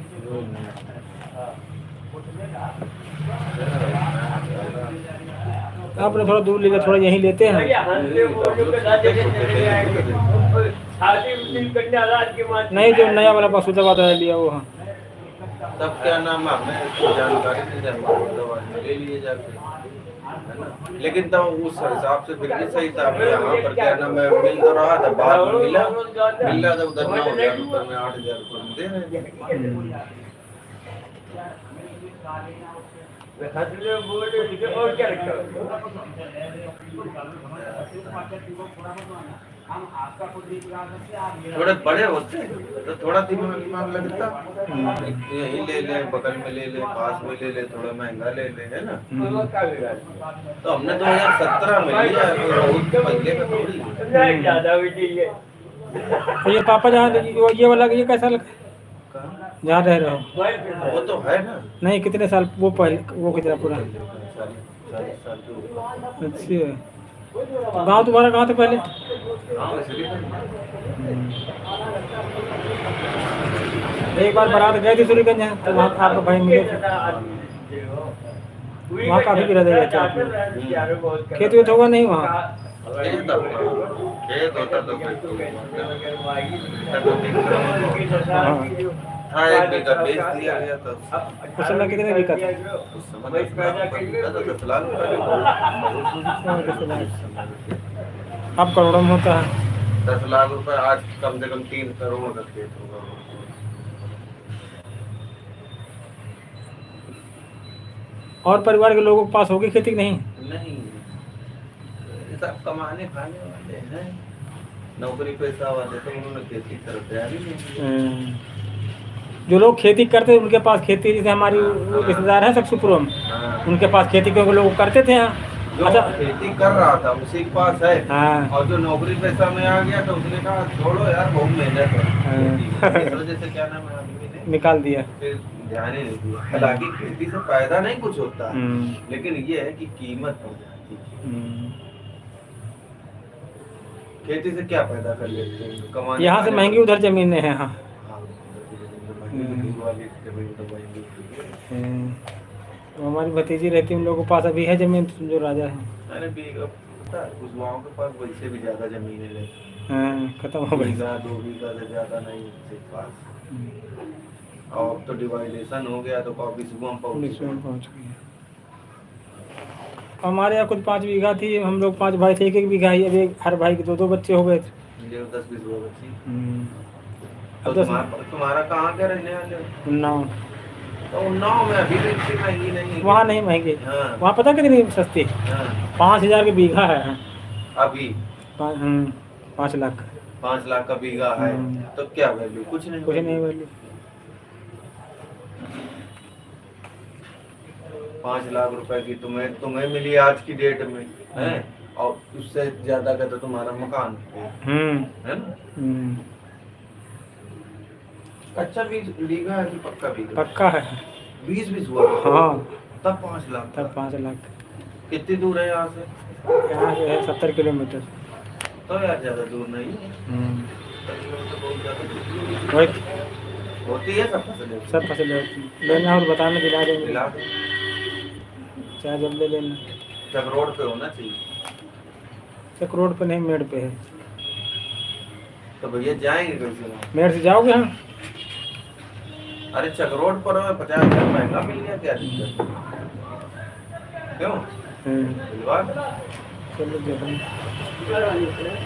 आपने थोड़ा दूर लिया, थोड़ा यहीं लेते हैं। नहीं जो नया वाला बसूदाबाद वाला लिया वो, हाँ तब क्या नाम है, हमें जानकारी नहीं थी, हम ले लिए जाके, है ना। लेकिन तब उस हिसाब से फिर भी सही था। यहाँ पर क्या नाम है, मिल तो रहा था, बाद में मिल रहा था उधर 9,000 रुपये में 8,000 रुपये में दे रहे हैं। और क्या रखा थोड़े बड़े होते तो थोड़ा दिमाग लगता, यहीं ले ले, बगल में ले ले, पास में ले ले, थोड़ा महंगा ले ले, है ना। तो हमने 2017 में लिया, पहले का थोड़ी ज्यादा हुई चाहिए। ये पापा जहाँ ये वाला ये कैसा लगा जहाँ रह रहे हो? वो तो है ना। नहीं कितने साल वो पहले, वो कितना पूरा? 40 साल तो अच्छा। गाँव तुम्हारा कहाँ था पहले? एक बार बारात गए थे सूरीगंज, तो वहाँ आपका भाई मिले थे। वहाँ काफ़ी गिरा दे रहते हैं। खेत वेत होगा नहीं वहाँ? खेत होता तो फिर तो हाँ। था, एक बीघा बेच दिया गया था। उस समय कितने बिका था? उस समय 10 लाख रुपए अब करोड़ों में होता है। 10 लाख रुपए आज कम से कम 3 करोड़ का खेत होगा। और परिवार के लोगों के पास होगी खेती कि नहीं? नहीं, सब कमाने खाने वाले हैं, नौकरी पेशा वाले, तो उन्होंने खेती की तरफ ध्यान ही नहीं दिया। जो लोग खेती करते उनके पास खेती, जैसे हमारी रिश्तेदार हैं सक्सुपुरम, हाँ। उनके पास खेती क्योंकि लोग करते थे यहाँ। जो अच्छा। खेती कर रहा था उसी के पास है। हाँ। और जो नौकरी पेशा में आ गया तो उसने कहा छोड़ो यार, बहुत मेहनत है। इस वजह से क्या नाम है, आदमी ने निकाल दिया। फिर ध्यान ही नहीं दिया। हालांकि खेती से फायदा नहीं कुछ होता है, हम्म। लेकिन ये है कि कीमत हो जाती है। खेती से क्या फायदा कर लेते हैं, कमाने यहाँ से महंगी उधर जमीनें हैं। हाँ। हाँ, महंगी वाली जमीन तो महंगी है। तो हमारी भतीजी रहती है, उन लोगों के पास अभी है जमीन, जो राजा है। अरे बीघा पता है, कुछ गाँव के पास वैसे भी ज्यादा जमीनें रहती हाँ, खत्म हो हैं, गई। बीघा 2 बीघा से ज्यादा नहीं उसके पास। और अब तो डिवाइडेशन हो गया तो काफी सुबह पुलिस में पहुँच गई। हमारे यहाँ कुछ 5 बीघा थी, हम लोग 5 भाई थे, 1-1 बीघा ही। अभी हर भाई के 2-2 बच्चे हो गए थे। 10-20 हुआ बच्ची। अब तो तुम्हारा कहाँ के रहने वाले हो? उन्नाव। तो उन्नाव में अभी भी इतनी महंगी नहीं है। वहाँ नहीं महंगी। हाँ। वहाँ पता कितनी सस्ती? हाँ। 5,000 के बीघा है अभी 5 लाख। 5 लाख का बीघा है तो क्या वैल्यू? कुछ नहीं, कुछ नहीं वैल्यू। 5 लाख रुपए की तुम्हें मिली आज की डेट में है, और उससे ज्यादा का तो तुम्हारा मकान है ना। अच्छा 20 बीघा है कि पक्का बीघा? पक्का है। 20 हुआ? हाँ। तब 5 लाख। तब 5 लाख। कितनी दूर है यहाँ से? यहाँ से है 70 किलोमीटर। तो यार ज्यादा दूर नहीं है। 70 किलोमीटर बहुत ज्यादा दूर वही होती है। सब फसलें सब फसलें होती हैं। लेना और बताना, दिला देंगे। मिला दो। चाहे जब ले लेना। जब रोड पे होना चाहिए। चक रोड पे नहीं, मेड़ पे है। तो भैया जाएंगे कैसे वहाँ? मेड़ से जाओगे? हम अरे चक रोड पर 50,000 महंगा मिल गया, क्या दिक्कत? क्यों दिलवा दो। चलो देखो,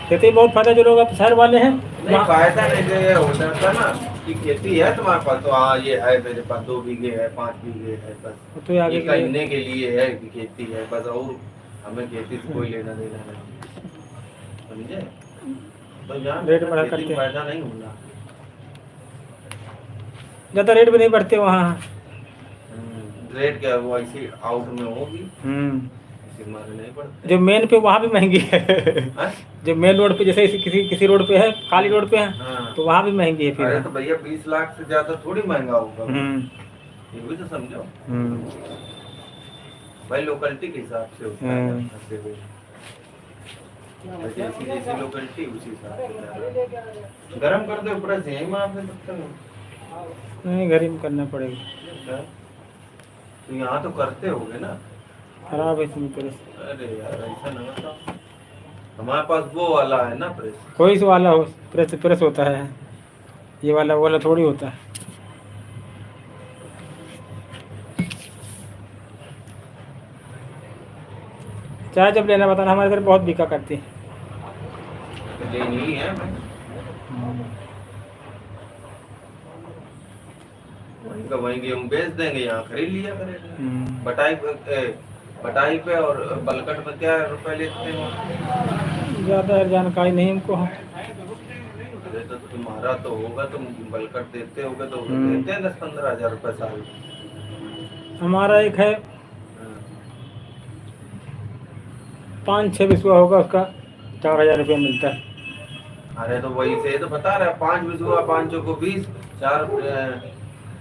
खेती बहुत फायदा। जो लोग अब शहर वाले हैं, नहीं फायदा नहीं, जो ये हो जाता ना कि खेती है तुम्हारे पास, तो हाँ ये है मेरे पास 2 बीघे है, 5 बीघे है, बस तो आगे ये के लिए- कहने के लिए है कि खेती है बस, और हमें खेती से कोई लेना देना नहीं, समझे? तो यहाँ रेट बढ़ा खेती करते हैं। फायदा नहीं होना। ज़्यादा रेट भी नहीं बढ़ते वहाँ। रेट क्या वो ऐसी आउट में होगी, इसी मारे नहीं बढ़ते। जो मेन पे वहाँ भी महंगी है। हाँ? जो मेन रोड पे, जैसे किसी रोड पे है, खाली रोड पे है, हाँ। तो वहाँ भी महंगी है अरे फिर। तो भैया 20 लाख से ज्यादा थोड़ी महंगा होगा, हम्म। ये भी तो समझो हम्म। भाई, लोकेलिटी के हिसाब से होता है। जैसी जैसी लोकेलिटी उसी हिसाब से गरम कर दो ऊपर से, यही मार दे सकते हो। नहीं, घर ही में करना पड़ेगा। तो यहाँ तो करते होगे ना। खराब है इसमें प्रेस। अरे यार ऐसा ना बताओ, हमारे पास वो वाला है ना प्रेस। कोई सा वाला हो, प्रेस होता है। ये वाला वो वाला थोड़ी होता है। चाहे जब लेना बताना, हमारे घर बहुत बिका करती है। लेनी ही है भाई, वहीं का वहीं गेहूँ बेच देंगे, यहाँ खरीद लिया करेंगे। बटाई पे और बलकट में क्या रुपए लेते हैं? ज़्यादा जानकारी नहीं हमको। अरे तो तुम्हारा तो होगा, तुम बलकट देते होगे तो देते हैं 10-15 हजार रुपए साल। हमारा एक है 5-6 बिस्वा होगा, उसका 4,000 रुपया मिलता है। अरे तो वही से तो बता रहा है, 5 बिस्वा, 5 चौको 20, 4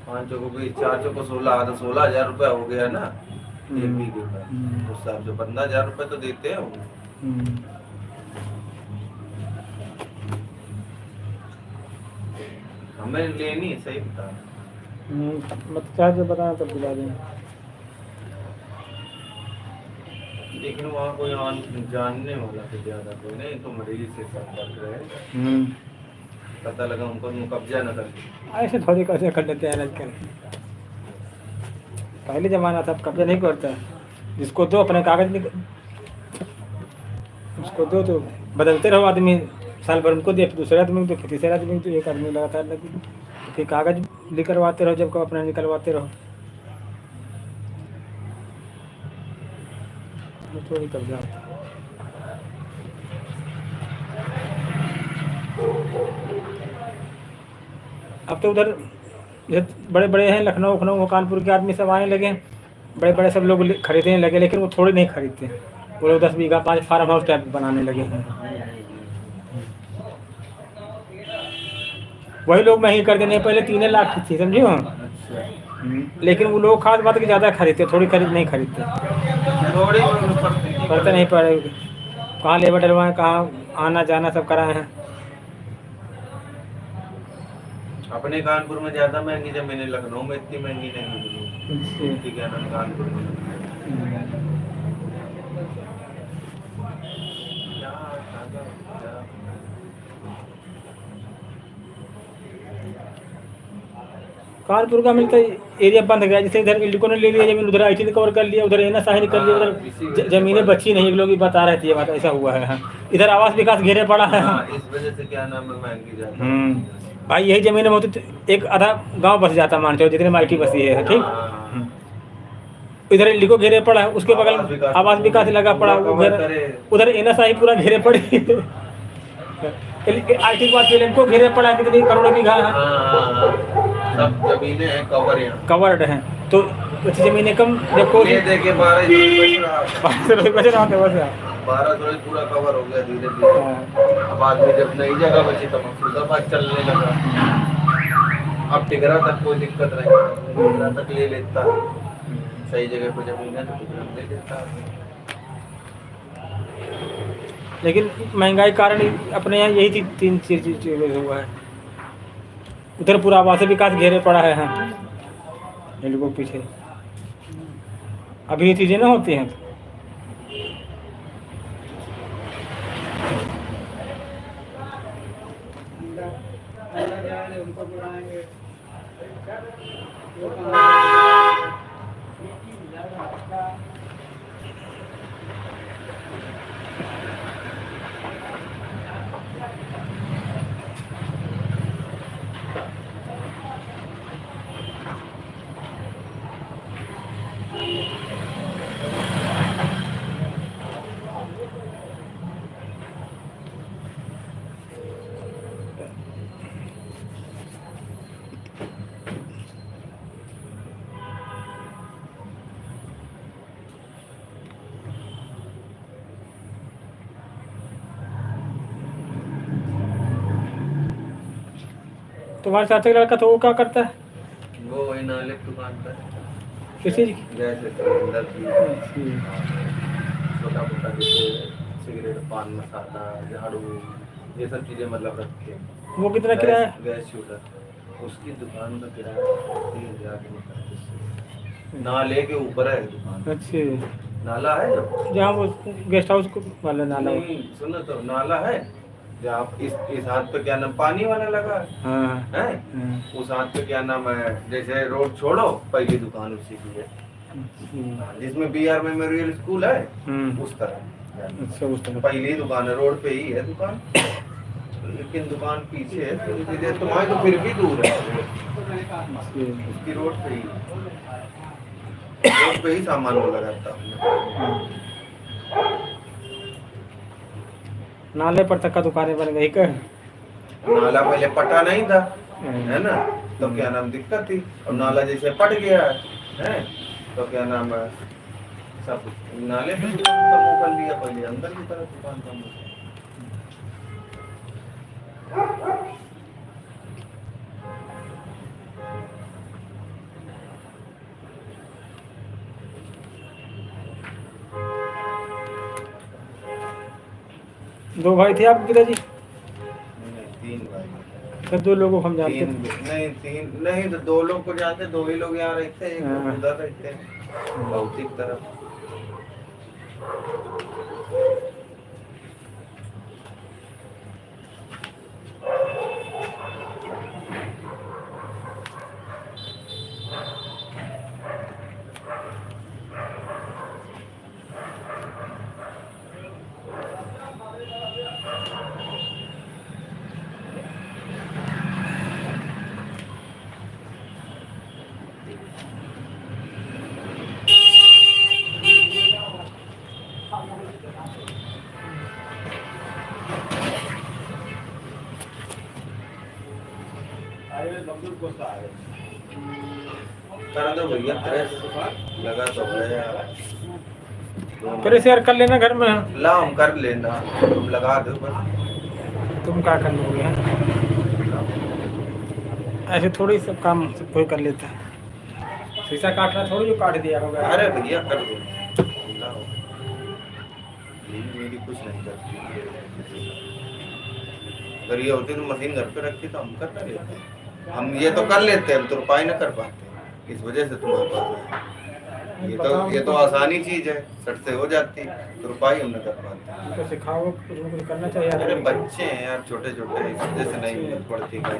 5 चौको 20, 4 चौको 16, तो 16,000 रुपया हो गया ना एक बीघे का। उस हिसाब से 15,000 रुपये तो देते हैं वो। हमें लेनी है, सही बता। मत चाहे जो बताना तब दिला देंगे। लेकिन वहाँ कोई जानने वाला तो ज्यादा कोई नहीं, तो मरीज से संपर्क रहे, पता लगा उनको कब्जा न कर लिया। ऐसे थोड़ी कैसे कर लेते हैं आजकल, पहले ज़माना था, अब कब्जा नहीं करता है। जिसको दो अपने कागज उसको दो तो बदलते रहो आदमी, साल भर उनको दे, फिर दूसरे आदमी को दो, फिर तीसरे आदमी को दो, एक आदमी लगातार लगे, फिर कागज निकलवाते रहो, जब को अपना निकलवाते रहो, थोड़ी कब्जा होता है। अब तो उधर बड़े बड़े हैं, लखनऊ लखनऊ कानपुर के आदमी सब आने लगे, बड़े बड़े सब लोग खरीदने लगे, लेकिन वो थोड़े नहीं खरीदते, वो लोग 10 बीघा 5 फार्म हाउस टाइप बनाने लगे हैं। वही लोग महंगी कर देने, पहले 3 लाख की थी, समझे हो। लेकिन वो लोग खास बात की ज़्यादा खरीदते, थोड़ी नहीं खरीदते, पड़ते नहीं पड़े, कहाँ लेबर डलवाएँ, कहाँ आना जाना सब कराए हैं। अपने कानपुर में ज्यादा महंगी जमीनें, लखनऊ में इतनी महंगी नहीं मिली, क्या नाम कानपुर में। कानपुर का मिलता एरिया बंद गया, जैसे इधर इल्डिको ने ले लिया जमीन, उधर IT ने कवर कर लिया, उधर एनएसआई ने कर लिया, उधर जमीनें बची नहीं, लोग बता रहे थे ये बात, ऐसा हुआ है। इधर आवास विकास घेरे पड़ा है, इस वजह से क्या नाम है महंगी ज्यादा। भाई यही जमीन में होती एक आधा गांव बस जाता, मानते हो जितने में IT बसी है, ठीक। इधर इल्डिको घेरे पड़ा है, उसके बगल आवास विकास लगा पड़ा, उधर एनएसआई पूरा घेरे पड़ी, IT के बाद को घेरे पड़ा है, कितनी करोड़ों बीघा है, सब जमीनें हैं कवर्ड हैं, तो अच्छी जमीनें कम, जब को ये देखिए 12 बच रहा था बस 12 पूरा कवर हो गया धीरे धीरे। अब आदमी जब नई जगह बची तो मुर्दाबाद चलने लगा, अब टिगरा तक कोई दिक्कत नहीं, टिगरा तक ले लेता, सही जगह पर जमीन है तो टिगरा ले लेता। लेकिन महंगाई कारण अपने यहाँ यही 3 चीज़ हुआ है। उधर पूरा आवास विकास घेरे पड़ा है, इन लोगों के पीछे अभी ये चीज़ें ना होती हैं। तुम्हारे साथ एक लड़का तो वो क्या करता है? वो वही नाले की दुकान पर किस चीज़ की? गैस सिलेंडर की, छोटा मोटा जैसे सिगरेट, पान मसाला, झाड़ू, ये सब चीजें मतलब रखते हैं। वो कितना किराया? गैस शूटर, उसकी दुकान का किराया 3,000 नाले के ऊपर है दुकान। अच्छे, नाला है ना जहाँ वो गेस्ट हाउस वाला नाला हो। नहीं, सुनो तो नाला है जहाँ इस हाथ पे क्या नाम पानी वाला लगा हाँ है, उस हाथ पे क्या नाम है, जैसे रोड छोड़ो पहली दुकान उसी की है, जिसमें BR मेमोरियल स्कूल है उस तरह। अच्छा, उस तरह पहली दुकान है, रोड पे ही है दुकान, लेकिन दुकान पीछे है, तुम्हारे तो फिर भी दूर है, उसकी रोड पे ही, रोड पे ही सामान वो लगाता हूँ। नाले पर तक का दुकानें बन गई क्या? नाला पहले पटा नहीं था, है ना, तो क्या नाम दिक्कत थी, और नाला जैसे पट गया है तो क्या नाम है, सब नाले पे दुकान कर लिया, पहले अंदर की तरफ दुकान का मुंह। दो भाई थे आपके पिताजी? 3 भाई। सब 2 लोगों को हम जानते थे। तीन नहीं तो 2 लोग को जानते, 2 ही लोग यहाँ रहते हैं, एक लोग उधर रहते हैं भौतिक तरफ। कर दो भैया प्रेस लगा तो है यार। प्रेस यार कर लेना घर में। ला हम कर लेना, तुम लगा दो बस। तुम क्या कर लोगे हैं? ऐसे थोड़ी सब काम सब कोई कर लेता है। शीशा काटना थोड़ी जो काट दिया होगा। अरे भैया कर दो, लाओ। मेरी कुछ नहीं करती। अगर ये होती तो मशीन घर पे रखी तो हम कर लेते। हम ये तो कर लेते, हम तुरपाई न कर पाते, इस वजह से तुम्हारे पास है। ये तो आसानी चीज है, सट से हो जाती, तुरपाई हम न कर पाते। उनको सिखाओ, कुछ करना चाहिए। अरे बच्चे हैं यार छोटे छोटे, इस वजह से नहीं पढ़ती कहीं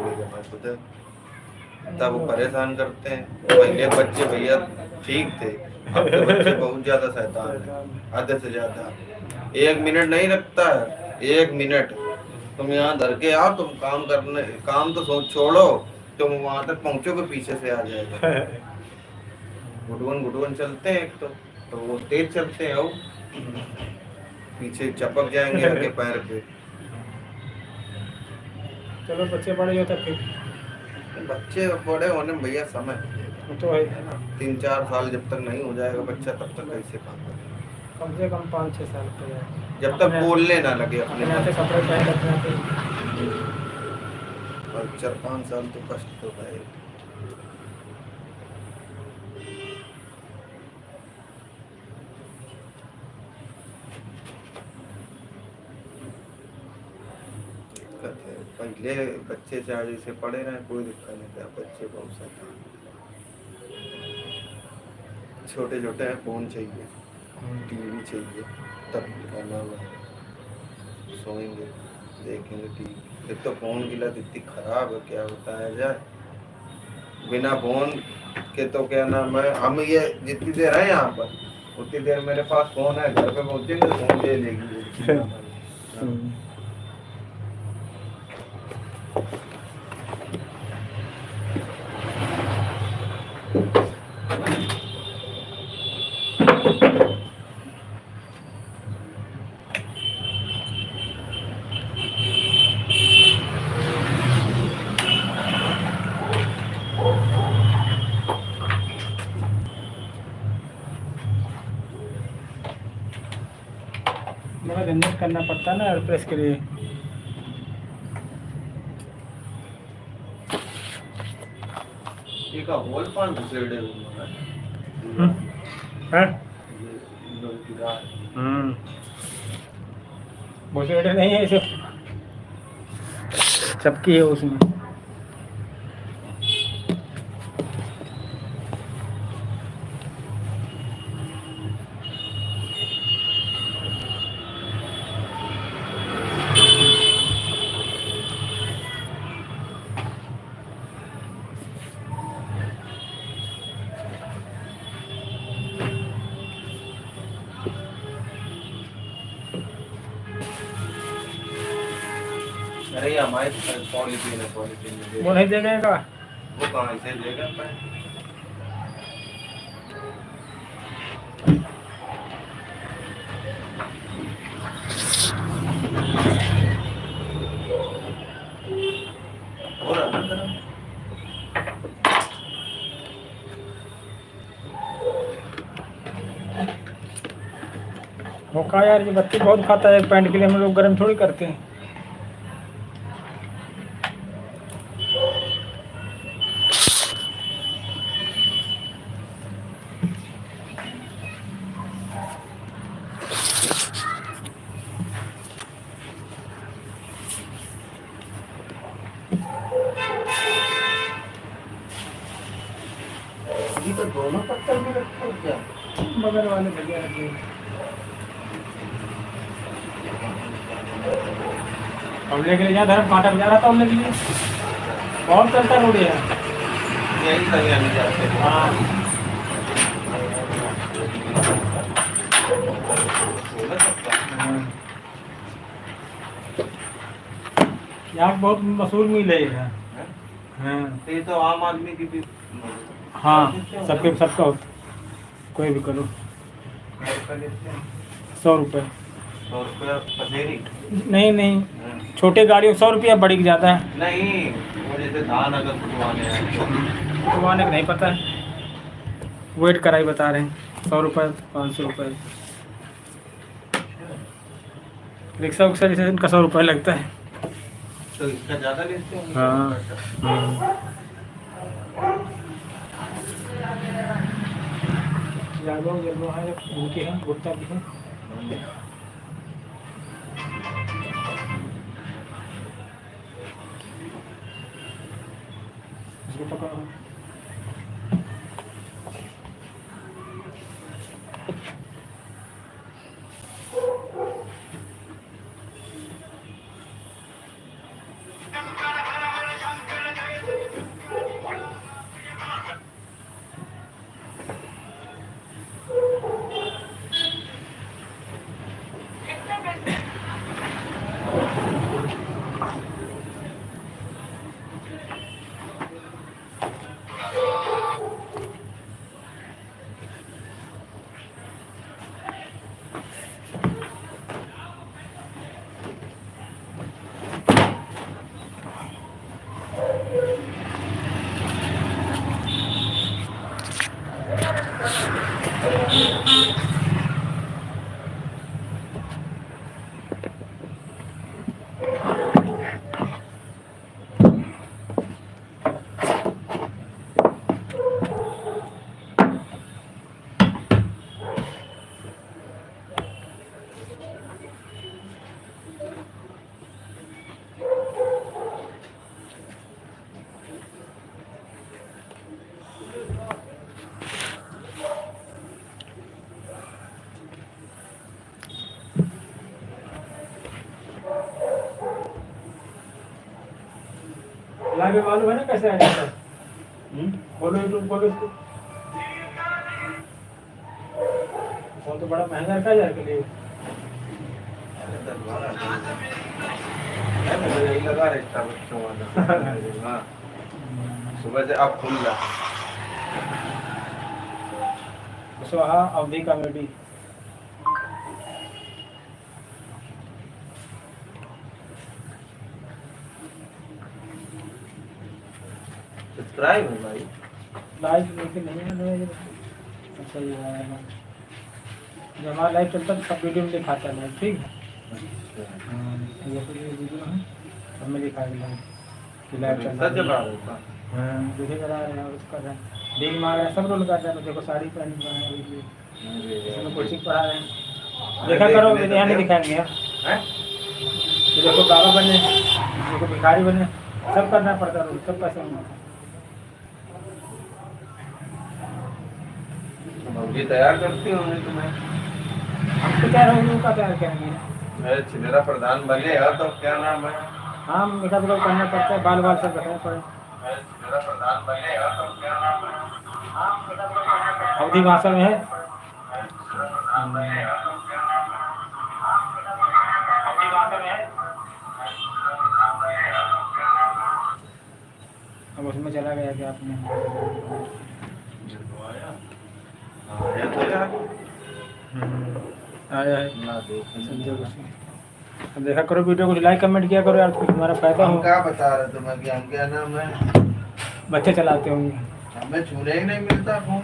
खुद, तब वो परेशान करते हैं। पहले बच्चे भैया ठीक थे, अब तो बच्चे बहुत ज्यादा शैतान है, आधे से ज्यादा। 1 मिनट नहीं रखता है, 1 मिनट तुम यहाँ धर के आओ, तुम काम तो छोड़ो, तुम वहां तक पहुंचोगे पीछे से आ जाएगा। घुटवन चलते हैं एक तो वो तेज चलते हैं, पीछे चपक जाएंगे आगे पैर पे। चलो बच्चे बड़े होते फिर। बच्चे बड़े होने में भैया समय तो है 3-4 साल जब तक नहीं हो जाएगा बच्चा, तब तक कैसे काम करेगा? कम से कम 5-6 साल का। जब तक बोलने ना लगे अपने यहाँ से कपड़े पहन रखना चाहिए। और 4-5 साल तो कष्ट तो है। पहले बच्चे चाहे से पढ़े रहे कोई दिक्कत नहीं था, बच्चे बहुत सारे छोटे छोटे हैं, फोन चाहिए, टीवी चाहिए, तब खाना सोएंगे देखेंगे टीवी। एक तो फोन की लत इतनी खराब है, क्या बताया जाए। बिना फोन के तो क्या नाम है, हम ये जितनी देर है यहाँ पर उतनी देर मेरे पास फोन है, घर पे पहुंचेंगे तो फोन ले लेगी। बड़ा झंझट करना पड़ता है ना एयरप्रेस के लिए। एक होल 5 घुसेड़े घुसेड़े नहीं है, इसे चपकी है उसमें। अरे हमारे पॉलिथीन है, पॉलिथीन में वो नहीं दे देगा। वो कहाँ से देगा? वो कहा यार ये बत्ती बहुत खाता है, एक पैंट के लिए हम लोग गर्म थोड़ी करते हैं। ये तो दोनों पत्थर में रखा है क्या? बगल वाले भैया रखे। हम लेके ले जा धर्म कांटा बजा रहा था हमने के लिए, बहुत चलता रोड है। यही सही आने जाते हैं। हाँ यहाँ बहुत मशहूर मिल है ये। हाँ ये तो आम आदमी की भी हाँ सबका होता, कोई भी करो। 100 रुपये। 100 रुपया पसेरी? नहीं नहीं, छोटे गाड़ियों 100 रुपया, बड़ी की ज़्यादा है। नहीं, वो जैसे धान अगर कुटवाने हैं तो कुटवाने का नहीं पता है, वेट कराई बता रहे हैं। 100 रुपये, 500 रुपये। रिक्शा उक्सा जैसे इनका 100 रुपये लगता है। तो इसका ज़्यादा लेते हैं? हाँ। जागो है, भूखे हैं, भुट्टा भी है। इसको पकड़ो। लाइव मालूम है ना कैसे आया था? बोलो यूट्यूब खोलो इसको। फोन तो बड़ा महंगा रखा यार के लिए। यही लगा रहता बच्चों वाला। हाँ, सुबह से अब खुल रहा। स्वाहा अवधि कॉमेडी। सब्सक्राइब है भाई। लाइव लेकिन नहीं है मेरे। अच्छा ये है, जब हमारा लाइव चलता है तो सब वीडियो में दिखाता है लाइव, ठीक है। ये तो ये वीडियो है, सब में दिखाएगा लाइव कि लाइव चल सच रहा है। बात है। हाँ, देखे करा रहे हैं, उसका रहे हैं, डील मार रहे हैं, सब रोल कर रहे हैं। देखो साड़ी पहन के आए हैं, इसमें कोचिंग पढ़ा रहे हैं। देखा करो, यहाँ नहीं दिखाएंगे यार। हैं? तो देखो बाबा बने, देखो भिखारी बने, सब करना पड़ता है, सब पैसे होना। ये तैयार करती होंगे तुम्हें? हम तो क्या रहेंगे, उनका तैयार करेंगे। मेरे छिलेरा प्रधान बनेगा तो क्या नाम है? हाँ, मेरा तो करना पड़ता है, बाल बाल सब रखना पड़े। मेरे छिलेरा प्रधान बनेगा तो क्या नाम है? अवधि भाषा में है। अब उसमें चला गया कि आपने आया है। अब देखा करो वीडियो को, लाइक कमेंट किया करो यार, कुछ हमारा फायदा हम हो। क्या बता रहे तुम्हें कि हम क्या नाम है? बच्चे चलाते होंगे। हमें छूने ही नहीं मिलता फोन।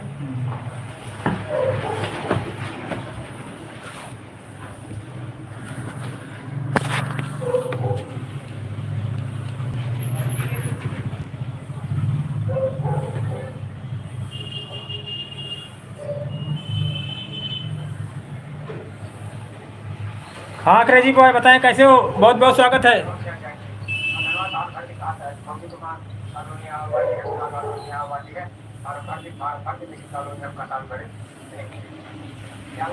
हाँ क्रेजी बॉय, बताएं कैसे हो? बहुत बहुत स्वागत है।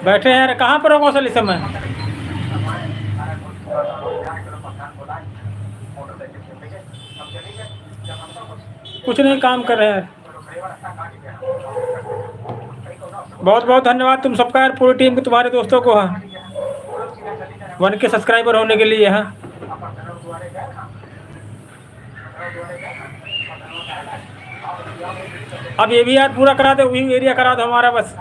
बैठे हैं यार, कहाँ पर हो कौशल इस समय? कुछ नहीं, काम कर रहे हैं। बहुत बहुत धन्यवाद तुम सबका यार, पूरी टीम को, तुम्हारे दोस्तों को। हाँ, 1K सब्सक्राइबर होने के लिए। हाँ, अब ये भी यार पूरा करा दो, वही एरिया करा दो हमारा बस।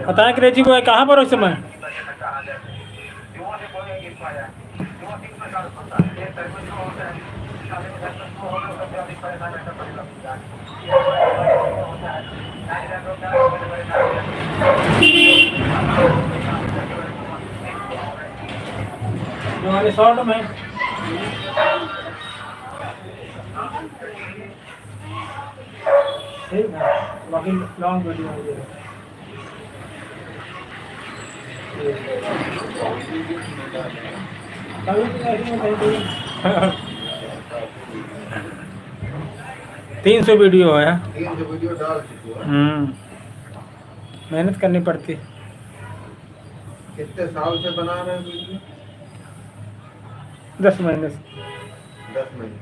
बताएं क्रेजी बॉय कहाँ पर हो इस समय? हमारे शॉर्ट में ठीक है, बाकी लॉन्ग वीडियो है। 300 वीडियो है। 300 वीडियो डाल चुके हो। मेहनत करनी पड़ती। कितने साल से बना रहे हैं वीडियो? 10 महीने से। 10 महीने।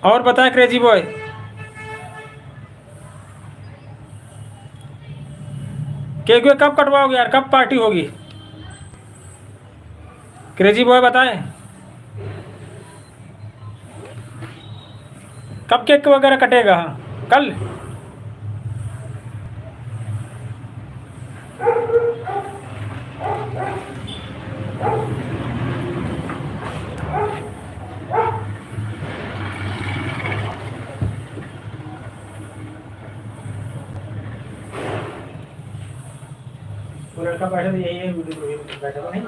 और बताएं क्रेजी बॉय, केक वेक कब कटवाओगे यार, कब पार्टी होगी? क्रेजी बॉय बताएं कब केक वगैरह कटेगा? हाँ कल? वो लड़का बैठा था, यही है वीडियो बैठा था नहीं?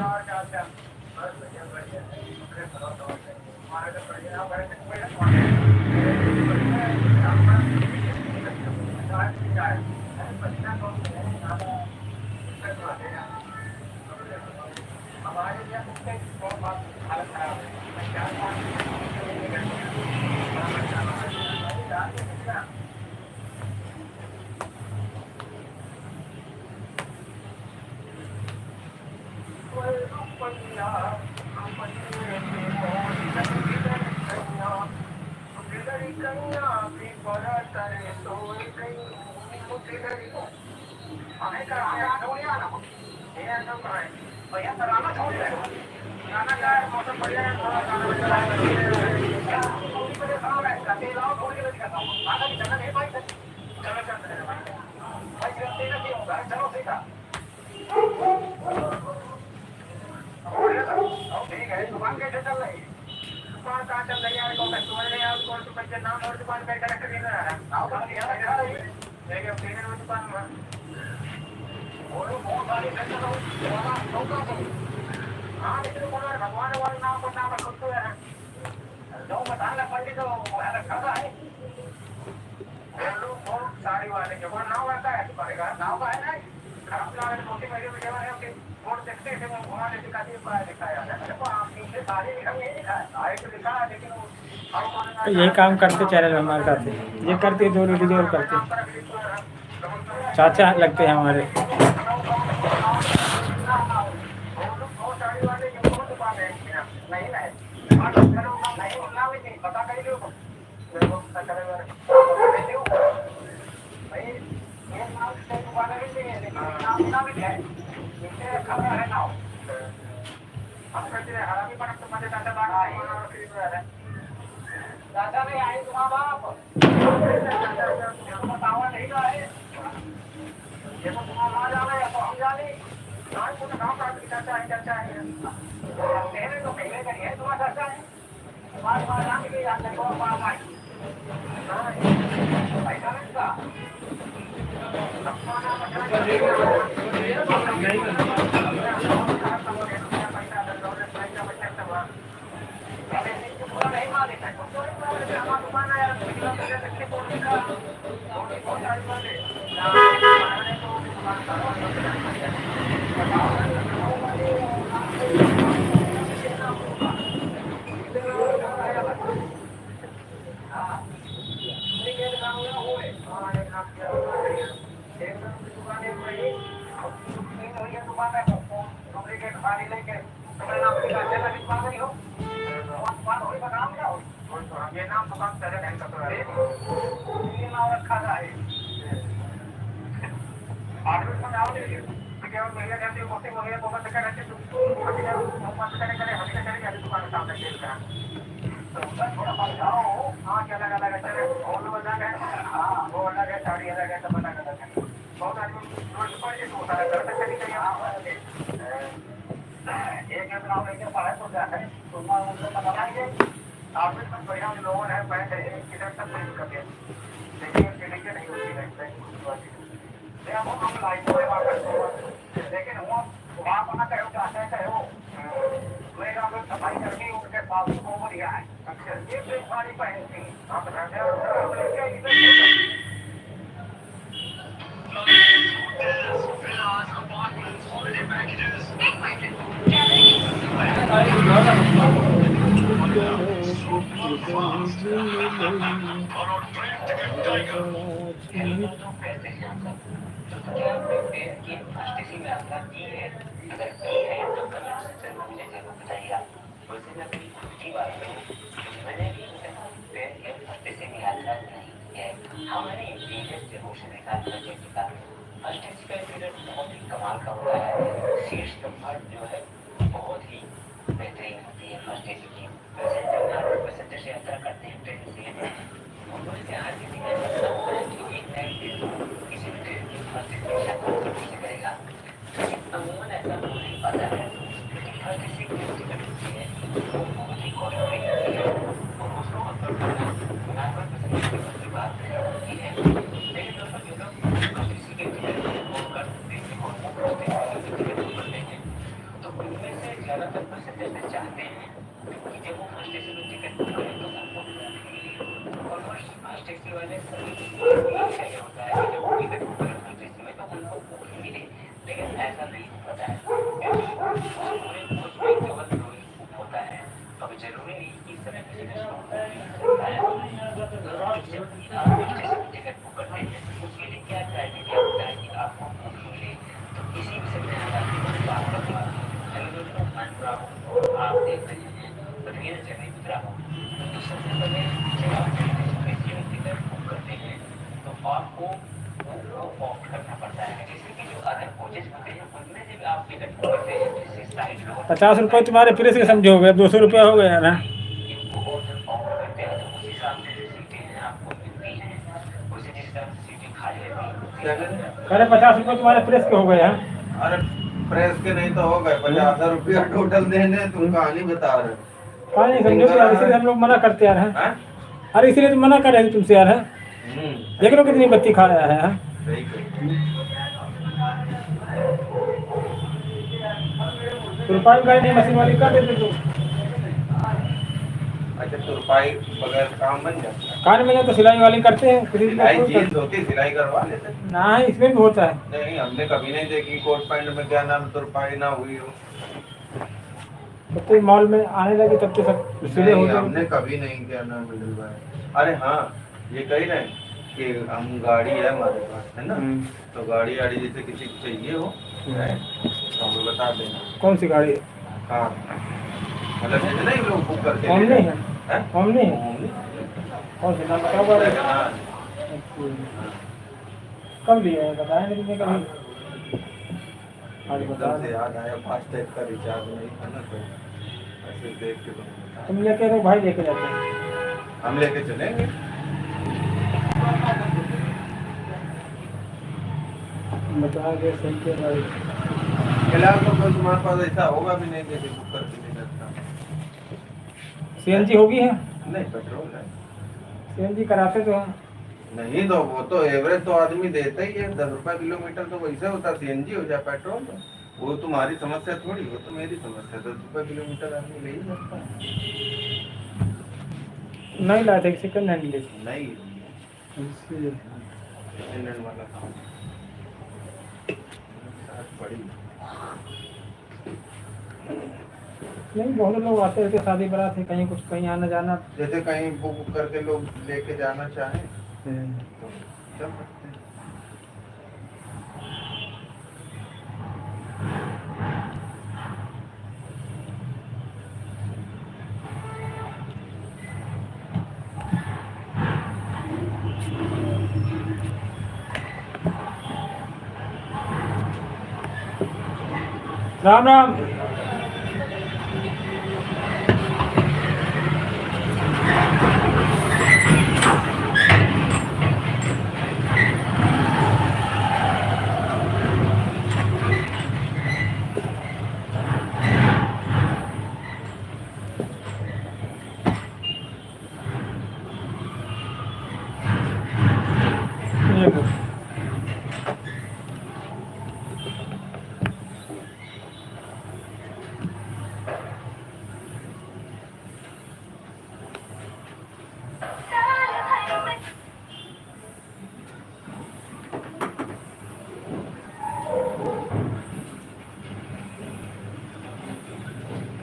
यही काम करते चैनल में हमारे साथ, ये करते 2 वीडियो और करते, चाचा लगते हैं हमारे। ₹50 तुम्हारे प्रेस के समझो हो गए, ₹200 हो गया ना। अरे ₹50 तुम्हारे प्रेस के हो गए हैं। अरे प्रेस के नहीं तो हो गए, 50,000 टोटल देने, तुम कहानी बता रहे हो। कहानी समझो तो यार, इसलिए हम लोग मना करते यार हैं। हैं? अरे इसलिए तो मना कर रहे थे तुमसे यार हैं। देख लो कितनी बत्ती खा रहा है। सही कही। तुरपाई का नहीं मशीन वाली कर देते तो अच्छा तुरपाई बगैर काम बन जाता है। कार में तो सिलाई वाली करते हैं। सिलाई जीन्स होती, सिलाई करवा लेते। ना इसमें भी होता है। नहीं हमने कभी नहीं देखी कोट पैंट में क्या नाम तुरपाई ना हुई हो। तब तो मॉल में आने लगे तब तो सब सिले नहीं, होते हमने कभी नहीं क्या नाम डलवाया। अरे हाँ ये कही रहे कि हम गाड़ी है हमारे पास है ना, तो गाड़ी आड़ी जैसे किसी को चाहिए हो तो हमें बता देना। कौन सी गाड़ी? हाँ मतलब जैसे नहीं लोग बुक करके ओमनी है? हैं? ओमनी है? ओमनी। कौन सी नाम बताओ गाड़ी? हाँ। कब लिया है बताया नहीं तुमने कभी? आज बता एकदम से याद आया, फास्टैग का रिचार्ज नहीं था ना, तो ऐसे देख के तुम लेके रहो भाई, लेके जाते हैं। हम लेके चलेंगे। बताओगे सही के गाड़ी फिलहाल तो कोई तुम्हारे पास ऐसा होगा भी नहीं जैसे बुक करके ले सकता। CNG होगी है? नहीं पेट्रोल है। CNG कराते तो हैं। नहीं तो वो तो एवरेज तो आदमी देता ही है, 10 रुपए किलोमीटर तो वैसे होता, CNG हो जाए पेट्रोल तो वो तुम्हारी समस्या थोड़ी, वो तो मेरी समस्या। 10 रुपए किलोमीटर आदमी ले ही सकता है। नहीं लाए थे, सेकंड हैंड लिए नहीं इसलिए। सेकंड हैंड वाला काम साथ पड़ी। नहीं बहुत लोग आते रहते, शादी बारात है, कहीं कुछ कहीं आना जाना। जैसे कहीं बुक करके लोग लेके जाना चाहें तो चल सकते हैं। राम राम। ये लो।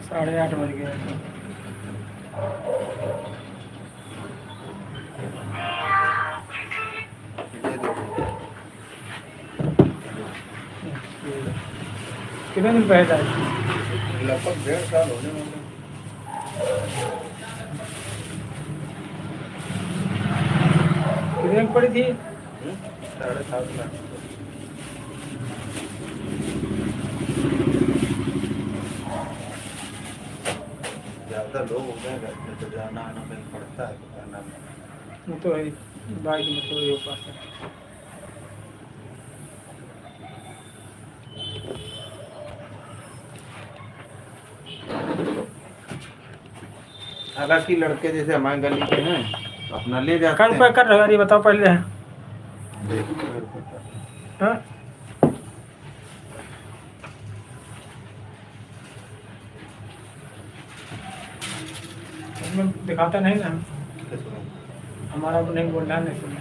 साढ़े 8 बज गए हैं। कितने दिन पहले आई? लगभग 1.5 साल होने वाले। कितने की पड़ी थी? 7.5 लाख। ज्यादा लोग हो गए घर में तो जाना आना कहीं पड़ता है दुकान में। वो तो है, बाइक में तो ये पास है। हालांकि लड़के जैसे हमारे गली के हैं अपना ले जाते कर रुपये कर रहे हो यार, ये बताओ पहले। हाँ? उसमें दिखाता नहीं ना, हमारा तो नहीं बोल रहा, नहीं सुन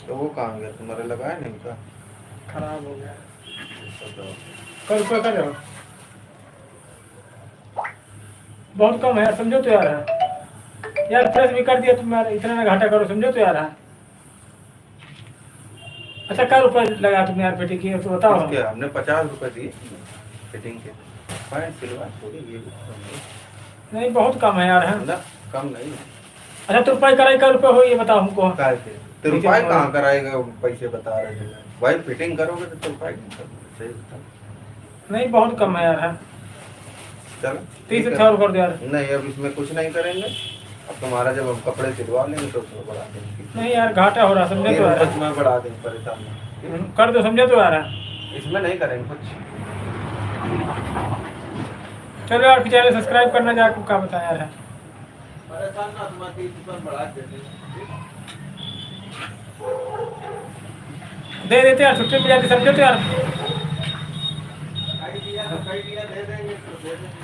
तो वो कहाँ गया तुम्हारे लगाया नहीं का? खराब हो गया। कर रुपये कर रहे हो, बहुत कम है यार, समझो तो यार। यार फ्रेश भी कर दिया तुम यार, इतना ना घाटा करो, समझो तो यार। अच्छा क्या रुपये लगा तुमने यार पेटी की, तो बताओ। उसके हमने 50 रुपए दिए फिटिंग के। पैंट सिलवा थोड़ी ये भी कम है। नहीं बहुत कम है यार, है ना कम नहीं है। अच्छा तो रुपये कराई का रुपये हो, ये बताओ हमको। काय से तो रुपए कहाँ कराएगा? पैसे बता रहे थे भाई, फिटिंग करोगे तो रुपए सही बता। नहीं बहुत कम है यार, है चलो 30 अच्छा कर दो यार। नहीं अब इसमें कुछ नहीं करेंगे। अब तुम्हारा जब हम कपड़े सिलवा लेंगे तो उसमें बढ़ा देंगे। नहीं यार घाटा हो रहा, समझे तो यार। इसमें बढ़ा देंगे, परेशान नहीं। कर दो, समझे तो यार। इसमें नहीं करेंगे कुछ। चलो यार, चैनल सब्सक्राइब करना जा, आपको क्या बताया यार। परेशान ना, तुम्हारा 30 रुपए बढ़ा देते दे देते यार, छुट्टी मिल जाती, समझे तो यार। दे देंगे तो दे देंगे।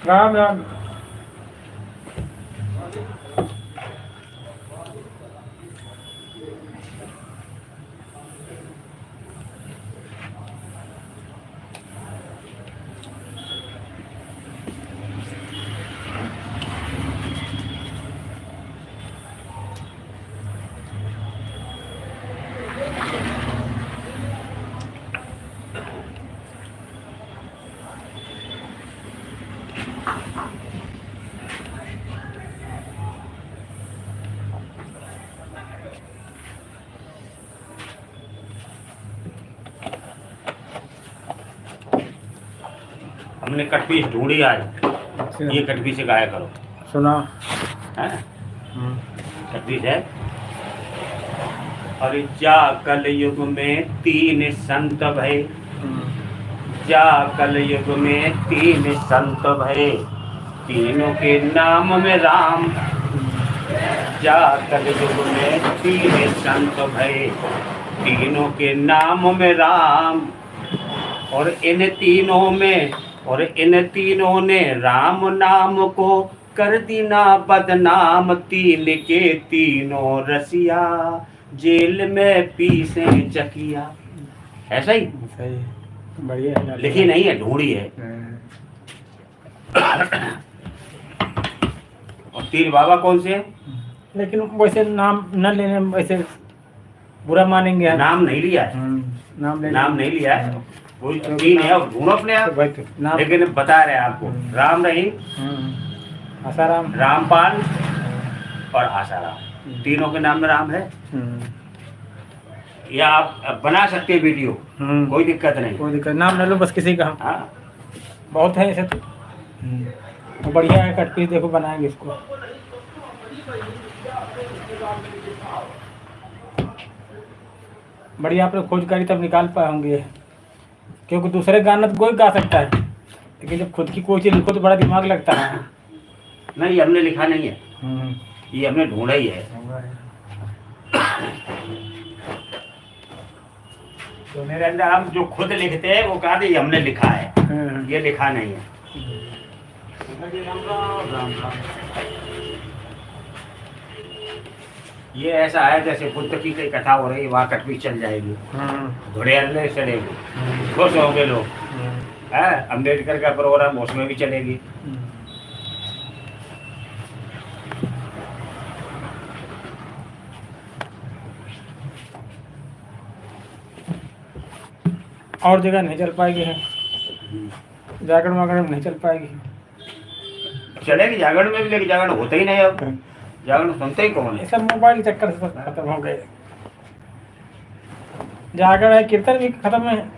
राम राम। हमने कटपीस ढूंढी आज, ये कटपीस से गाया करो। सुना। है कटपीस है। और जा कल युग में 3 संत भय, जा कल युग में 3 संत भय, तीनों के नाम में राम। जा कल युग में 3 संत भय, तीनों के नाम में राम। और इन तीनों ने राम नाम को कर दीना बदनाम। 3 के तीनों रसिया, जेल में पीसे चकिया। ऐसा ही सही, बढ़िया है। लिखी नहीं है, ढूंढी है। और 3 बाबा कौन से हैं? लेकिन वैसे नाम न लेने में वैसे बुरा मानेंगे। नाम नहीं लिया है, नाम नहीं लिया है। कोई 3 है और ढूंढो अपने आप। नाम लेकिन बता रहे हैं आपको, राम रहीम, आसाराम, रामपाल और आसाराम, तीनों के नाम में राम है। या आप बना सकते हैं वीडियो, कोई दिक्कत नहीं। कोई दिक्कत, नाम ले लो बस किसी का। हाँ, बहुत है ऐसे तो। वो बढ़िया है कटपीस, देखो बनाएंगे इसको। बढ़िया आप लोग खोज करी तब निकाल पाए होंगे, क्योंकि दूसरे गाना तो कोई गा सकता है, लेकिन जब खुद की कोई चीज़ लिखो तो बड़ा दिमाग लगता है। नहीं हमने लिखा नहीं है, ये हमने ढूंढा ही है। तो मेरे अंदर हम जो खुद लिखते हैं वो कहा ये हमने लिखा है, ये लिखा नहीं है। राम राम। ये ऐसा है जैसे पुस्तकी की कथा हो रही है, वहाँ कटपीस चल जाएगी, घोड़े अल्ले चलेगी, खुश होंगे लोग। है अम्बेडकर का प्रोग्राम उसमें भी चलेगी। और जगह नहीं चल पाएगी है, जागरण वागरण में नहीं चल पाएगी। चलेगी जागरण में भी, लेकिन जागरण होता ही नहीं अब, जागरण सुनते ही कौन है। ये सब मोबाइल चक्कर से सब खत्म हो गए। जागरण है, कीर्तन भी खत्म है।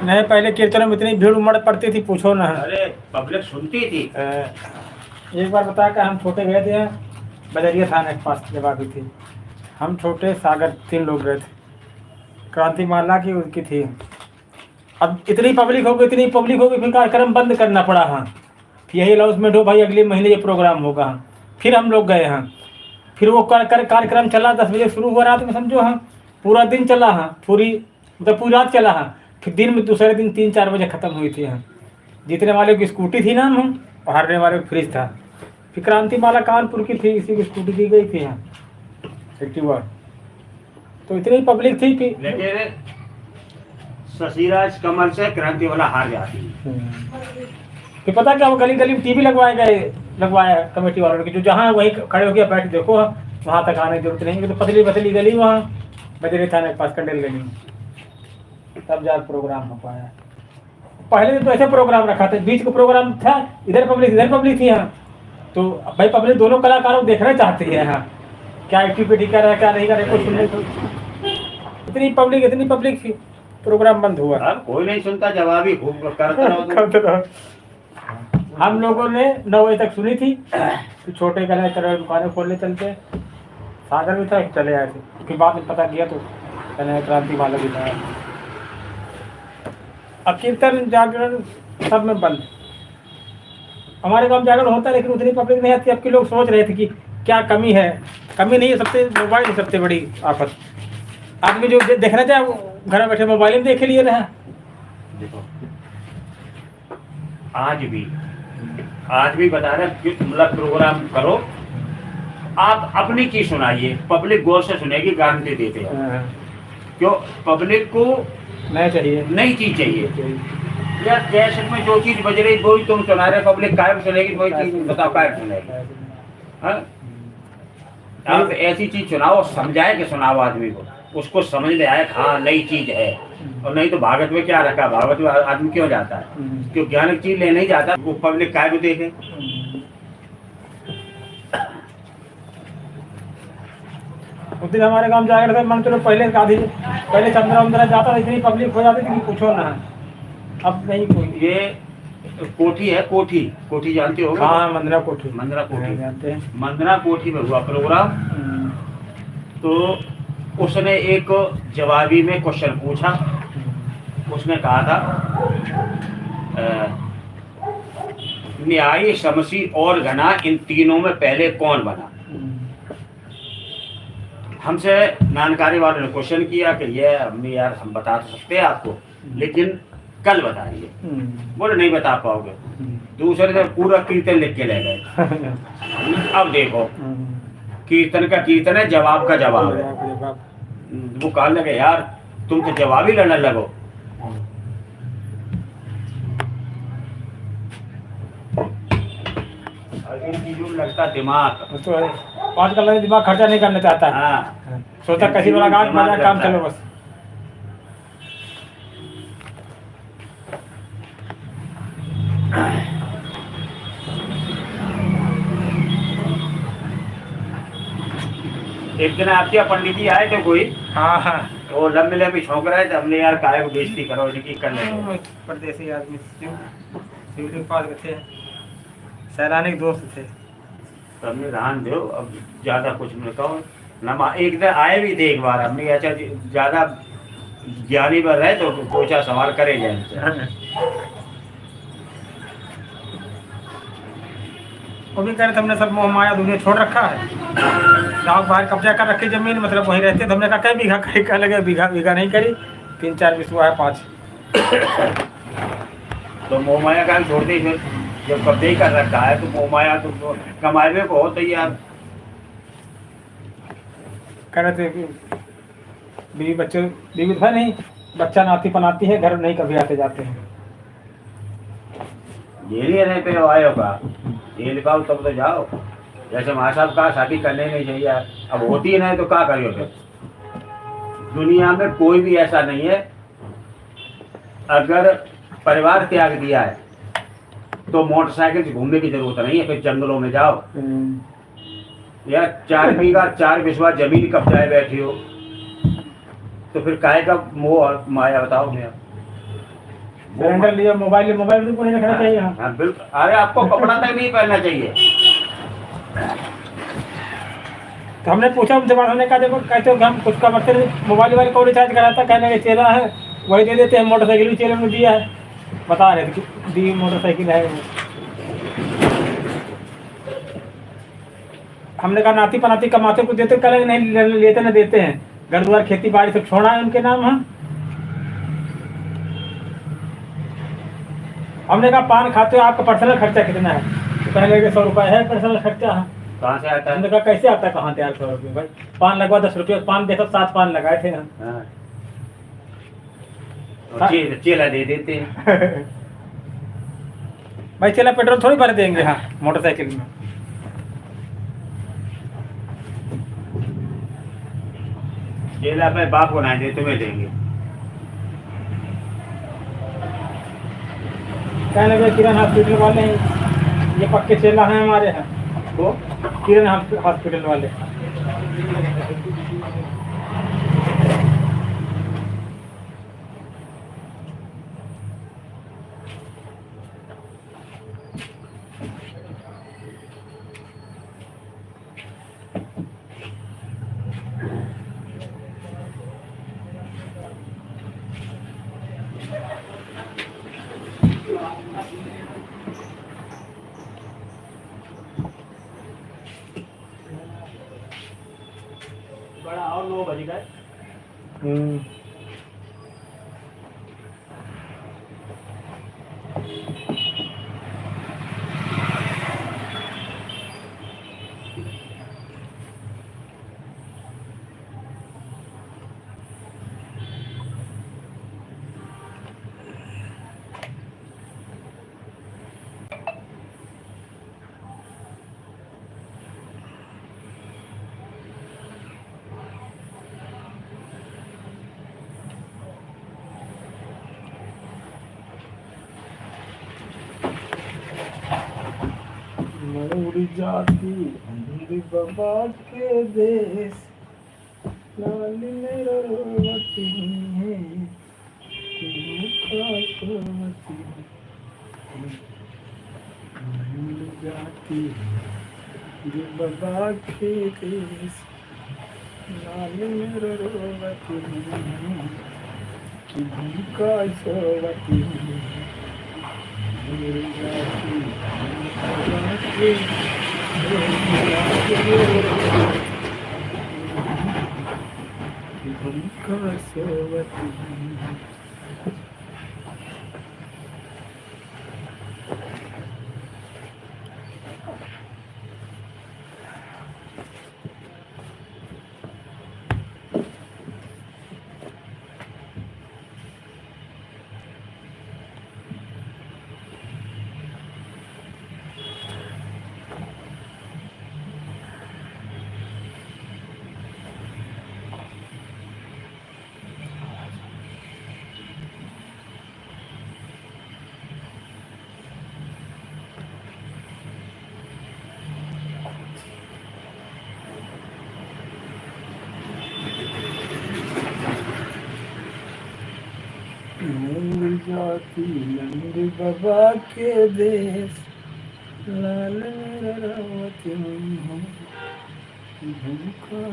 नहीं पहले कीर्तनों में इतनी भीड़ उमड़ पड़ती थी, पूछो ना। अरे पब्लिक सुनती थी। एक बार बता कर हम छोटे गए थे बजरिया थाने के पास, जब आती थी हम छोटे सागर 3 लोग गए थे, क्रांति माला की उनकी थी। अब इतनी पब्लिक हो गई फिर कार्यक्रम बंद करना पड़ा। हाँ यही अनाउंसमेंट हो भाई अगले महीने ये प्रोग्राम होगा। फिर हम लोग गए। हाँ फिर वो कार्यक्रम चला, 10 बजे शुरू हुआ, रात में समझो। हाँ पूरा दिन चला। हाँ पूरी रात चला। हाँ फिर दिन में दूसरे दिन 3-4 बजे ख़त्म हुई थी। हाँ जीतने वाले की स्कूटी थी नाम हम, और हारने वाले को फ्रिज था। फिर क्रांति माला कानपुर की थी, इसी की स्कूटी दी गई थी यहाँ एक्टिवा। तो इतनी पब्लिक थी कि लेकिन शशिराज कमल से क्रांति वाला हार जाती है। फिर पता क्या, वो गली गली में टीवी लगवाया कमेटी वालों ने कि जो जहाँ वहीं खड़े हो गया बैठ देखो, वहाँ तक आने की जरूरत नहीं, तो पतली पतली गली वहाँ बजरे थाने के पास कंडेल गली में, तब जाकर प्रोग्राम हो पाया। पहले तो ऐसे प्रोग्राम रखा था, बीच का प्रोग्राम था, इधर पब्लिक थी यहाँ। तो भाई पब्लिक दोनों कलाकारों को देखना चाहती है यहाँ, क्या एक्टिविटी कर रहा है क्या नहीं कर रहा है, कुछ सुनने को इतनी पब्लिक थी, प्रोग्राम बंद हुआ। अब कोई नहीं सुनता, जवाब ही खूब करता रहो। हम लोगों ने 9 बजे तक सुनी थी, फिर छोटे गले तरह दुकानें खोलने चलते, सागर भी था, चले आए थे। फिर बाद में पता किया तो कहने क्रांति वाला भी था। अब कीर्तन जागरण सब में बंद। हमारे गांव जागरण होता है लेकिन उतनी पब्लिक नहीं आती। अब के लोग सोच रहे थे कि क्या कमी है, कमी नहीं है, सबसे मोबाइल है सबसे बड़ी आफत। आदमी जो देखना चाहे वो घर बैठे मोबाइल में देख लिए रहा। देखो आज भी बता रहे मतलब प्रोग्राम करो, आप अपनी चीज सुनाइए, पब्लिक गौर से सुनेगी, गारंटी देते हैं। क्यों? पब्लिक को नई चीज चाहिए। या कैसेट में जो चीज बज रही वही तुम सुना रहे, पब्लिक कायम सुनेगी वही चीज, बताओ कायम सुनेगी। हाँ? आप ऐसी चीज सुनाओ, समझाए कि सुनाओ आदमी को, उसको समझ ले आए हाँ नई चीज है। और नहीं तो भागवत में क्या रखा, भागवत में आदमी क्यों जाता है? क्यों ज्ञान की चीज लेने ही जाता है, वो पब्लिक काय को देखे। उस दिन हमारे गांव जाकर थे, मान चलो पहले चंद्रा जाता था, इतनी पब्लिक हो जाती थी कि पूछो ना। अब नहीं कोई। ये कोठी है, कोठी जानते हो? हाँ, मंदरा कोठी जानते हैं। मंदरा कोठी में हुआ प्रोग्राम। तो उसने एक जवाबी में क्वेश्चन पूछा। उसने कहा था न्यायी, शमसी और घना, इन तीनों में पहले कौन बना? हमसे जानकारी वालों ने क्वेश्चन किया कि ये हमने यार हम बता सकते हैं आपको, लेकिन कल बताइए। बोले नहीं बता पाओगे। दूसरे दिन पूरा कीर्तन लिख के ले गए। अब देखो, कीर्तन का कीर्तन है, जवाब का जवाब है। वो कहने लगे यार तुम तो जवाब ही लड़ने लगो। लगता दिमाग तो आजकल दिमाग खर्चा नहीं करना चाहता है। हाँ, सोचा किसी मुलाकात मजा काम चलो बस। एक दिन आपके यहाँ पंडित जी आए थे कोई, हाँ, वो लंबे छौंक रहे थे। हमने यार काय को बेइज्जती करो, इनकी कर ले। परदेसी आदमी शिव के पास थे, सैलानी दोस्त थे। तो हमने ध्यान दो, अब ज्यादा कुछ नहीं कहो ना। एक दिन आए भी थे एक बार, हमने अच्छा ज्यादा ज्ञानी पर रहे तो पूछा सवाल करे जाए। वो भी कह रहे थे हमने सब मोह माया दुनिया छोड़ रखा है, गाँव बाहर कब्जा कर रखी जमीन, मतलब वहीं रहते। तो हमने कहा क्या बीघा करी, कह लगे बीघा नहीं करी, 3-4 बिस्वा है 5। तो मोह माया का छोड़ दी, फिर जब कब्जे ही कर रखा है तो मोह माया तो कमाए में बहुत है यार। कह रहे थे कि बीवी तो है नहीं, बच्चा नाती पनाती है, घर नहीं कभी आते जाते हैं। ये नहीं पे आए होगा, ये लिखाओ तब तो जाओ। जैसे माँ साहब कहा शादी करने नहीं चाहिए, अब होती है नहीं तो क्या करियो फिर। दुनिया में कोई भी ऐसा नहीं है, अगर परिवार त्याग दिया है तो मोटरसाइकिल से घूमने की जरूरत नहीं है, फिर जंगलों में जाओ। या 4 बीघा 4 बिस्वा जमीन कब्जाए बैठी हो तो फिर काहे का मोह और माया बताओ। मैं सिलेंडर लिया, मोबाइल को नहीं रखना चाहिए। हाँ बिल्कुल, अरे आपको कपड़ा तक नहीं पहनना चाहिए। तो हमने पूछा उनसे, उन्होंने कहा देखो कहते हो हम कुछ का मतलब मोबाइल को रिचार्ज कराता, कहने का चेला है वही दे देते हैं। मोटरसाइकिल भी चेले ने दिया है, बता रहे थे दी मोटरसाइकिल है। हमने कहा नाती पनाती कमाते को देते, कल नहीं लेते न देते हैं, घर द्वार खेती बाड़ी सब छोड़ा है उनके नाम। हम हमने कहा पान खाते हो आपका पर्सनल खर्चा कितना है? तो कहने लगे 100 रुपये है पर्सनल खर्चा। कहाँ से आता हमने है? कहा कैसे आता है, कहाँ तैयार 100 रुपये भाई, पान लगवा 10 रुपये, पान देखो 7 पान लगाए थे हम। हाँ। और चेला दे देते हैं। भाई चला पेट्रोल थोड़ी भर देंगे हाँ मोटरसाइकिल में। चेला अपने बाप को ना दे तुम्हें देंगे। कहने लगे किरण हॉस्पिटल वाले हैं, ये पक्के चेला हैं हमारे हैं, वो किरण हॉस्पिटल वाले। बड़ा और 9 बज गए। उड़ जाती अंधी बाबा के देश, लाल मेरा रोवती है, उड़ जाती अंधी बाबा के देश, लाल मेरा रोवती है, भूखा सोवती है। जाती नंद बाबा के देश, लाल रावती है, भूखा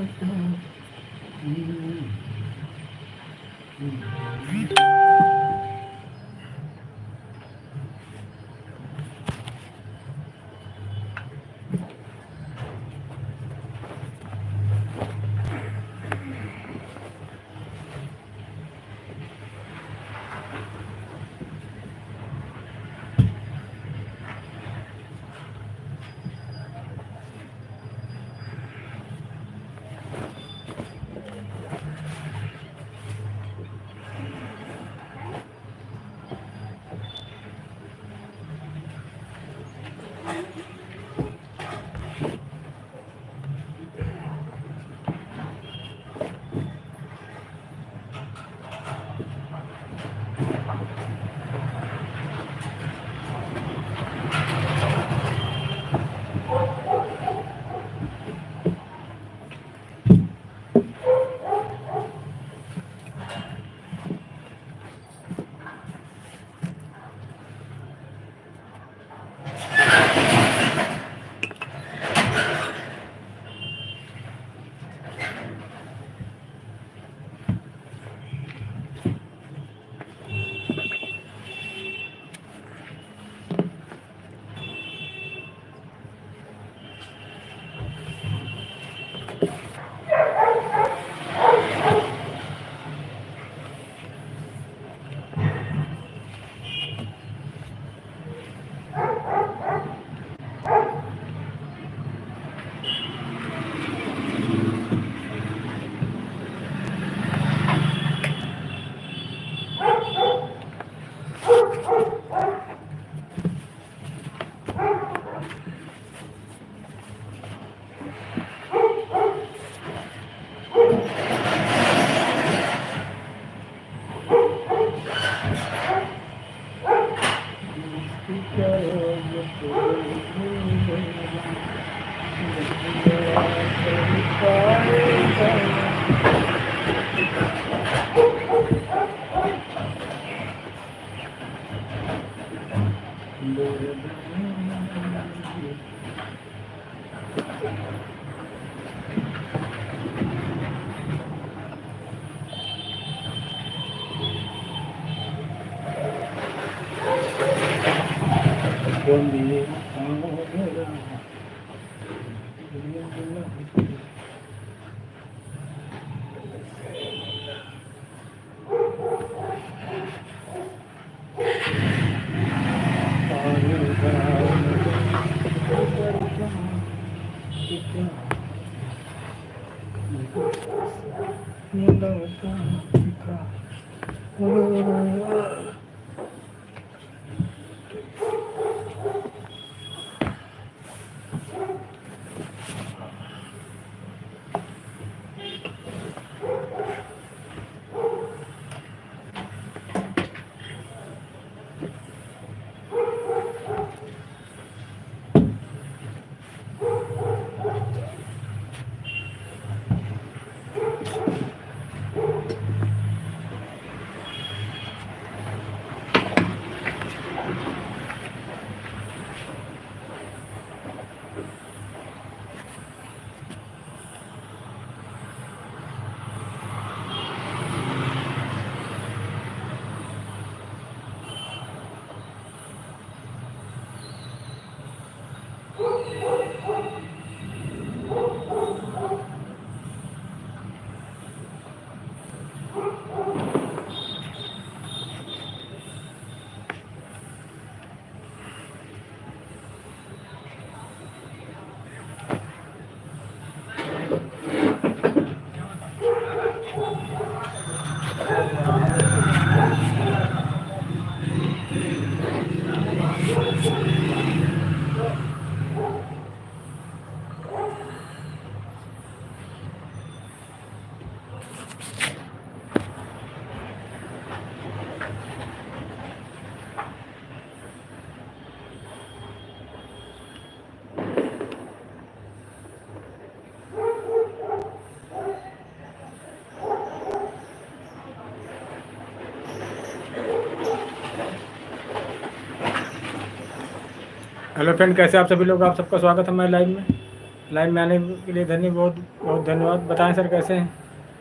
हेलो फ्रेंड, कैसे आप सभी लोग? आप सबका स्वागत है हमारे लाइव में आने के लिए बहुत बहुत धन्यवाद। बताएं सर कैसे हैं?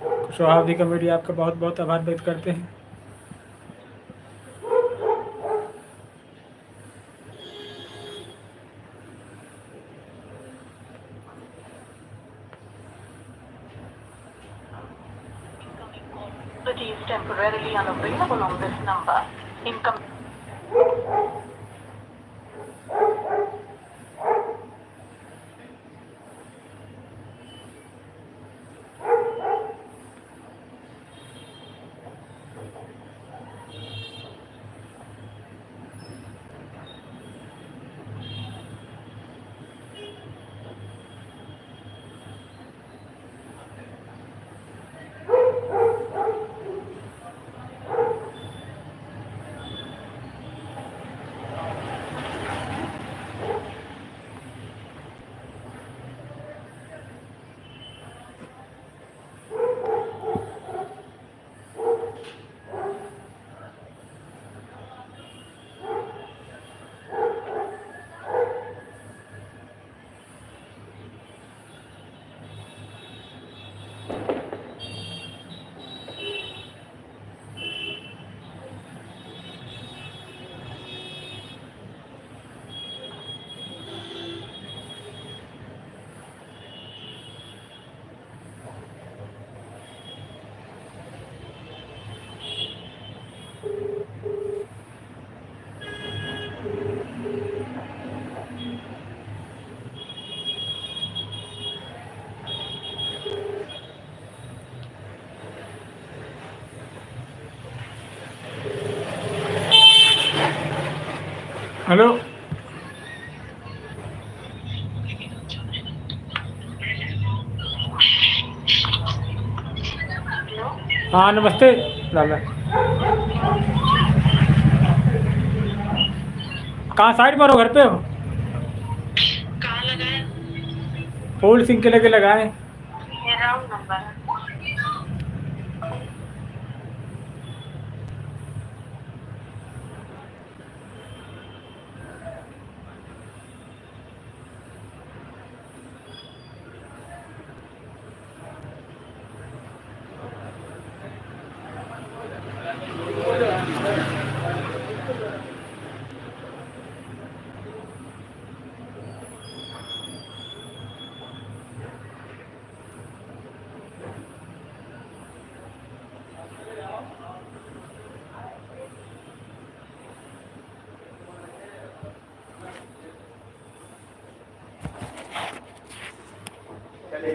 कुशवाहा कमेटी आपका बहुत बहुत आभार व्यक्त करते हैं। Is temporarily unavailable on this number. Income. Hello, हाँ नमस्ते लाला। कहाँ साइड पर हो, घर पे हो? कहाँ लगाए? फुल सिंक के लेके लगाए। ये राउंड नंबर है। चले